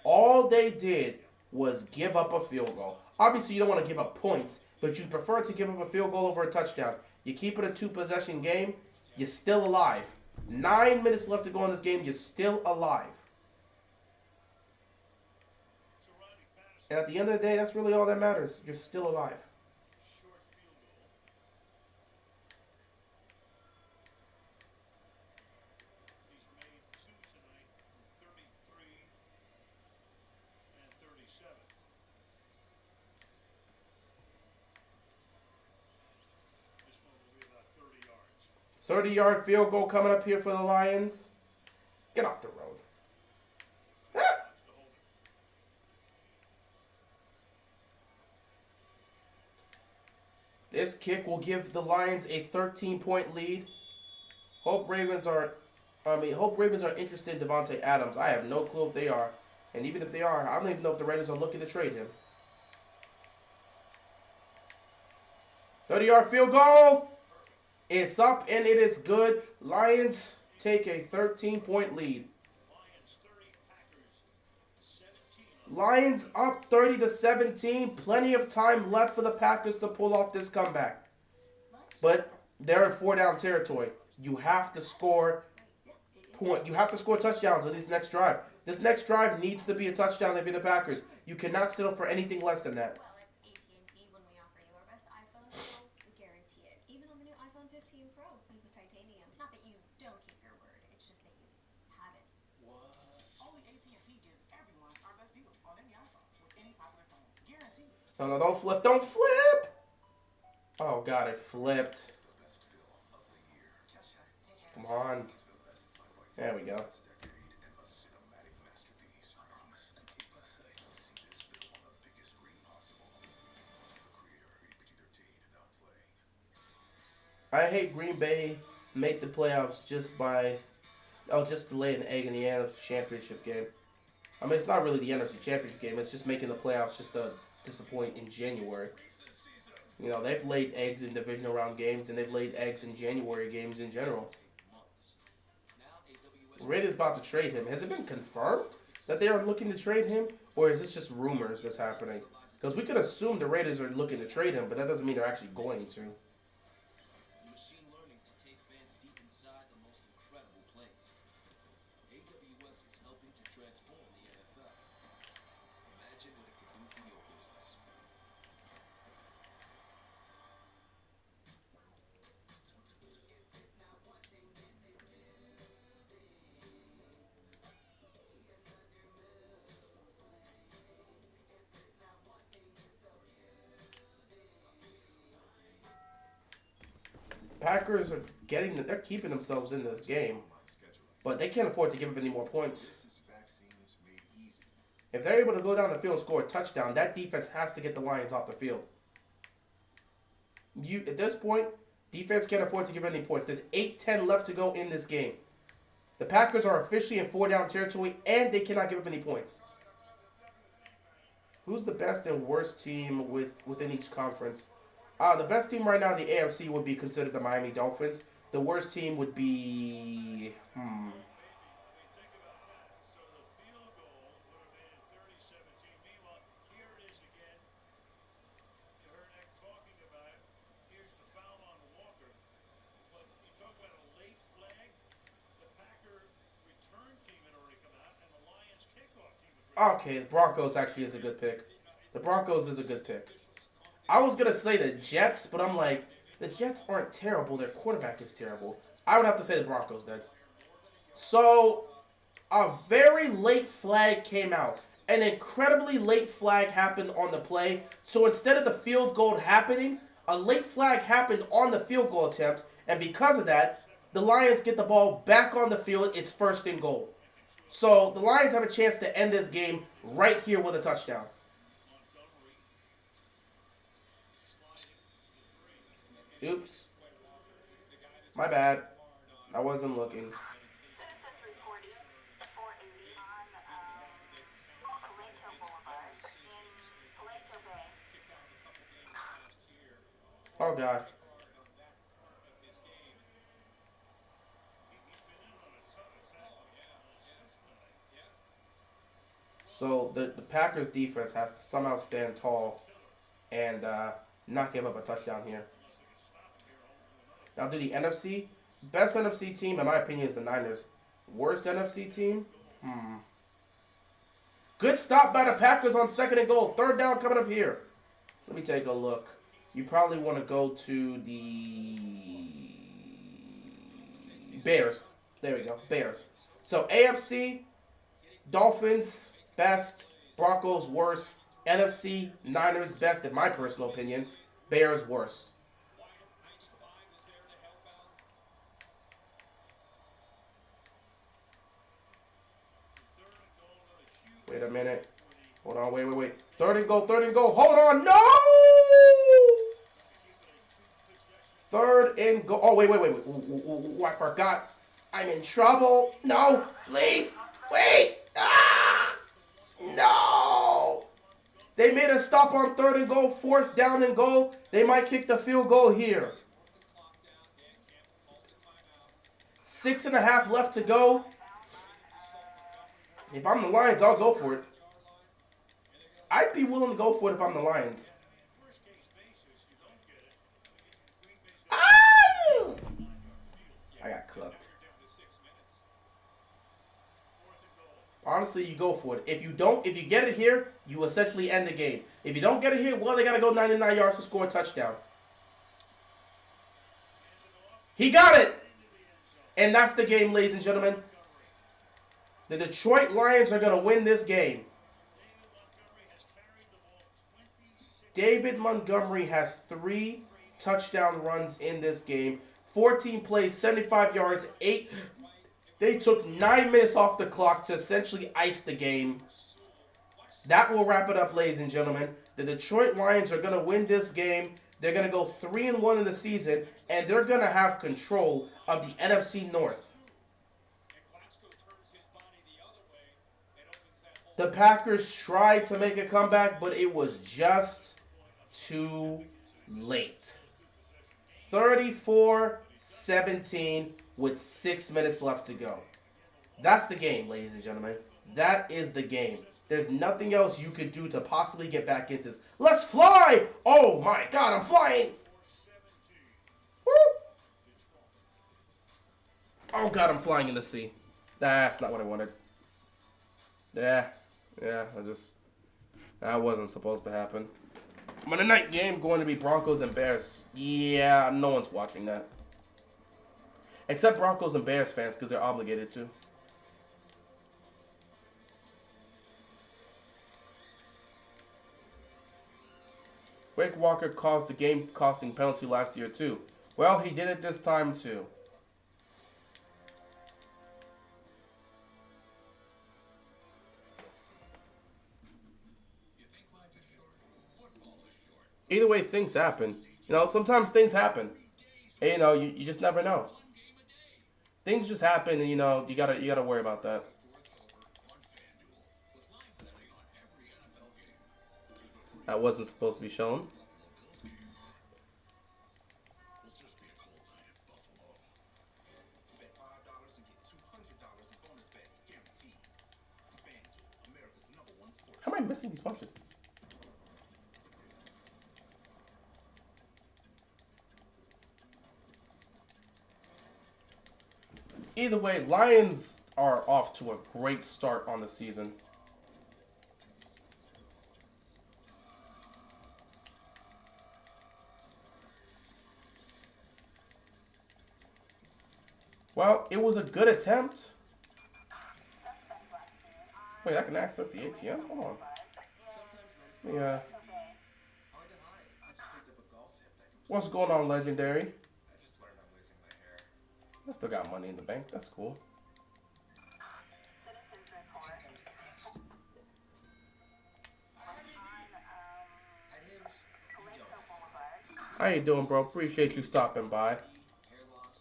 All they did was give up a field goal. Obviously, you don't want to give up points, but you prefer to give up a field goal over a touchdown. You keep it a 2-possession game, you're still alive. 9 minutes left to go in this game, you're still alive. And at the end of the day, that's really all that matters. You're still alive. 30-yard field goal coming up here for the Lions. Get off the road. Ah! This kick will give the Lions a 13-point lead. Hope Ravens are interested in Devontae Adams. I have no clue if they are. And even if they are, I don't even know if the Raiders are looking to trade him. 30-yard field goal. It's up and it is good. Lions take a 13-point lead. Lions up 30-17. Plenty of time left for the Packers to pull off this comeback. But they're in 4-down territory. You have to score touchdowns on this next drive. This next drive needs to be a touchdown if you're the Packers. You cannot settle for anything less than that. Well, at AT&T, when we offer your best iPhone deals, we guarantee it. Even on the new iPhone 15 Pro, made with titanium. Not that you don't keep your word, it's just that you haven't. What? Only AT&T gives everyone our best deals on any iPhone with any popular phone. Guaranteed. No, don't flip. Don't flip! Oh, God, it flipped. Come on. There we go. I hate Green Bay make the playoffs just to lay an egg in the NFC Championship game. I mean, it's not really the NFC Championship game. It's just making the playoffs just to disappoint in January. You know, they've laid eggs in divisional round games, and they've laid eggs in January games in general. Raiders about to trade him. Has it been confirmed that they are looking to trade him? Or is this just rumors that's happening? Because we could assume the Raiders are looking to trade him, but that doesn't mean they're actually going to. Machine learning to take fans deep inside the most incredible plays. AWS is helping to transform the NFL. Imagine what it could do for your business. Packers are they're keeping themselves in this game, but they can't afford to give up any more points. If they're able to go down the field and score a touchdown, that defense has to get the Lions off the field. At this point, defense can't afford to give any points. There's 8:10 left to go in this game. The Packers are officially in 4-down territory, and they cannot give up any points. Who's the best and worst team within each conference? The best team right now in the AFC would be considered the Miami Dolphins. The worst team would be... Okay, the Broncos actually is a good pick. The Broncos is a good pick. I was going to say the Jets, but I'm like, the Jets aren't terrible. Their quarterback is terrible. I would have to say the Broncos then. So, a very late flag came out. An incredibly late flag happened on the play. So instead of the field goal happening, a late flag happened on the field goal attempt. And because of that, the Lions get the ball back on the field. It's 1st and goal. So the Lions have a chance to end this game right here with a touchdown. Oops. My bad. I wasn't looking. Oh, God. So the Packers defense has to somehow stand tall and not give up a touchdown here. Now, to the NFC. Best NFC team, in my opinion, is the Niners. Worst NFC team? Good stop by the Packers on 2nd and goal. 3rd down coming up here. Let me take a look. You probably want to go to the Bears. There we go. Bears. So, AFC, Dolphins, best. Broncos, worst. NFC, Niners, best, in my personal opinion. Bears, worst. Wait a minute. Hold on, wait. Third and goal. Hold on, no! Third and goal. Oh, wait. Ooh, I forgot. I'm in trouble. No, please. Wait. Ah! No. They made a stop on third and goal, fourth down and goal. They might kick the field goal here. 6.5 left to go. If I'm the Lions, I'll go for it. I'd be willing to go for it if I'm the Lions. Ah! I got cooked. Honestly, you go for it. If you get it here, you essentially end the game. If you don't get it here, well, they got to go 99 yards to score a touchdown. He got it! And that's the game, ladies and gentlemen. The Detroit Lions are going to win this game. David Montgomery has 3 touchdown runs in this game. 14 plays, 75 yards, 8. They took 9 minutes off the clock to essentially ice the game. That will wrap it up, ladies and gentlemen. The Detroit Lions are going to win this game. They're going to go 3-1 in the season, and they're going to have control of the NFC North. The Packers tried to make a comeback, but it was just too late. 34-17 with 6 minutes left to go. That's the game, ladies and gentlemen. That is the game. There's nothing else you could do to possibly get back into this. Let's fly! Oh my God, I'm flying! Woo! Oh God, I'm flying in the sea. That's not what I wanted. Yeah, that wasn't supposed to happen. Monday night game going to be Broncos and Bears. Yeah, no one's watching that. Except Broncos and Bears fans because they're obligated to. Wake Walker caused the game-costing penalty last year too. Well, he did it this time too. Either way, things happen. You know, sometimes things happen. And, you know, you just never know. Things just happen, and you know, you gotta worry about that. That wasn't supposed to be shown. How am I missing these punches? Either way, Lions are off to a great start on the season. Well, it was a good attempt. Wait, I can access the ATM? Hold on. Yeah. What's going on, Legendary? I still got money in the bank. That's cool. How you doing, bro? Appreciate you stopping by.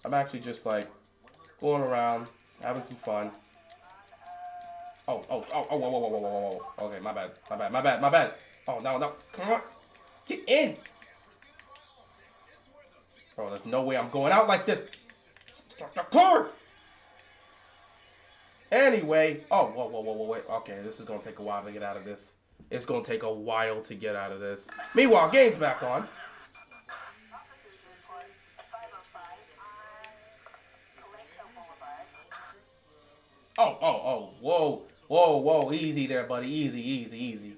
I'm actually just like going around, having some fun. Oh, whoa. Okay, my bad. Oh, no. Come on. Get in. Bro, there's no way I'm going out like this. Start the car. Anyway, oh, whoa, wait. Okay, this is going to take a while to get out of this. It's going to take a while to get out of this. Meanwhile, game's back on. Oh, whoa, easy there, buddy, easy.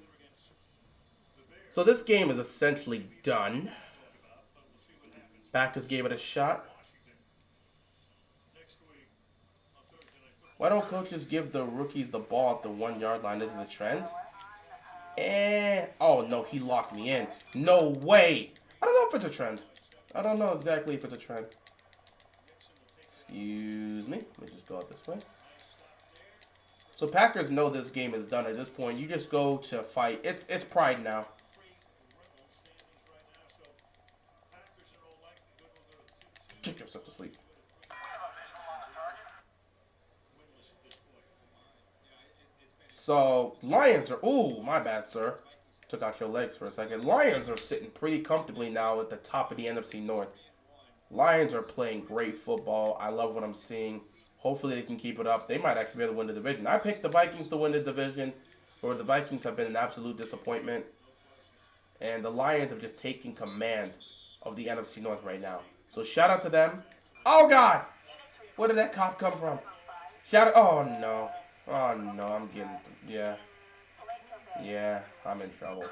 So this game is essentially done. Packers gave it a shot. Why don't coaches give the rookies the ball at the 1 yard line? Isn't the trend? Oh no, he locked me in. No way. I don't know if it's a trend. I don't know exactly if it's a trend. Excuse me. Let me just go out this way. So Packers know this game is done at this point. You just go to fight. It's pride now. Kick yourself to sleep. So Lions are. Ooh, my bad, sir. Took out your legs for a second. Lions are sitting pretty comfortably now at the top of the NFC North. Lions are playing great football. I love what I'm seeing. Hopefully they can keep it up. They might actually be able to win the division. I picked the Vikings to win the division, but the Vikings have been an absolute disappointment. And the Lions have just taken command of the NFC North right now. So shout out to them. Oh, God! Where did that cop come from? Shout out. Oh, no. Oh, no. I'm getting... Yeah. Yeah, I'm in trouble.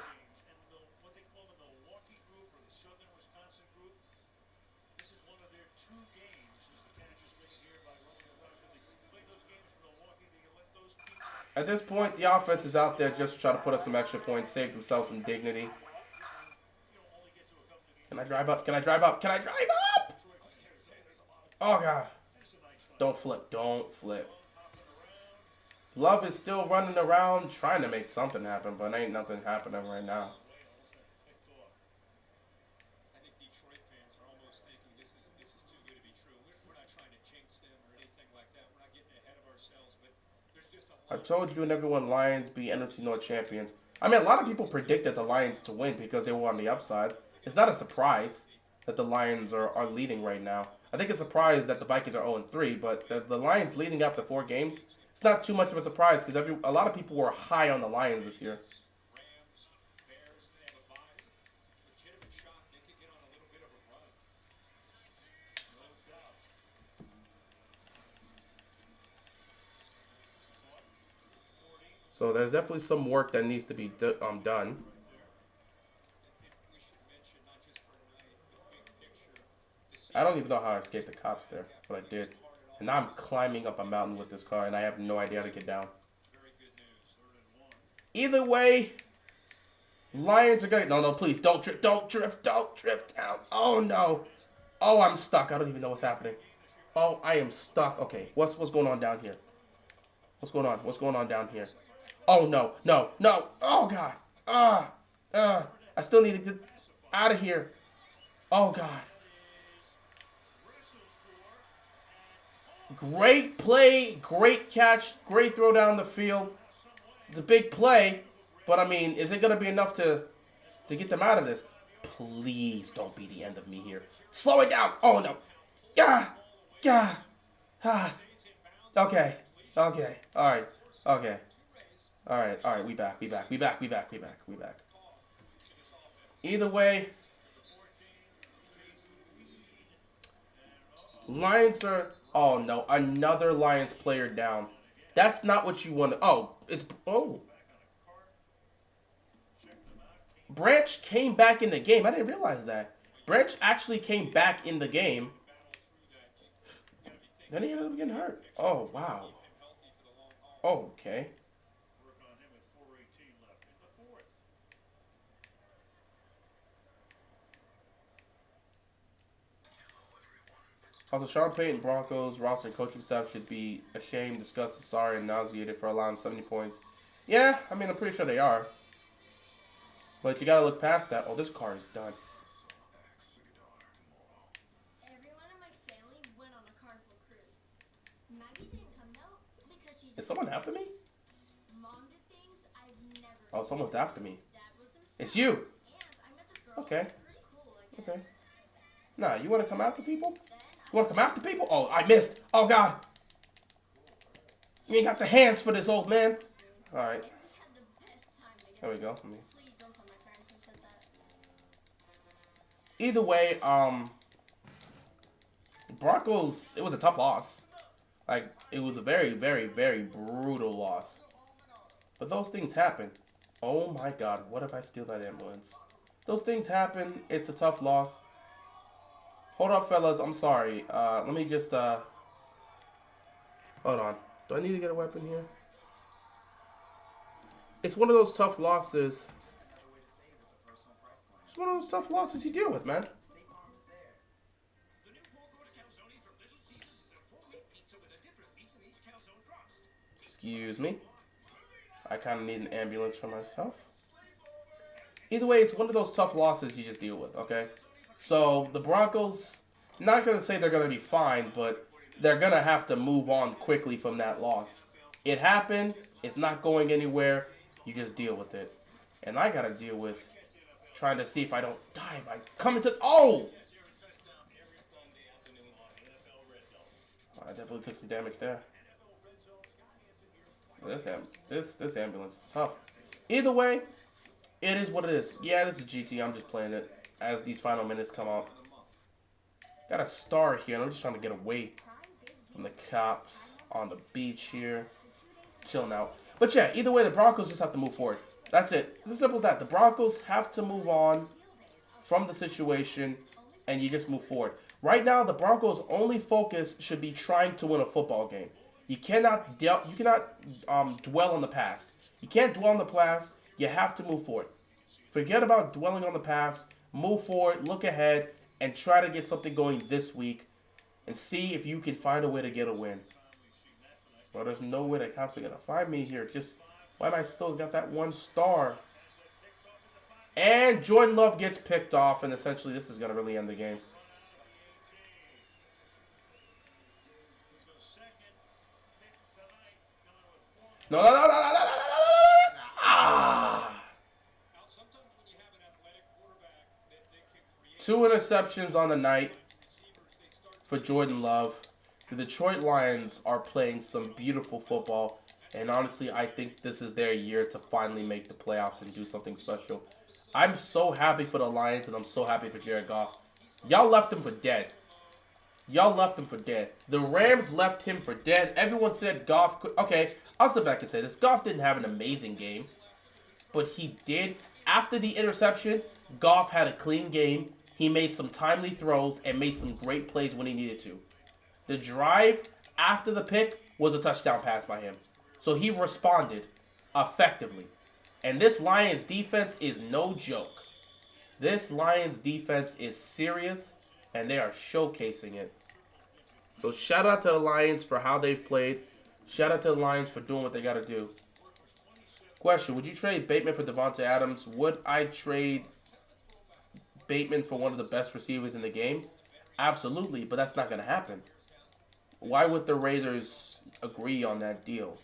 At this point, the offense is out there just to try to put up some extra points, save themselves some dignity. Can I drive up? Can I drive up? Can I drive up? Oh, God. Don't flip. Don't flip. Love is still running around trying to make something happen, but ain't nothing happening right now. I think Detroit fans are almost thinking this is too good to be true. We're not trying to jinx them or anything like that. We're not getting ahead of ourselves, but there's just a I told you and everyone Lions be NFC North champions. I mean, a lot of people predicted the Lions to win because they were on the upside. It's not a surprise that the Lions are leading right now. I think it's a surprise that the Vikings are 0-3, but the Lions leading after 4 games, it's not too much of a surprise because a lot of people were high on the Lions this year. Rams, Bears, they have a bye. Legitimate shot. They could get on a little bit of a run. No doubt. So there's definitely some work that needs to be done. We should mention, not just for tonight, the big picture. To see I don't even know how I escaped the cops there, but I did. And now I'm climbing up a mountain with this car, and I have no idea how to get down. very good news. Either way, Lions are going to... No, please, don't drift down. Oh, no. Oh, I'm stuck. I don't even know what's happening. Oh, I am stuck. Okay, what's going on down here? What's going on? What's going on down here? Oh, no. Oh, God. I still need to get out of here. Oh, God. Great play, great catch, great throw down the field. It's a big play, but I mean, is it going to be enough to get them out of this? Please don't be the end of me here. Slow it down. Oh, no. Okay. All right. Okay. All right. We back. Either way, Lions are... Oh, no. Another Lions player down. That's not what you want to... Oh, it's... Oh. Branch came back in the game. I didn't realize that. Branch actually came back in the game. Then he ended up getting hurt. Oh, wow. Oh, okay. Also, Sean Payton, Broncos, roster and coaching staff should be ashamed, disgusted, sorry, and nauseated for allowing 70 points. Yeah, I mean, I'm pretty sure they are. But you gotta look past that. Oh, this car is done. Everyone in my family went on a Carnival cruise. Maggie didn't come though because she's. Is someone after me? Mom did things I've never. Oh, someone's after me. Dad was himself. It's you. And I met this girl. Okay. It was pretty cool, I guess. Okay. Nah, you wanna come after people? Then You wanna come after people? Oh, I missed. Oh, God. You ain't got the hands for this, old man. All right. we had the best time together. There we go. Please don't tell my parents I said that. Either way, Broncos, it was a tough loss. Like, it was a very, very, very brutal loss. But those things happen. Oh my God, what if I steal that ambulance? Those things happen. It's a tough loss. Hold up, fellas. I'm sorry. Let me just, hold on. Do I need to get a weapon here? It's one of those tough losses. It's one of those tough losses you deal with, man. The new four-quarter calzone from Little Caesars is a 4-meat pizza with a different meat in each calzone crust. Excuse me. I kind of need an ambulance for myself. Either way, it's one of those tough losses you just deal with, okay? So, the Broncos, not going to say they're going to be fine, but they're going to have to move on quickly from that loss. It happened. It's not going anywhere. You just deal with it. And I got to deal with trying to see if I don't die by coming to... Oh! I definitely took some damage there. This ambulance is tough. Either way, it is what it is. Yeah, this is GT. I'm just playing it as these final minutes come out. Got a star here, and I'm just trying to get away from the cops on the beach here. Chilling out. But yeah, either way, the Broncos just have to move forward. That's it. It's as simple as that. The Broncos have to move on from the situation, and you just move forward. Right now, the Broncos' only focus should be trying to win a football game. You cannot dwell on the past. You can't dwell on the past. You have to move forward. Forget about dwelling on the past. Move forward, look ahead, and try to get something going this week and see if you can find a way to get a win. Well, there's no way the cops are going to find me here. Just, why am I still got that one star? And Jordan Love gets picked off, and essentially this is going to really end the game. No. Ah. 2 interceptions on the night for Jordan Love. The Detroit Lions are playing some beautiful football. And honestly, I think this is their year to finally make the playoffs and do something special. I'm so happy for the Lions, and I'm so happy for Jared Goff. Y'all left him for dead. Y'all left him for dead. The Rams left him for dead. Everyone said Goff could... Okay, I'll sit back and say this. Goff didn't have an amazing game, but he did. After the interception, Goff had a clean game. He made some timely throws and made some great plays when he needed to. The drive after the pick was a touchdown pass by him. So he responded effectively. And this Lions defense is no joke. This Lions defense is serious, and they are showcasing it. So shout out to the Lions for how they've played. Shout out to the Lions for doing what they got to do. Question, would you trade Bateman for Devontae Adams? Would I trade Bateman for one of the best receivers in the game? Absolutely, but that's not going to happen. Why would the Raiders agree on that deal?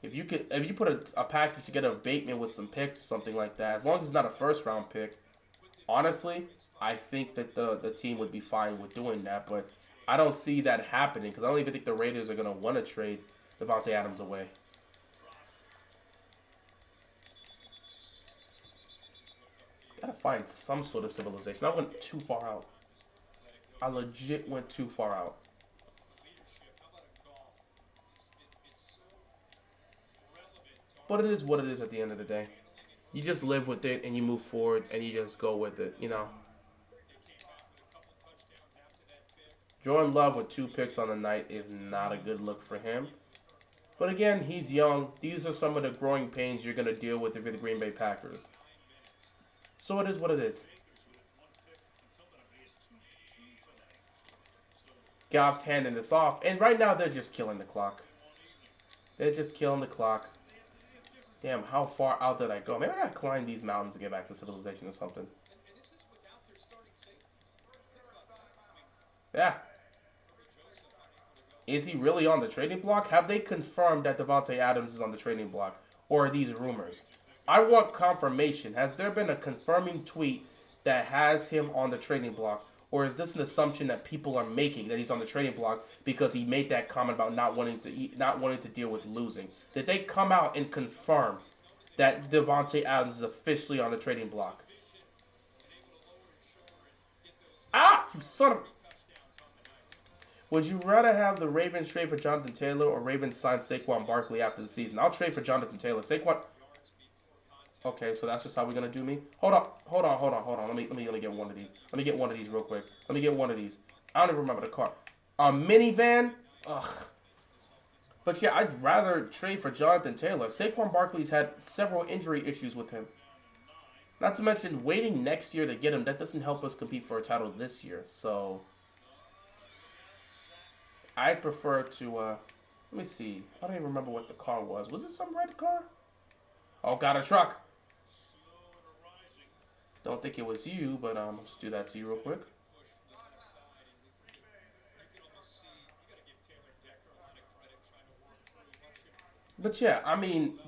If you put a package together of Bateman with some picks or something like that, as long as it's not a first-round pick, honestly, I think that the team would be fine with doing that, but I don't see that happening because I don't even think the Raiders are going to want to trade Devontae Adams away. Gotta find some sort of civilization. I went too far out. I legit went too far out. But it is what it is at the end of the day. You just live with it and you move forward and you just go with it, you know. Jordan Love with 2 picks on the night is not a good look for him. But again, he's young. These are some of the growing pains you're going to deal with if you're the Green Bay Packers. So it is what it is. Goff's handing this off. And right now, they're just killing the clock. They're just killing the clock. Damn, how far out did I go? Maybe I gotta climb these mountains to get back to civilization or something. Yeah. Is he really on the trading block? Have they confirmed that Devontae Adams is on the trading block? Or are these rumors? I want confirmation. Has there been a confirming tweet that has him on the trading block? Or is this an assumption that people are making that he's on the trading block because he made that comment about not wanting to deal with losing? Did they come out and confirm that Devontae Adams is officially on the trading block? Ah, you son of... Would you rather have the Ravens trade for Jonathan Taylor or Ravens sign Saquon Barkley after the season? I'll trade for Jonathan Taylor. Saquon... Okay, so that's just how we're gonna do me. Hold on. Let me get one of these. Let me get one of these real quick. Let me get one of these. I don't even remember the car. A minivan. Ugh. But yeah, I'd rather trade for Jonathan Taylor. Saquon Barkley's had several injury issues with him. Not to mention waiting next year to get him. That doesn't help us compete for a title this year. So I'd prefer to Let me see. I don't even remember what the car was. Was it some red car? Oh, got a truck. Don't think it was you, but I'll just do that to you real quick. But yeah, I mean,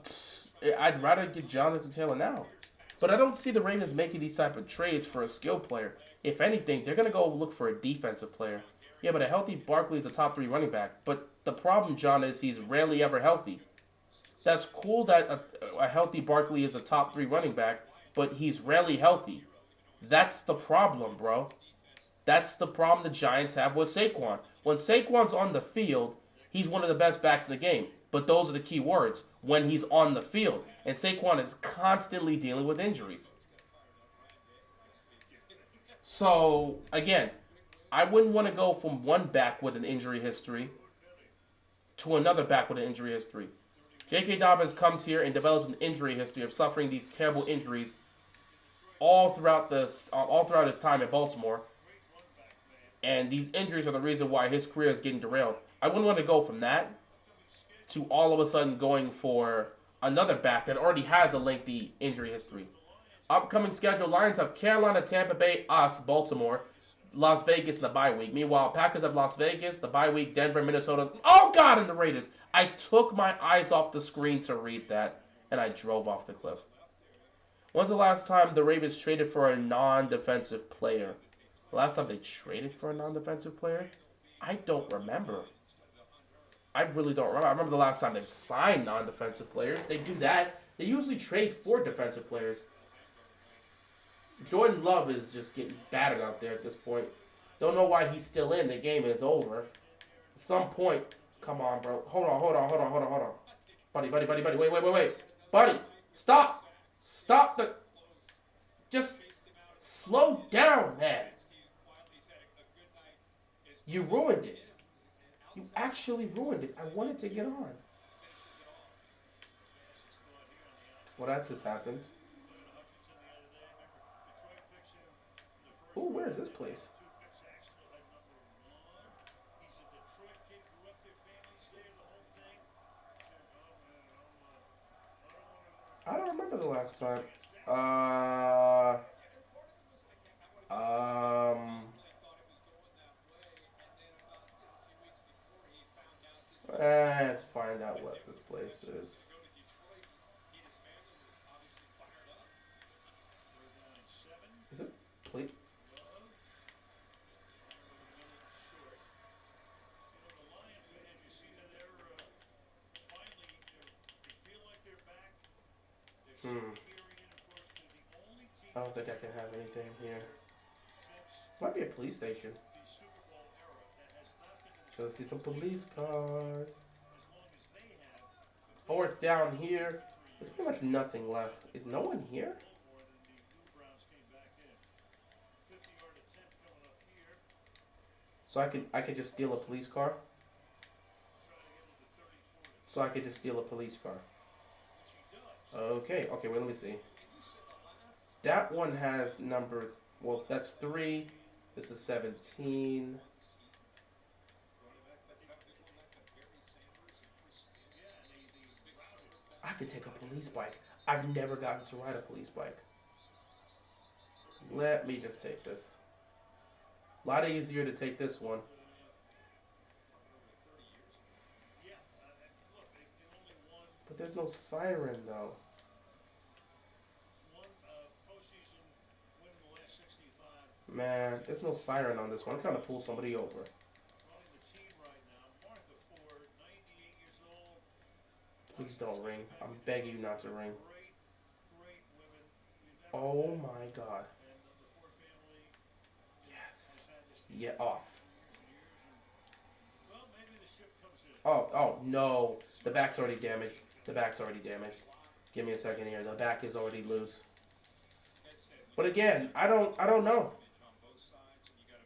I'd rather get Jonathan Taylor now. But I don't see the Ravens making these type of trades for a skill player. If anything, they're going to go look for a defensive player. Yeah, but a healthy Barkley is a top 3 running back. But the problem, John, is he's rarely ever healthy. That's cool that a healthy Barkley is a top 3 running back, but he's rarely healthy. That's the problem, bro. That's the problem the Giants have with Saquon. When Saquon's on the field, he's one of the best backs in the game. But those are the key words, when he's on the field. And Saquon is constantly dealing with injuries. So, again, I wouldn't want to go from one back with an injury history to another back with an injury history. J.K. Dobbins comes here and develops an injury history of suffering these terrible injuries all throughout his time in Baltimore. And these injuries are the reason why his career is getting derailed. I wouldn't want to go from that to all of a sudden going for another back that already has a lengthy injury history. Upcoming schedule, Lions have Carolina, Tampa Bay, us, Baltimore, Las Vegas in the bye week. Meanwhile, Packers have Las Vegas, the bye week, Denver, Minnesota. Oh, God, and the Raiders. I took my eyes off the screen to read that, and I drove off the cliff. When's the last time the Ravens traded for a non-defensive player? The last time they traded for a non-defensive player? I don't remember. I really don't remember. I remember the last time they signed non-defensive players. They do that. They usually trade for defensive players. Jordan Love is just getting battered out there at this point. Don't know why he's still in the game and it's over. At some point, come on, bro. Hold on. Buddy. Wait. Buddy, stop. Stop the... Just slow down, man. You ruined it. You actually ruined it. I wanted to get on. Well, that just happened. Ooh, where is this place? I don't remember the last time. Let's find out what this place is. Is this place? I don't think I can have anything here. Might be a police station. Let's see some police cars. Fourth down here. There's pretty much nothing left. Is no one here? So I could just steal a police car. Okay, wait, let me see. That one has numbers. Well, that's 3. This is 17. I could take a police bike. I've never gotten to ride a police bike. Let me just take this. A lot easier to take this one. But there's no siren though. Man, there's no siren on this one. I'm trying to pull somebody over. Please don't ring. I'm begging you not to ring. Oh my God. Yes. Yeah, off. Oh, no. The back's already damaged. Give me a second here. The back is already loose. But again, I don't know.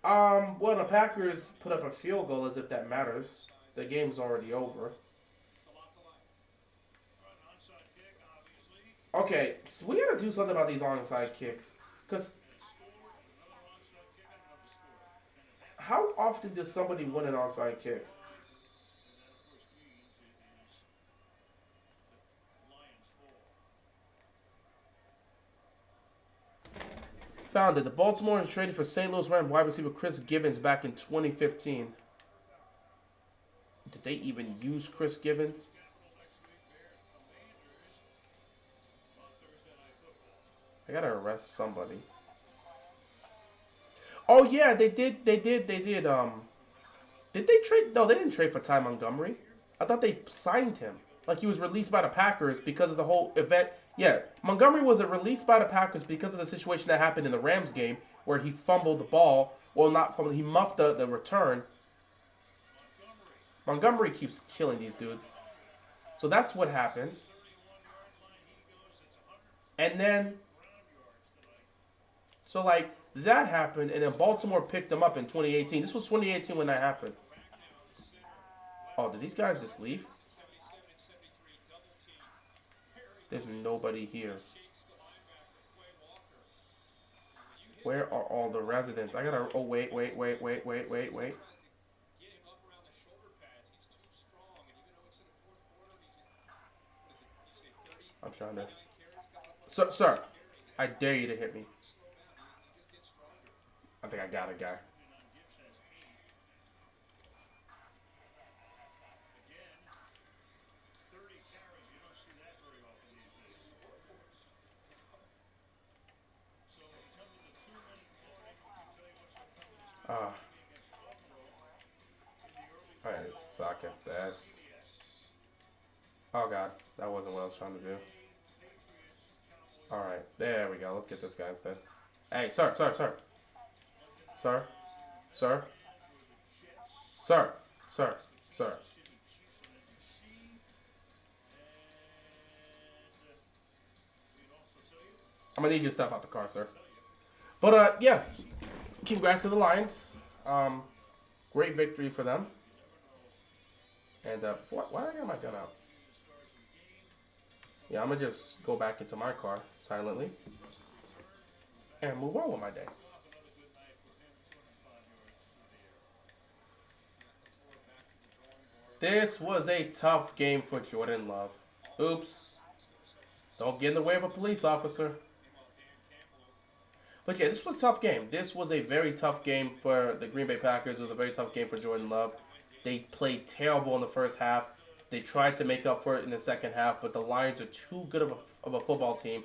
Well, the Packers put up a field goal as if that matters. The game's already over. Okay, so we gotta do something about these onside kicks. Because how often does somebody win an onside kick? Found it. The Baltimore Ravens traded for St. Louis Rams wide receiver Chris Givens back in 2015. Did they even use Chris Givens? I gotta arrest somebody. Oh yeah, they did. Did they trade? No, they didn't trade for Ty Montgomery. I thought they signed him. Like he was released by the Packers because of the whole event. Yeah, Montgomery was released by the Packers because of the situation that happened in the Rams game where he fumbled the ball. Well, not fumbled. He muffed the return. Montgomery keeps killing these dudes. So that's what happened. And then, so like that happened, and then Baltimore picked him up in 2018. This was 2018 when that happened. Oh, did these guys just leave? There's nobody here. Where are all the residents? I gotta. Oh wait. I'm trying to. Sir, I dare you to hit me. I think I got a guy. I suck at this. Oh god, that wasn't what I was trying to do. Alright, there we go. Let's get this guy instead. Hey, sir. I'm gonna need you to step out the car, sir. But, yeah. Congrats to the Lions. Great victory for them. And, why did I get my gun out? Yeah, I'm going to just go back into my car silently and move on with my day. This was a tough game for Jordan Love. Oops. Don't get in the way of a police officer. But yeah, this was a tough game. This was a very tough game for the Green Bay Packers. It was a very tough game for Jordan Love. They played terrible in the first half. They tried to make up for it in the second half, but the Lions are too good of a football team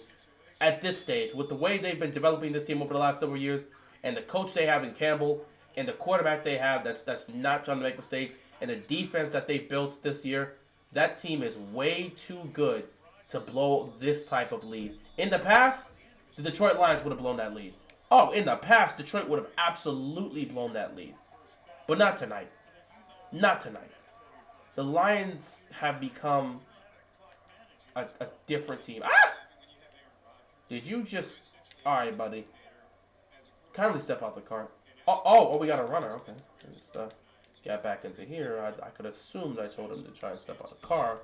at this stage. With the way they've been developing this team over the last several years, and the coach they have in Campbell, and the quarterback they have that's not trying to make mistakes, and the defense that they've built this year, that team is way too good to blow this type of lead. In the past, the Detroit Lions would have blown that lead. Oh, in the past, Detroit would have absolutely blown that lead. But not tonight. Not tonight. The Lions have become a different team. Ah! Did you just... Alright, buddy. Kindly step out the car. Oh, we got a runner. Okay. Just get back into here. I could assume that I told him to try and step out the car.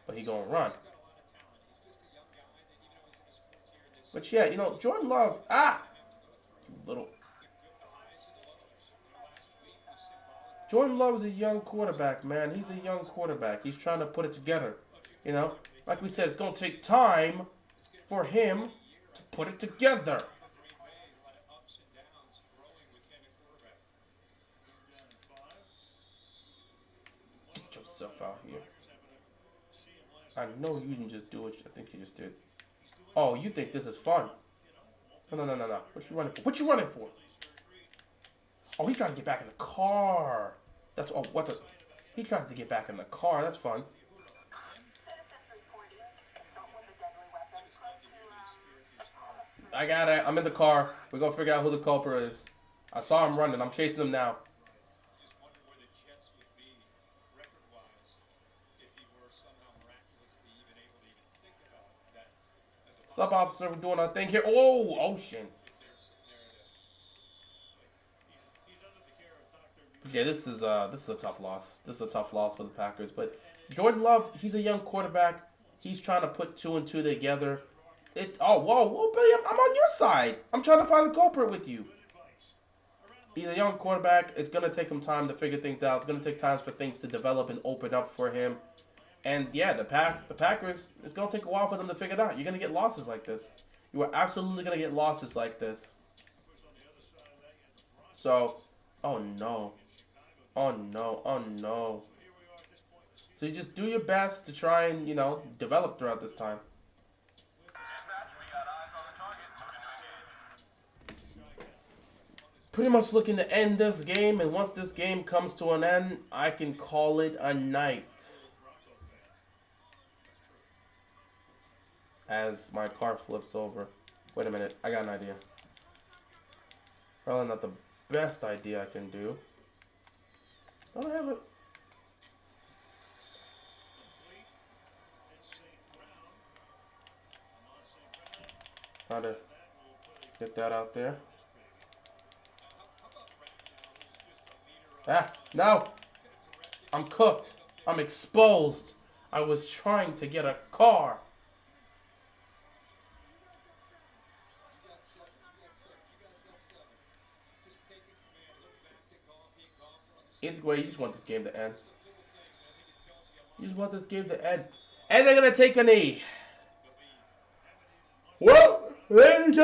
But he gonna run. But yeah, you know, Jordan Love... Ah! You little... Jordan Love is a young quarterback, man. He's a young quarterback. He's trying to put it together. You know? Like we said, it's going to take time for him to put it together. Get yourself out here. I know you didn't just do it. I think you just did. Oh, you think this is fun? No. What you running for? What you running for? Oh, he's trying to get back in the car. That's what the... He tried to get back in the car. That's fun. I got it. I'm in the car. We're going to figure out who the culprit is. I saw him running. I'm chasing him now. What's up, officer? We're doing our thing here. Oh, ocean. Yeah, this is a tough loss. This is a tough loss for the Packers. But Jordan Love, he's a young quarterback. He's trying to put 2 and 2 together. It's whoa, Billy, I'm on your side. I'm trying to find the culprit with you. He's a young quarterback. It's gonna take him time to figure things out. It's gonna take time for things to develop and open up for him. And yeah, the Packers, it's gonna take a while for them to figure it out. You're gonna get losses like this. You are absolutely gonna get losses like this. So, oh no. Oh no. Oh no. So you just do your best to try and, develop throughout this time. Pretty much looking to end this game, and once this game comes to an end, I can call it a night. As my car flips over. Wait a minute, I got an idea. Probably not the best idea I can do. Don't I have it? Try to get that out there. Ah, no! I'm cooked. I'm exposed. I was trying to get a car. Either way, you just want this game to end. You just want this game to end. And they're going to take a knee. Well, ladies and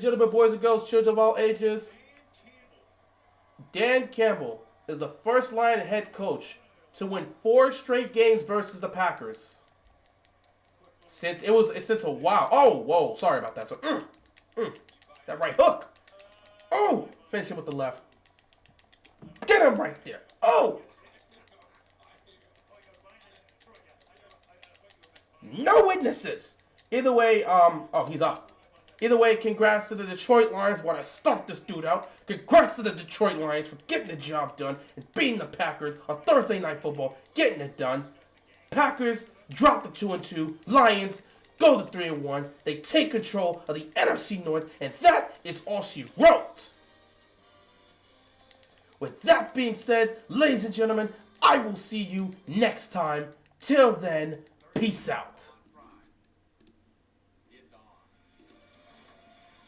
gentlemen, boys and girls, children of all ages, Dan Campbell is the first Lion head coach to win 4 straight games versus the Packers. Since a while. Oh, whoa, sorry about that. So, that right hook. Oh, finish him with the left. Get him right there. Oh. No witnesses. Either way, oh, he's up. Either way, congrats to the Detroit Lions. Want to stomp this dude out. Congrats to the Detroit Lions for getting the job done and beating the Packers on Thursday Night Football, getting it done. Packers drop the 2-2. Lions go to 3-1. They take control of the NFC North, and that is all she wrote. With that being said, ladies and gentlemen, I will see you next time. Till then, peace out.